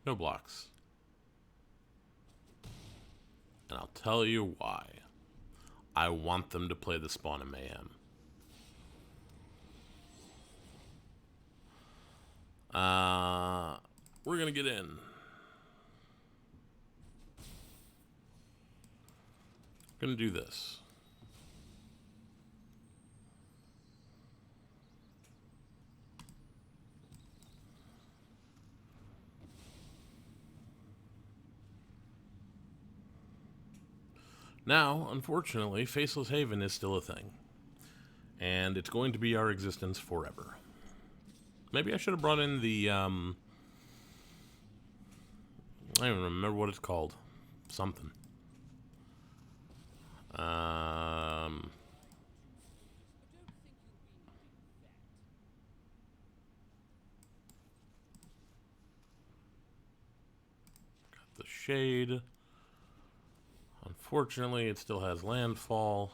Speaker 1: No blocks. And I'll tell you why. I want them to play the Spawn of Mayhem. We're gonna get in. Gonna do this. Now, unfortunately, Faceless Haven is still a thing. And it's going to be our existence forever. Maybe I should have brought in the, I don't even remember what it's called. Something. Got the Shade. Unfortunately, it still has landfall.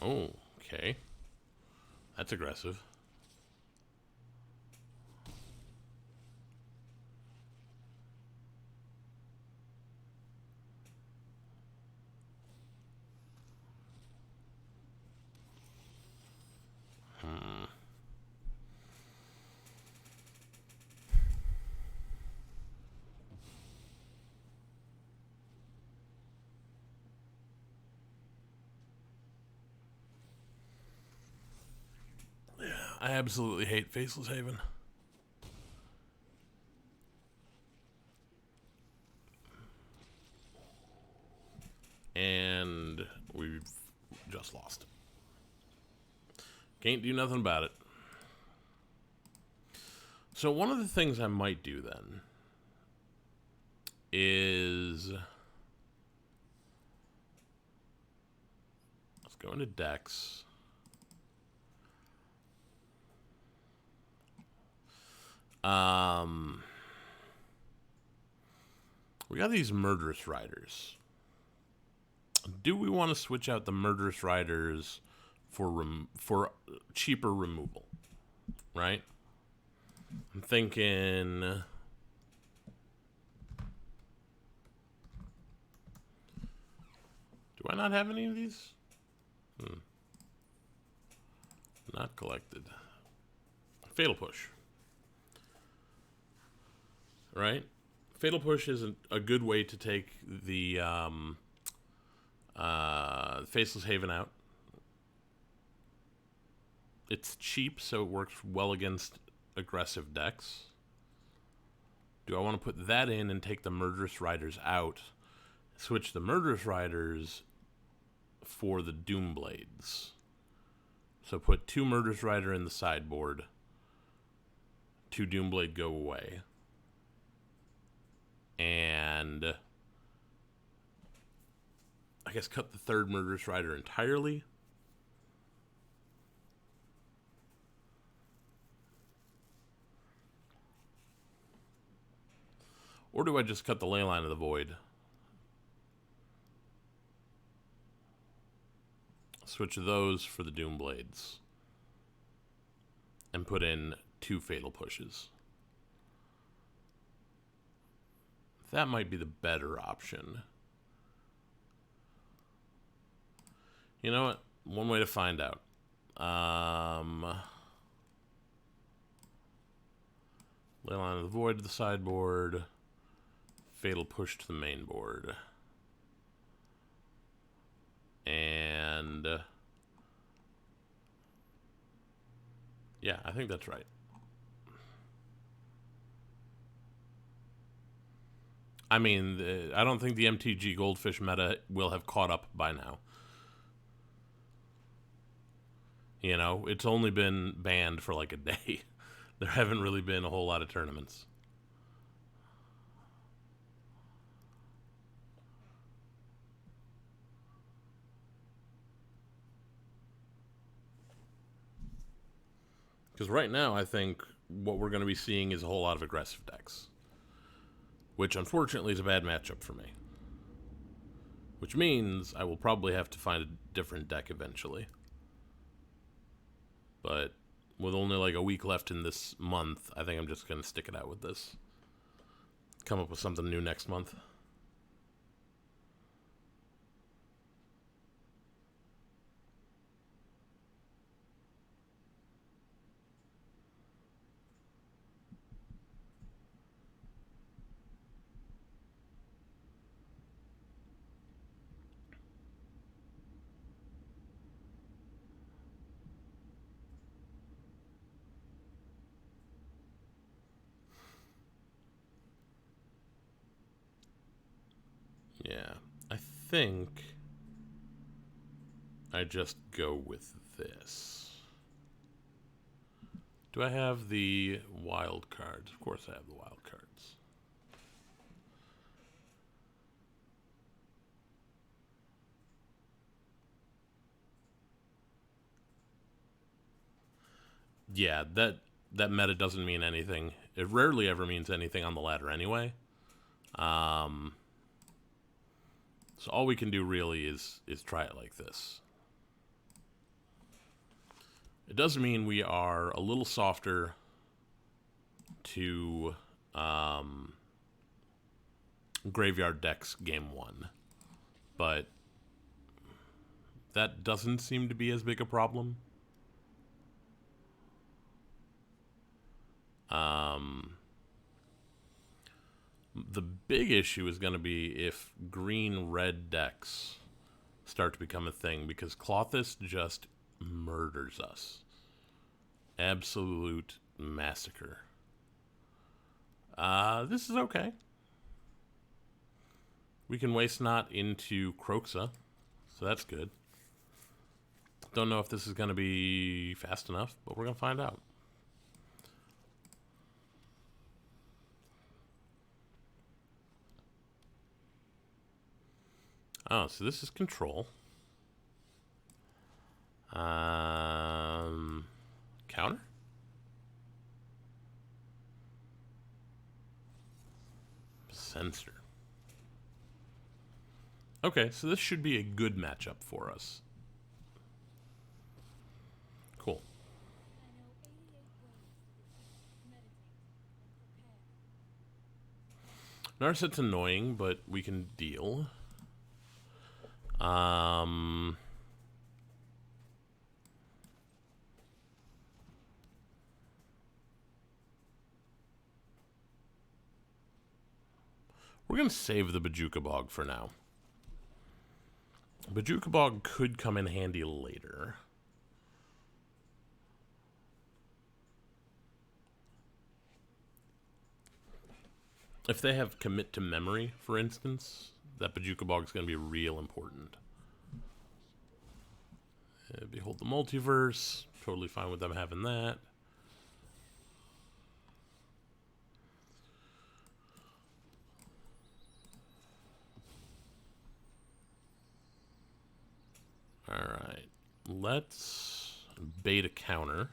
Speaker 1: Oh, okay. That's aggressive. I absolutely hate Faceless Haven. And we've just lost. Can't do nothing about it. So one of the things I might do then is... let's go into decks. We got these Murderous Riders. Do we want to switch out the Murderous Riders for cheaper removal? Right? I'm thinking... do I not have any of these? Not collected. Fatal Push. Right? Fatal Push is a good way to take the Faceless Haven out. It's cheap, so it works well against aggressive decks. Do I want to put that in and take the Murderous Riders out? Switch the Murderous Riders for the Doomblades. So put 2 Murderous Rider in the sideboard. 2 Doomblade go away. And I guess cut the 3rd Murderous Rider entirely. Or do I just cut the Leyline of the Void? Switch those for the Doomblades. And put in 2 Fatal Pushes. That might be the better option. You know what? One way to find out. Leyline of the Void to the sideboard. Fatal Push to the main board. And... yeah, I think that's right. I mean, I don't think the MTG Goldfish meta will have caught up by now. You know, it's only been banned for like a day. There haven't really been a whole lot of tournaments. Because right now, I think what we're going to be seeing is a whole lot of aggressive decks. Which, unfortunately, is a bad matchup for me. Which means I will probably have to find a different deck eventually. But with only like a week left in this month, I think I'm just going to stick it out with this. Come up with something new next month. Yeah, I think I just go with this. Do I have the wild cards? Of course I have the wild cards. Yeah, that meta doesn't mean anything. It rarely ever means anything on the ladder anyway. So all we can do really is try it like this. It does mean we are a little softer to graveyard decks game 1. But that doesn't seem to be as big a problem. The big issue is going to be if green-red decks start to become a thing, because Klothys just murders us. Absolute massacre. This is okay. We can waste not into Kroxa, so that's good. Don't know if this is going to be fast enough, but we're going to find out. Oh, so this is control. Counter? Censor. Okay, so this should be a good matchup for us. Cool. Narset's annoying, but we can deal. We're going to save the Bajuka Bog for now. Bajuka Bog could come in handy later. If they have commit to memory, for instance, that Bajuka Bog is going to be real important. Behold the Multiverse. Totally fine with them having that. Alright. Let's bait a counter.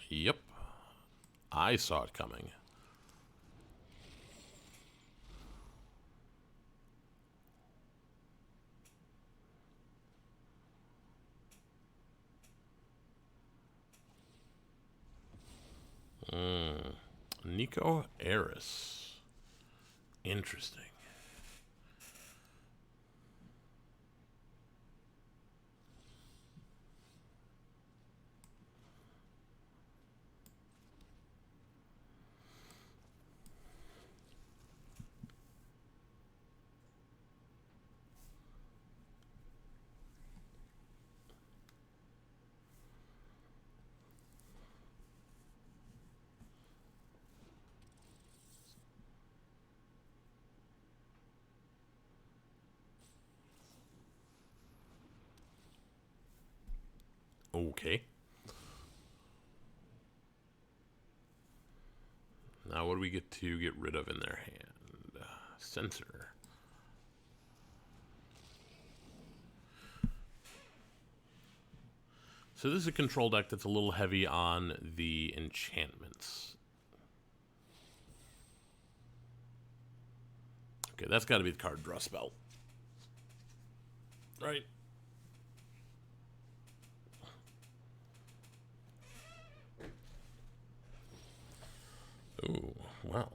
Speaker 1: Yep. I saw it coming. Nico Eris. Interesting. Okay. Now what do we get to get rid of in their hand? Censor. So this is a control deck that's a little heavy on the enchantments. Okay, that's got to be the card draw spell. Right? Ooh, wow.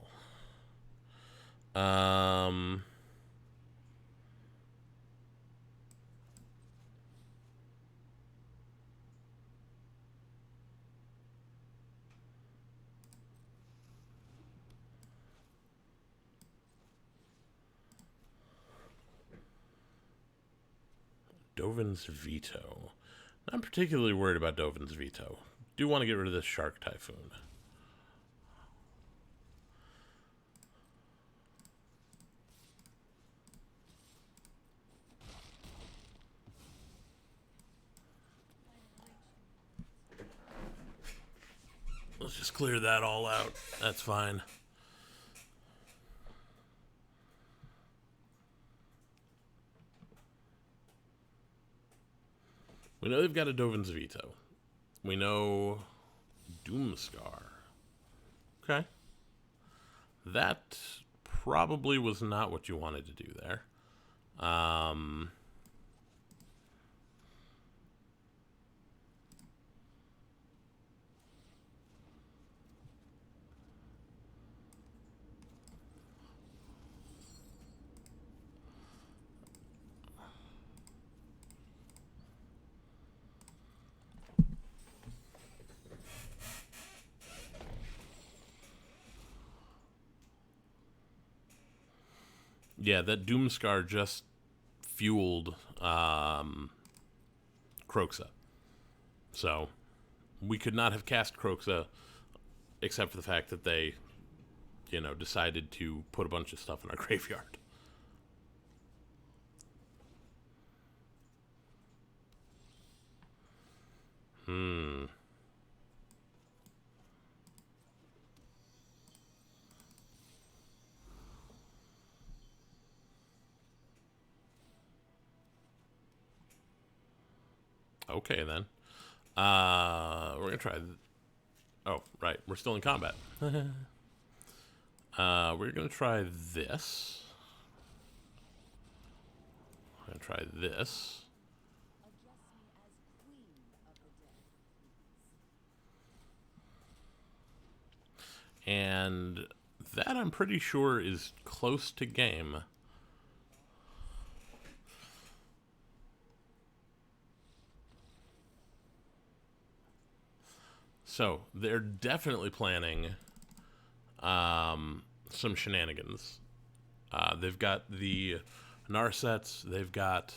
Speaker 1: Dovin's Veto. Not particularly worried about Dovin's Veto. Do want to get rid of this Shark Typhoon. Let's just clear that all out. That's fine. We know they've got a Dovin's Veto. We know Doomscar. Okay. That probably was not what you wanted to do there. Yeah, that Doomscar just fueled Kroxa. So we could not have cast Kroxa except for the fact that they, decided to put a bunch of stuff in our graveyard. Okay, then. We're going to try... Oh, right. We're still in combat. We're going to try this. We're going to try this. And that, I'm pretty sure, is close to game. So, they're definitely planning some shenanigans. They've got the Narsets. They've got,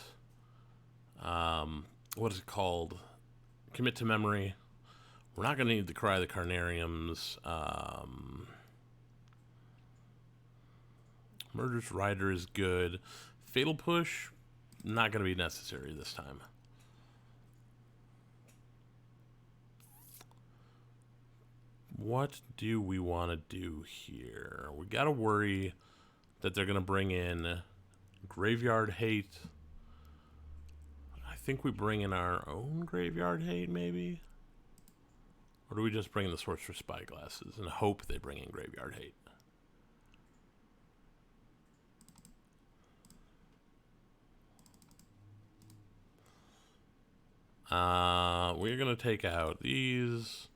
Speaker 1: what is it called? Commit to Memory. We're not going to need to Cry the Carnariums. Murderous Rider is good. Fatal Push, not going to be necessary this time. What do we want to do here? We got to worry that they're going to bring in Graveyard Hate. I think we bring in our own Graveyard Hate, maybe? Or do we just bring in the Sorcerer's Spyglasses and hope they bring in Graveyard Hate? We're going to take out these,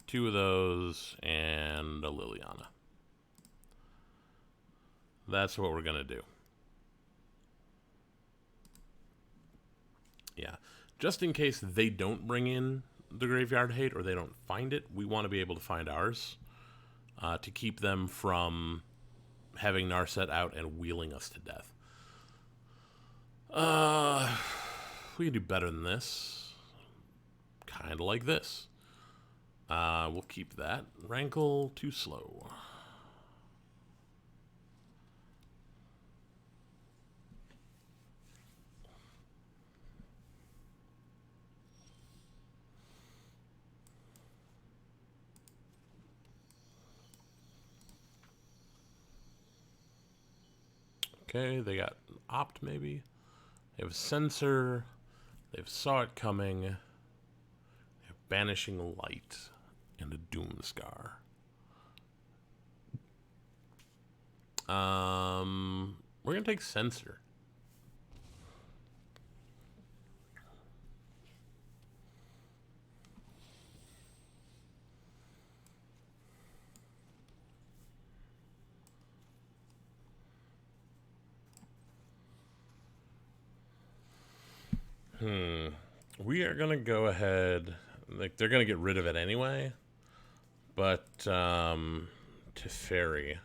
Speaker 1: 2 of those, and a Liliana. That's what we're going to do. Yeah. Just in case they don't bring in the Graveyard Hate or they don't find it, we want to be able to find ours to keep them from having Narset out and wheeling us to death. We can do better than this. Kind of like this. We'll keep that. Rankle, too slow. Okay, they got Opt, maybe. They have Censor. They saw it coming. They have Banishing Light and a Doomscar. We're gonna take Censor. We are gonna go ahead. Like, they're gonna get rid of it anyway. But Teferi.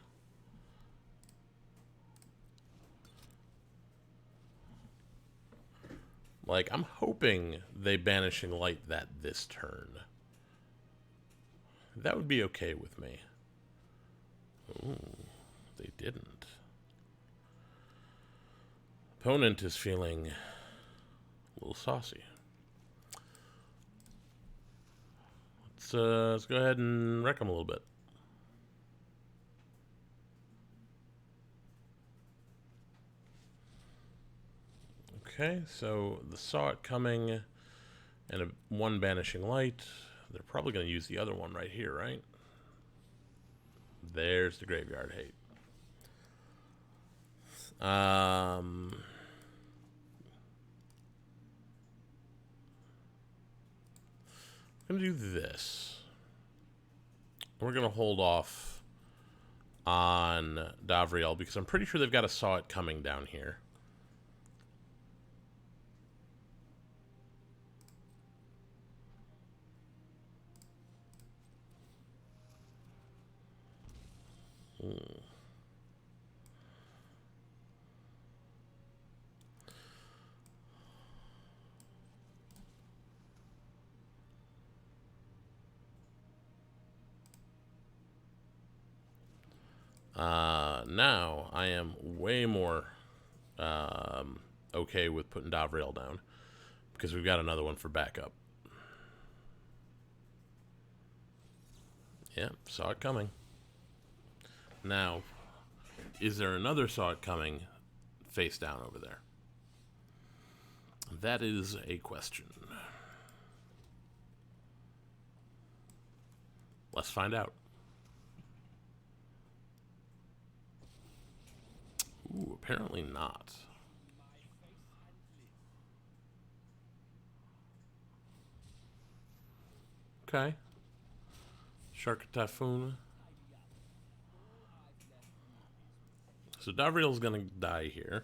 Speaker 1: Like, I'm hoping they Banishing Light that this turn. That would be okay with me. Ooh, they didn't. Opponent is feeling a little saucy. Let's go ahead and wreck them a little bit. Okay, so the Saw It Coming And one Banishing Light. They're probably going to use the other one right here, right? There's the Graveyard Hate. I'm going to do this. We're going to hold off on Davriel because I'm pretty sure they've got a Saw It coming down here. Now I am way more okay with putting Davriel down because we've got another one for backup. Yeah, saw it coming. Now, is there another Saw It Coming face down over there? That is a question. Let's find out. Ooh, apparently not. Okay. Shark Typhoon. So Davriel's gonna die here.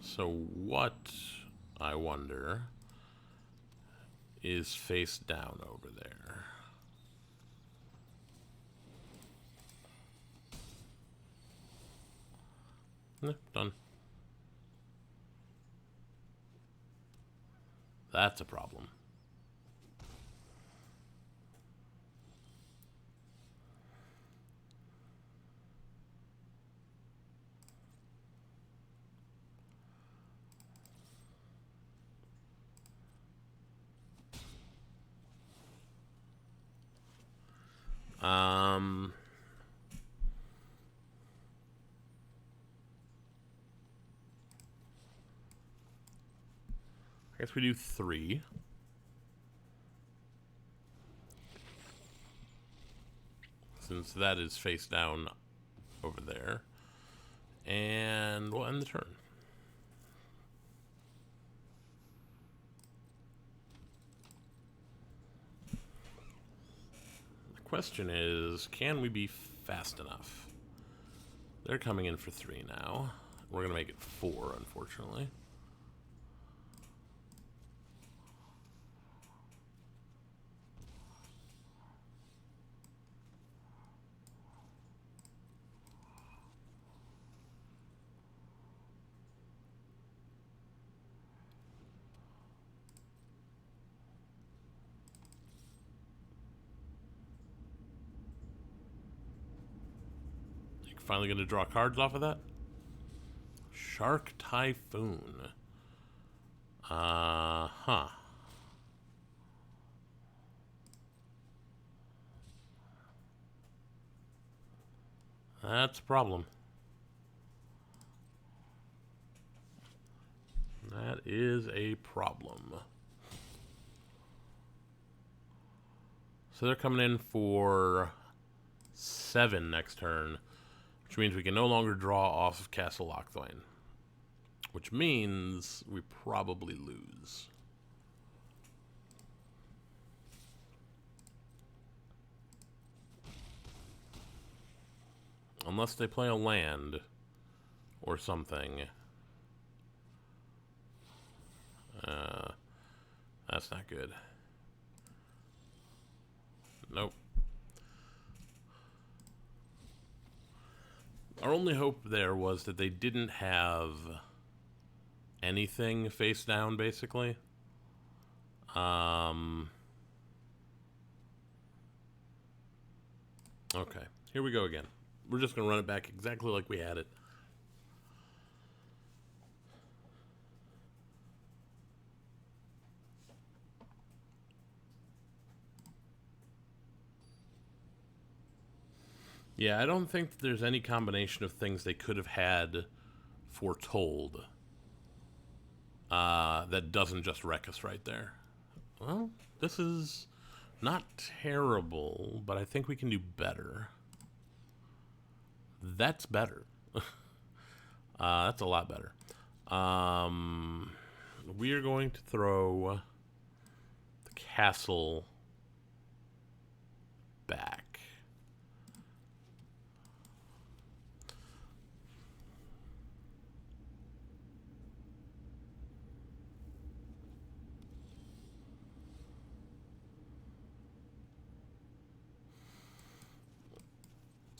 Speaker 1: So what, I wonder, is face down over there? Done. That's a problem. I guess we do 3. Since that is face down over there. And we'll end the turn. The question is, can we be fast enough? They're coming in for 3 now. We're going to make it 4, unfortunately. Finally going to draw cards off of that. Shark Typhoon. Huh. That's a problem. That is a problem. So they're coming in for 7 next turn, which means we can no longer draw off of Castle Lochthwain, which means we probably lose. Unless they play a land or something. That's not good. Nope. Our only hope there was that they didn't have anything face down, basically. Okay, here we go again. We're just going to run it back exactly like we had it. Yeah, I don't think there's any combination of things they could have had foretold that doesn't just wreck us right there. Well, this is not terrible, but I think we can do better. That's better. That's a lot better. We are going to throw the castle back.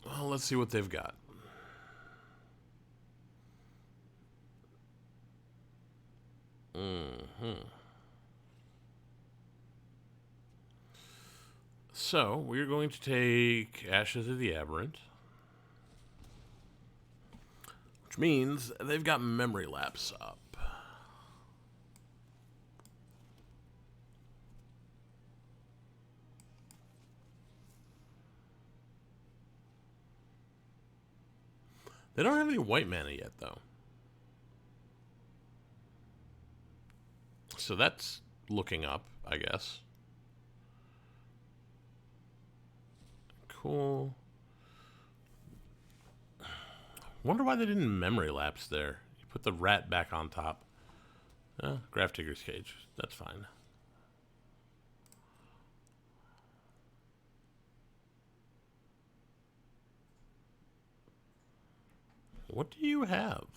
Speaker 1: Well, let's see what they've got. So, we're going to take Ashes of the Aberrant. Which means they've got Memory Lapse up. They don't have any white mana yet, though. So that's looking up, I guess. Cool. Wonder why they didn't Memory Lapse there. You put the rat back on top. Graph Digger's Cage. That's fine. What do you have?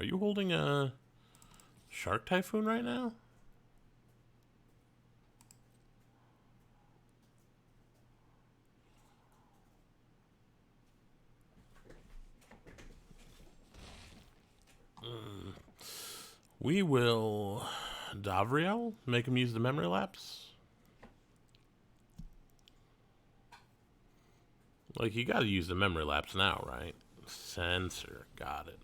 Speaker 1: Are you holding a Shark Typhoon right now? We will Davriel, make him use the Memory Lapse. Like, you gotta use the Memory Lapse now, right? Censor, got it.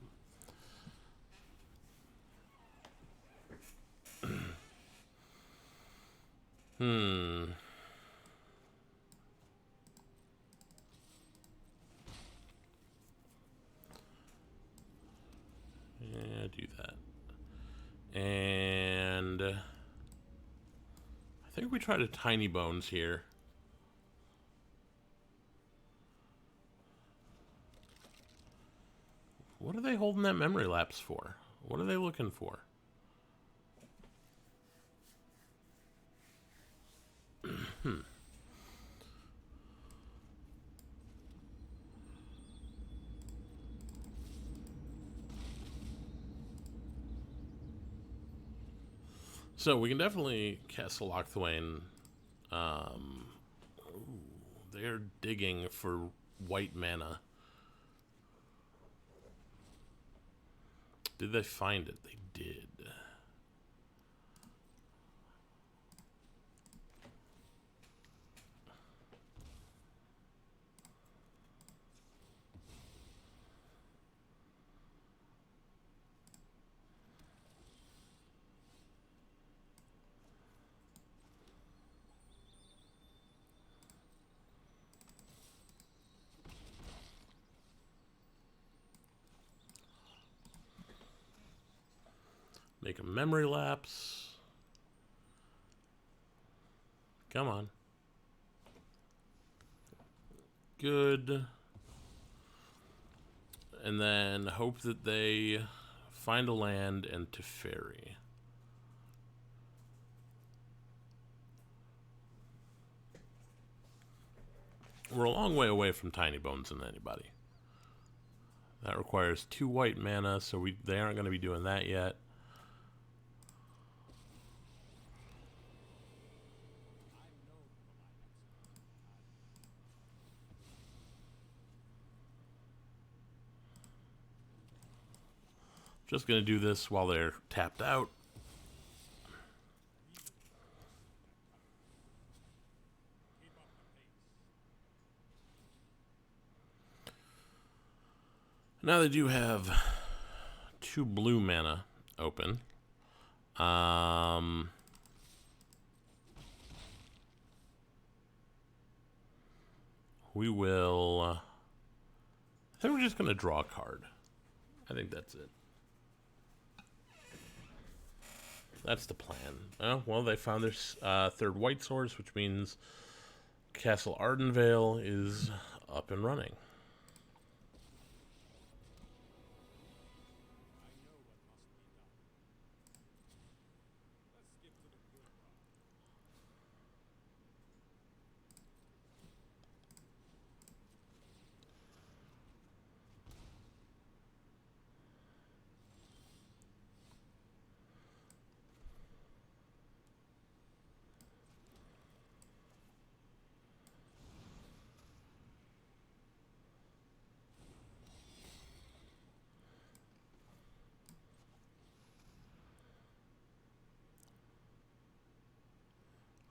Speaker 1: Yeah, do that. And I think we tried a Tinybones here. What are they holding that Memory Lapse for? What are they looking for? So we can definitely Castle Lochthwain. They're digging for white mana. Did they find it? They did. Make a Memory Lapse. Come on. Good. And then hope that they find a land and Teferi. We're a long way away from Tinybones and anybody. That requires 2 white mana, so they aren't going to be doing that yet. Just going to do this while they're tapped out. Now they do have 2 blue mana open. We will think we're just going to draw a card. I think that's it. That's the plan. Oh, well, they found their third white source, which means Castle Ardenvale is up and running.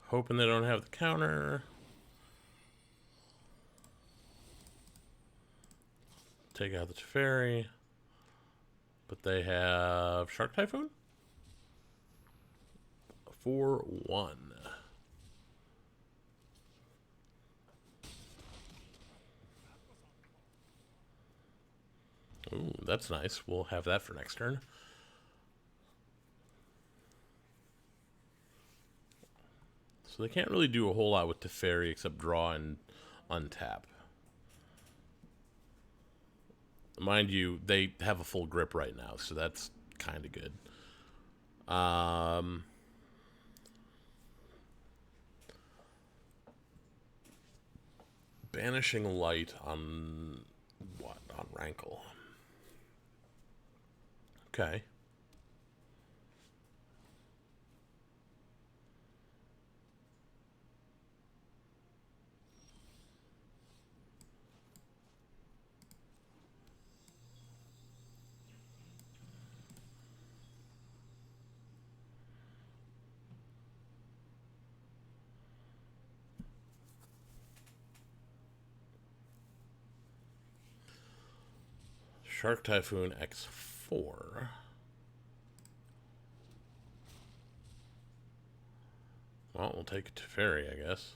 Speaker 1: Hoping they don't have the counter. Take out the Teferi. But they have Shark Typhoon? 4-1. Ooh, that's nice. We'll have that for next turn. So they can't really do a whole lot with Teferi except draw and untap. Mind you, they have a full grip right now, so that's kind of good. Banishing Light on what? On Rankle. Okay. Shark Typhoon X4. Well, we'll take it to Teferi, I guess.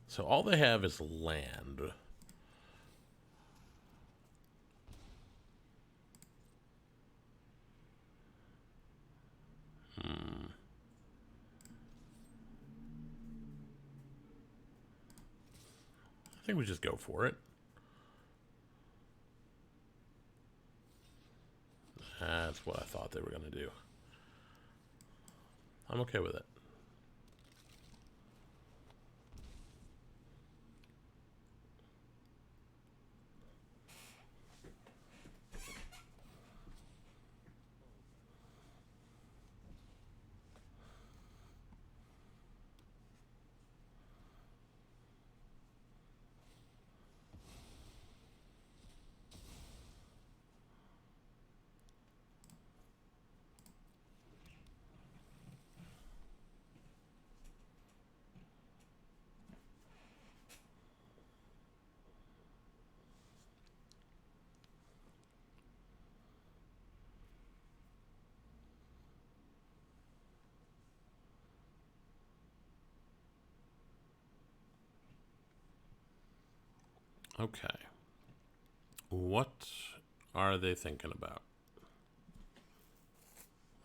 Speaker 1: So all they have is land. I think we just go for it. That's what I thought they were going to do. I'm okay with it. Okay. What are they thinking about?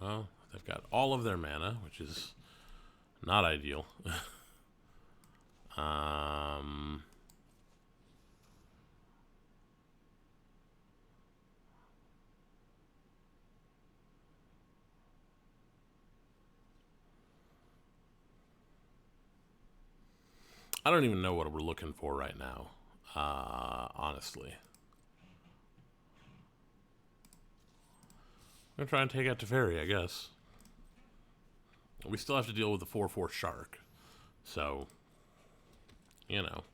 Speaker 1: Well, they've got all of their mana, which is not ideal. I don't even know what we're looking for right now, honestly. I'm going to try and take out Teferi, I guess. We still have to deal with the 4/4 Shark. So, you know.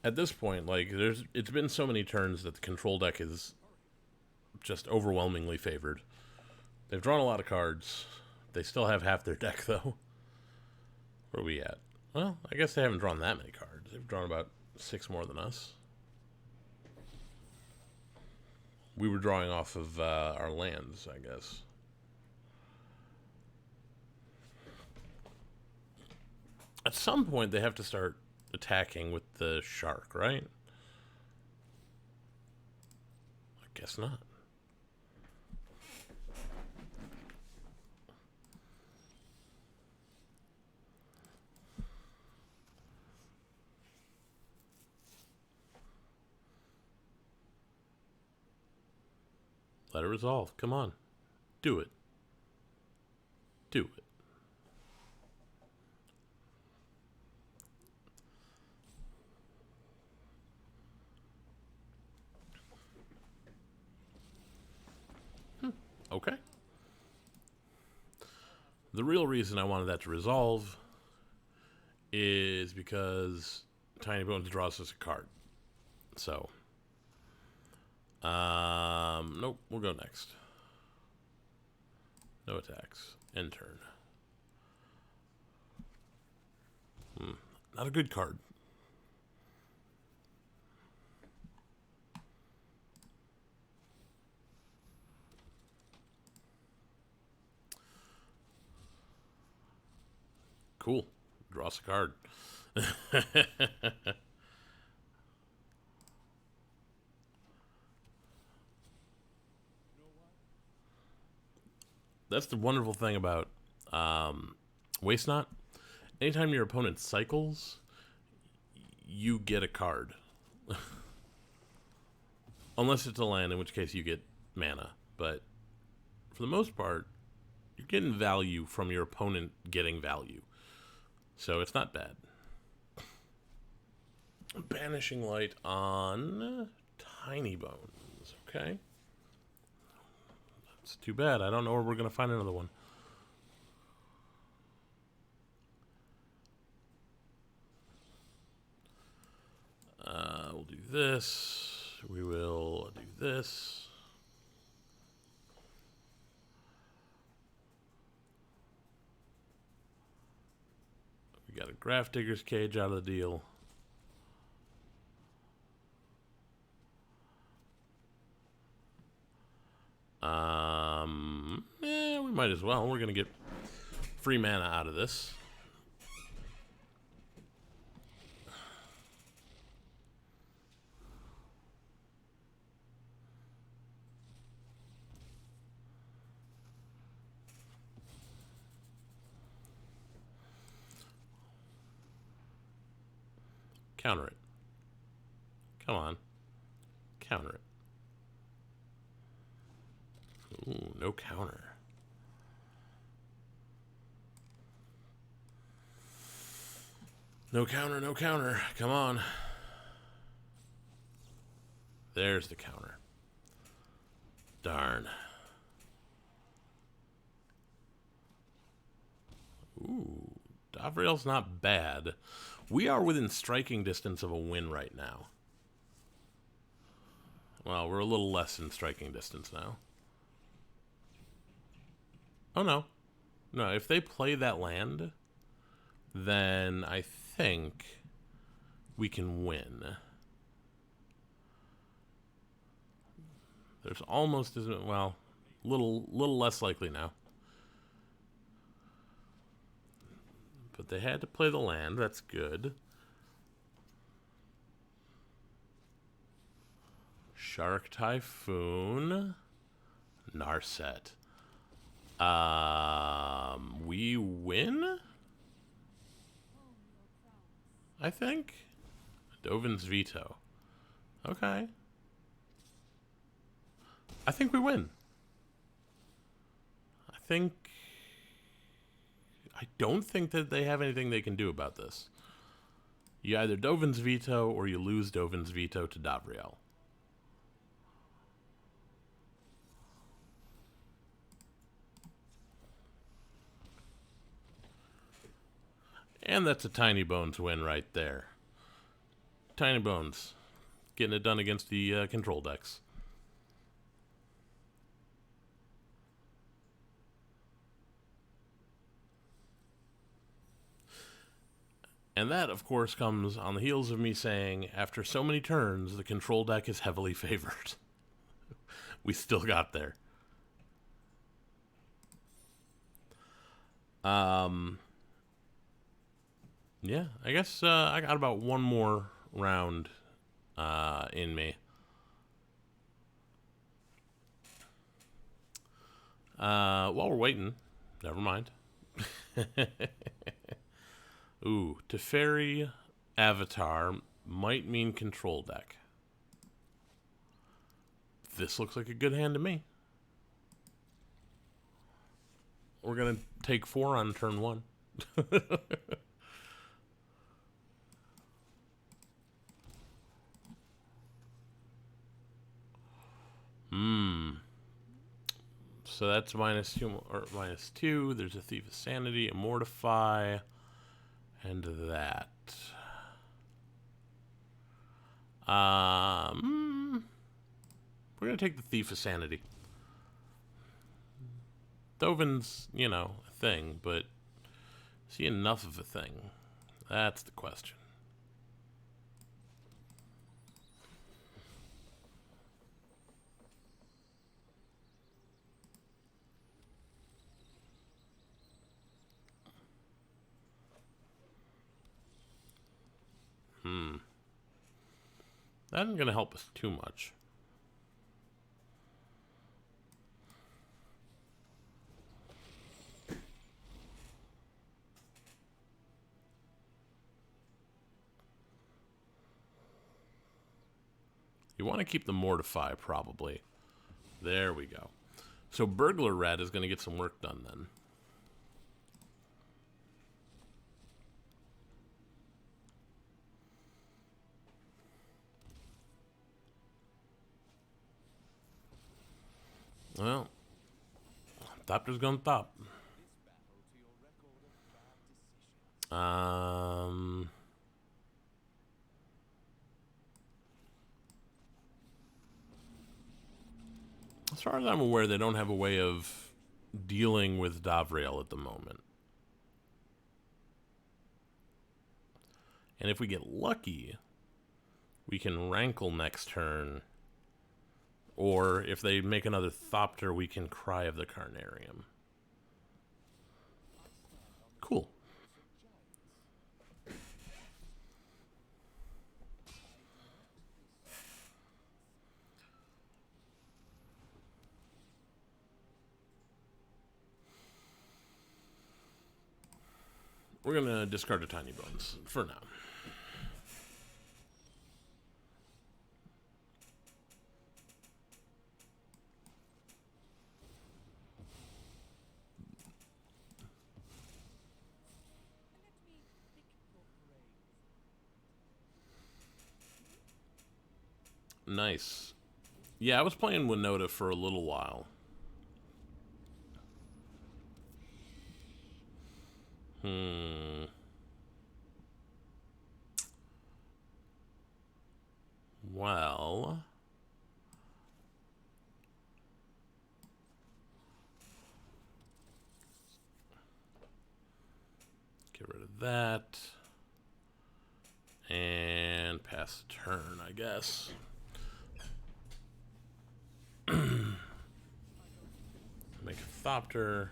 Speaker 1: At this point, like, it's been so many turns that the control deck is just overwhelmingly favored. They've drawn a lot of cards. They still have half their deck, though. Where are we at? Well, I guess they haven't drawn that many cards. They've drawn about 6 more than us. We were drawing off of our lands, I guess. At some point, they have to start attacking with the shark, right? I guess not. Let it resolve. Come on. Do it. Do it. Okay. The real reason I wanted that to resolve is because Tinybones draws us a card. So, nope, we'll go next. No attacks. End turn. Not a good card. Cool. Draw us a card. That's the wonderful thing about Waste Not. Anytime your opponent cycles, you get a card. Unless it's a land, in which case you get mana. But for the most part, you're getting value from your opponent getting value. So it's not bad. Banishing Light on Tinybones. Okay. That's too bad. I don't know where we're going to find another one. We'll do this. We will do this. We got a Grafdigger's Cage out of the deal. Yeah, we might as well. We're going to get free mana out of this. Counter it. Come on. Counter it. Ooh, no counter. No counter, no counter. Come on. There's the counter. Darn. Ooh, Davriel's not bad. We are within striking distance of a win right now. Well, we're a little less in striking distance now. Oh, no. No, if they play that land, then I think we can win. There's almost as well, little less likely now. But they had to play the land. That's good. Shark Typhoon. Narset. We win? I think. Dovin's Veto. Okay. I think we win. I don't think that they have anything they can do about this. You either Dovin's Veto or you lose Dovin's Veto to Davriel. And that's a Tinybones win right there. Tinybones getting it done against the control decks. And that, of course, comes on the heels of me saying, after so many turns, the control deck is heavily favored. We still got there. Yeah, I guess I got about one more round in me. While we're waiting, never mind. Ooh, Teferi Avatar might mean control deck. This looks like a good hand to me. We're going to take 4 on turn 1. So that's -2 or -2. There's a Thief of Sanity, a Mortify, and that. We're gonna take the Thief of Sanity. Dovin's, you know, a thing, but is he enough of a thing? That's the question. That isn't gonna help us too much. You want to keep the Mortify, probably. There we go. So Burglar Rat is going to get some work done then. Well, Thopter's going to Thop. As far as I'm aware, they don't have a way of dealing with Davriel at the moment. And if we get lucky, we can Rankle next turn. Or if they make another Thopter, we can Cry of the Carnarium. Cool. We're going to discard a Tinybones for now. Nice. Yeah, I was playing Winota for a little while. Well, get rid of that. And pass the turn, I guess. Make a Thopter.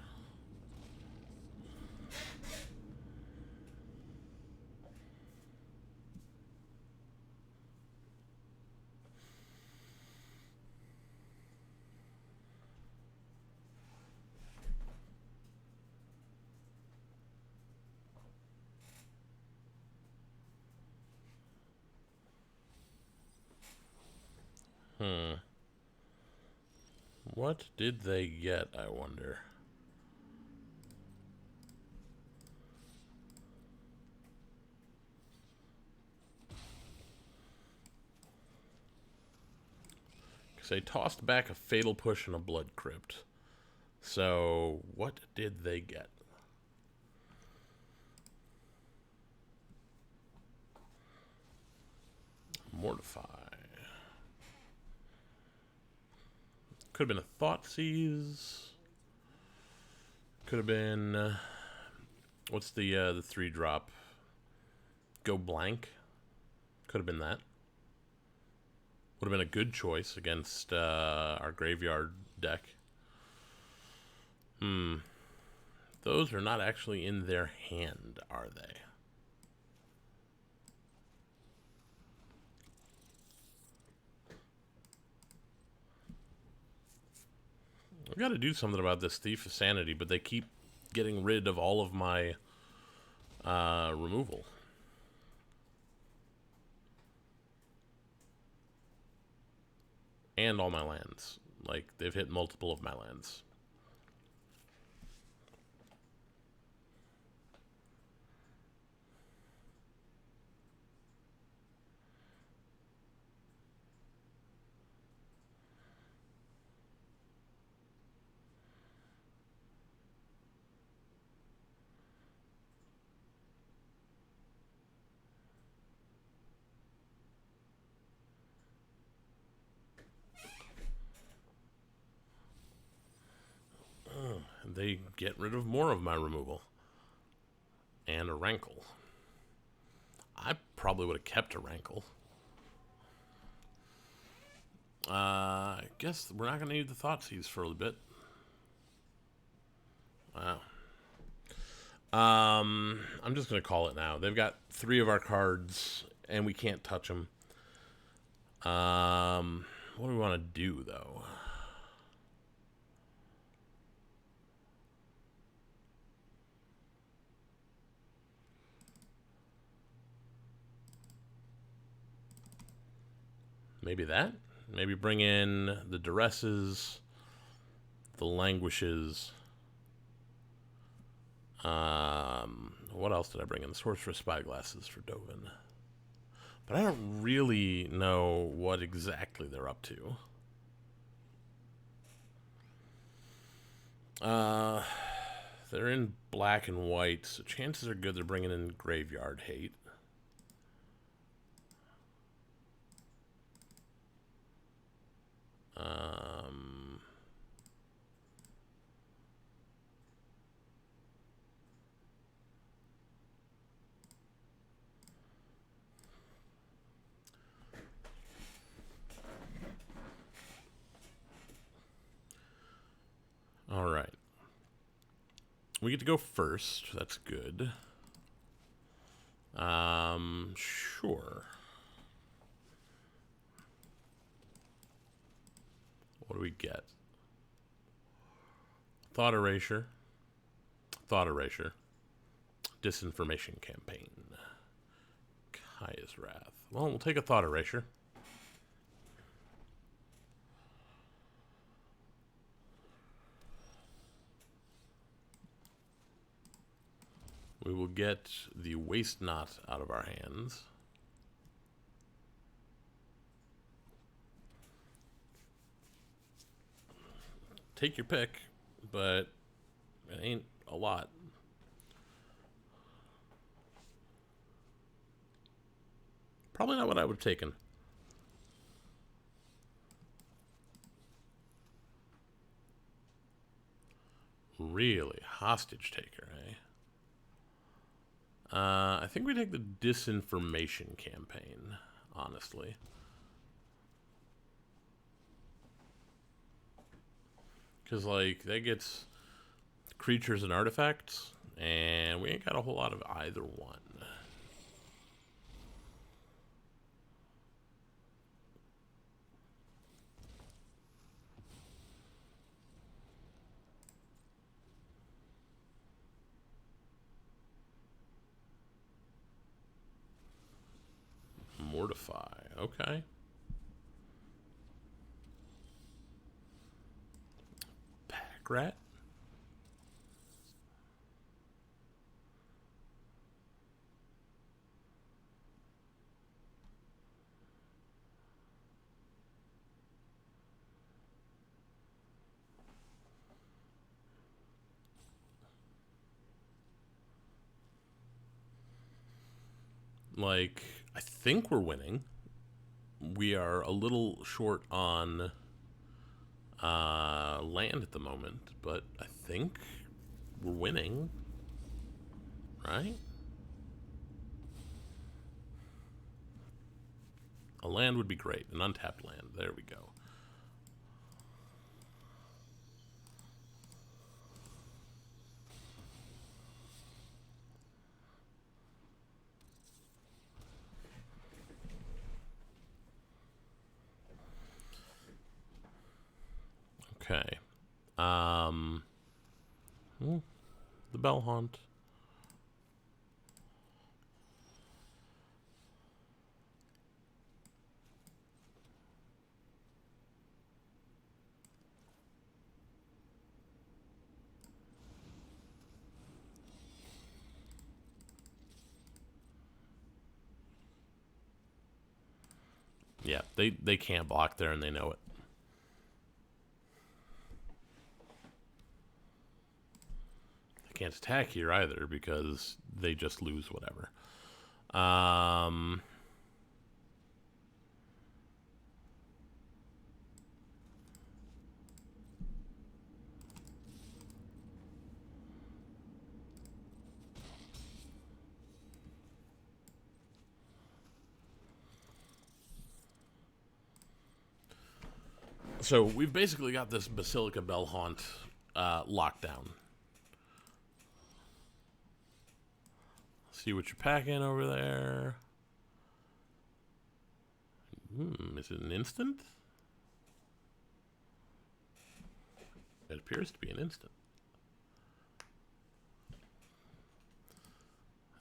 Speaker 1: What did they get, I wonder? Because they tossed back a Fatal Push and a Blood Crypt. So, what did they get? Mortify. Could have been a Thoughtseize. Could have been... what's the 3-drop? go blank. Could have been that. Would have been a good choice against our graveyard deck. Those are not actually in their hand, are they? I've got to do something about this Thief of Sanity, but they keep getting rid of all of my removal. And all my lands. Like, they've hit multiple of my lands. They get rid of more of my removal. And a Rankle. I probably would have kept a Rankle. I guess we're not going to need the Thoughtseize for a little bit. Wow. I'm just going to call it now. They've got 3 of our cards, and we can't touch them. What do we want to do, though? Maybe that? Maybe bring in the Duresses, the Languishes. What else did I bring in? The Sorcerous Spyglasses for Dovin. But I don't really know what exactly they're up to. They're in black and white, so chances are good they're bringing in Graveyard Hate. All right. We get to go first. That's good. Sure. What do we get? Thought Erasure. Thought Erasure. Disinformation Campaign. Kaya's Wrath. Well, we'll take a Thought Erasure. We will get the Waste Not out of our hands. Take your pick, but it ain't a lot. Probably not what I would have taken. Really? Hostage taker, eh? I think we take the Disinformation Campaign, honestly. Because, like, that gets creatures and artifacts, and we ain't got a whole lot of either one. Mortify, okay. Pack Rat. Like, I think we're winning. We are a little short on land at the moment, but I think we're winning, right? A land would be great. An untapped land. There we go. Okay. The Bell Haunt. Yeah, they can't block there, and they know it. They can't attack here either because they just lose whatever. So we've basically got this Basilica Bell Haunt lockdown. See what you're packing over there. Is it an instant? It appears to be an instant.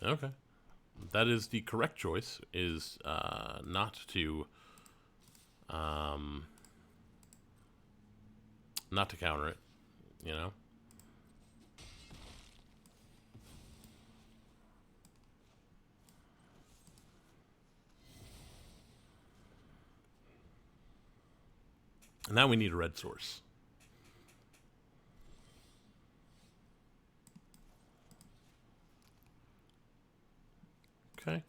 Speaker 1: Okay. That is the correct choice, is not to counter it, you know? And now we need a red source. Okay.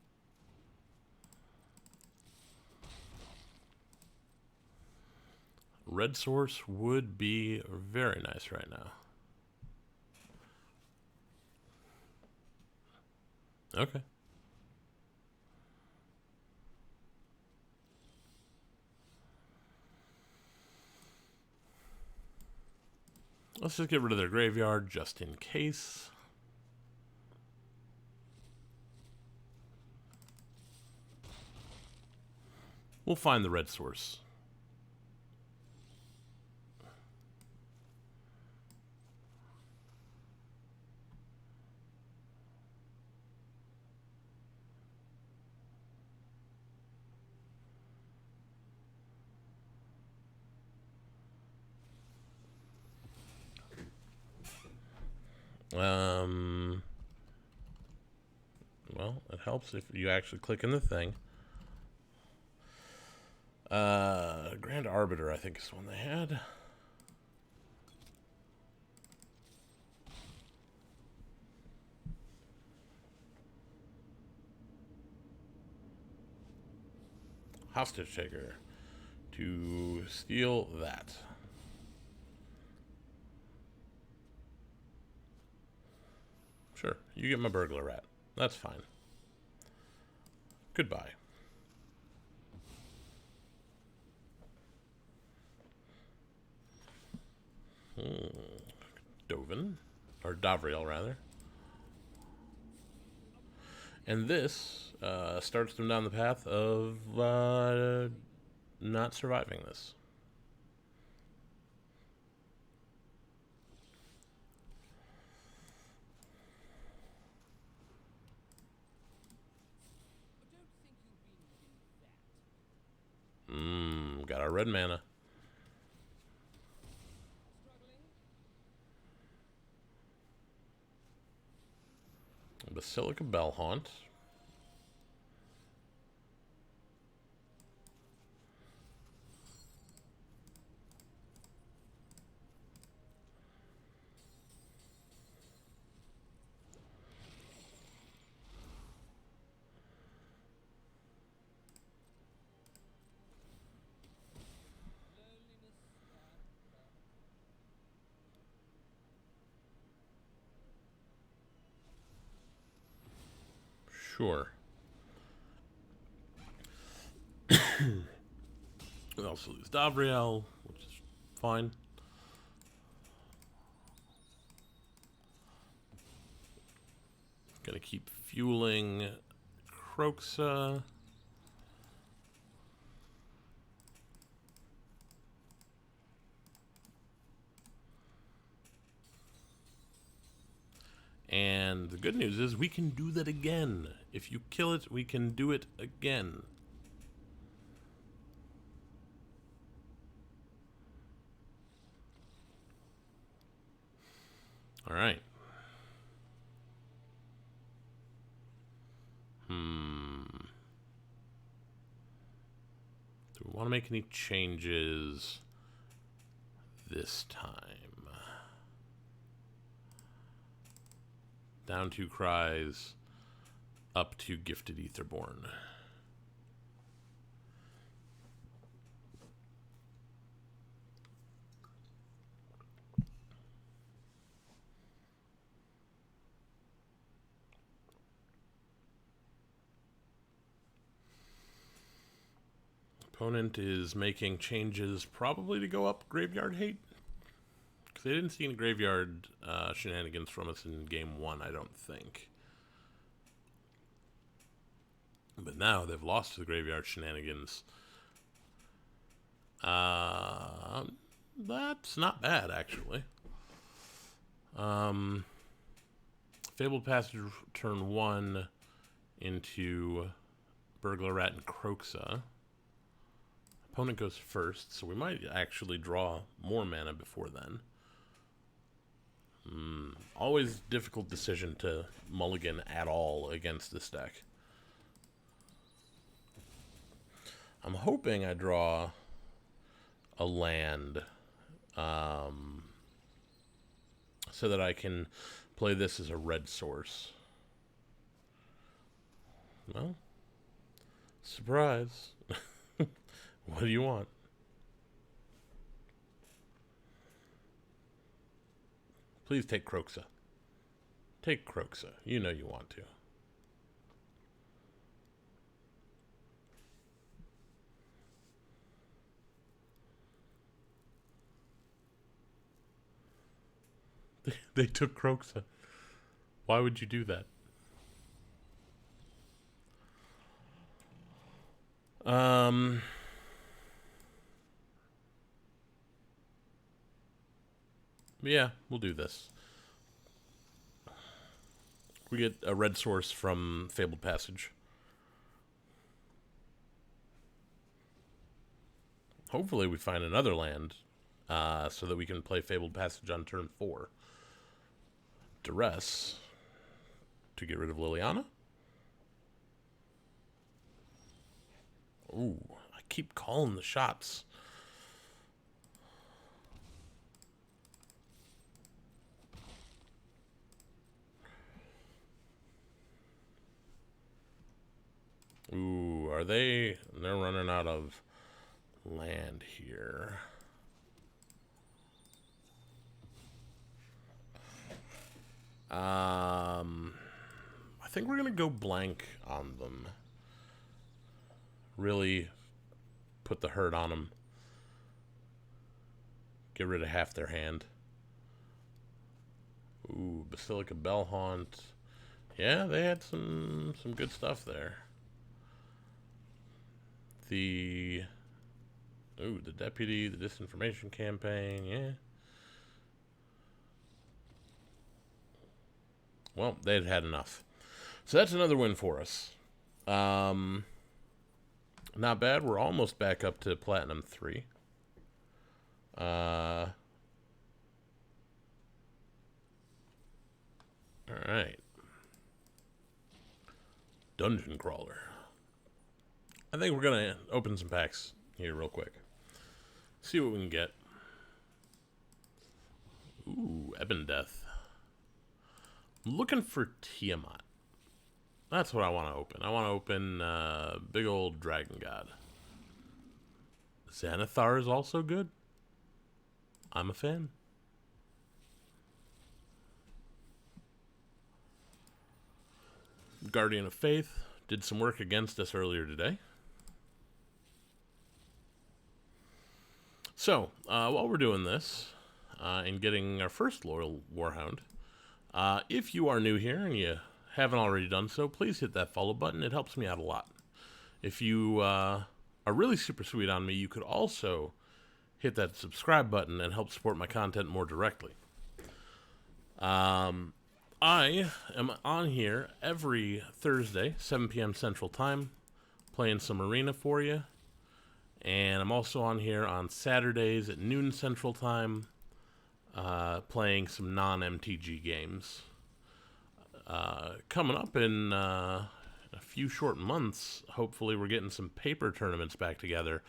Speaker 1: Red source would be very nice right now. Okay. Let's just get rid of their graveyard just in case. We'll find the red source. Well, it helps if you actually click in the thing. Grand Arbiter, I think, is one they had. Hostage Taker to steal that. Sure, you get my burglar rat. That's fine. Goodbye. Dovin, or Davriel rather. And this starts them down the path of not surviving this. Got our red mana. Basilica Bell Haunt. Sure. We also lose Davriel, which is fine. Gonna keep fueling Croxa. And the good news is we can do that again. If you kill it, we can do it again. All right. Do we want to make any changes this time? Down 2 cries, up 2 gifted Etherborn. Opponent is making changes probably to go up Graveyard Hate. Because they didn't see any Graveyard shenanigans from us in game 1, I don't think. But now they've lost to the Graveyard shenanigans. That's not bad, actually. Fabled Passage turn 1 into Burglar Rat and Croxa. Opponent goes first, so we might actually draw more mana before then. Always difficult decision to mulligan at all against this deck. I'm hoping I draw a land so that I can play this as a red source. Well, surprise. What do you want? Please take Croxa. Take Croxa. You know you want to. They took Croxa. Why would you do that? Yeah, we'll do this. We get a red source from Fabled Passage. Hopefully we find another land so that we can play Fabled Passage on turn 4. Duress to get rid of Liliana. Ooh, I keep calling the shots. Ooh, are they? They're running out of land here. I think we're going to go blank on them. Really put the hurt on them. Get rid of half their hand. Ooh, Basilica Bellhaunt. Yeah, they had some good stuff there. The deputy, the disinformation campaign, yeah. Well, they'd had enough. So that's another win for us. Not bad. We're almost back up to Platinum 3. Alright. Dungeon Crawler. I think we're going to open some packs here real quick. See what we can get. Ooh, Ebon Death. I'm looking for Tiamat. That's what I want to open. I want to open big old Dragon God. Xanathar is also good. I'm a fan. Guardian of Faith did some work against us earlier today. So, while we're doing this, and getting our first loyal Warhound, if you are new here and you haven't already done so, please hit that follow button. It helps me out a lot. If you are really super sweet on me, you could also hit that subscribe button and help support my content more directly. I am on here every Thursday, 7 p.m. Central Time, playing some Arena for you. And I'm also on here on Saturdays at noon Central Time, playing some non-MTG games. Coming up in a few short months, hopefully we're getting some paper tournaments back together.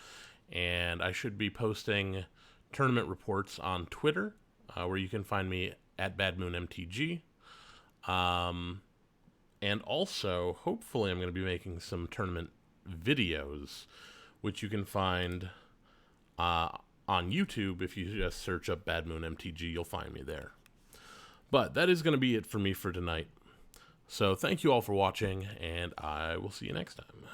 Speaker 1: And I should be posting tournament reports on Twitter, where you can find me at BadMoonMTG. And also, hopefully, I'm going to be making some tournament videos, which you can find on YouTube. If you just search up BadMoonMTG, you'll find me there. But that is going to be it for me for tonight. So thank you all for watching, and I will see you next time.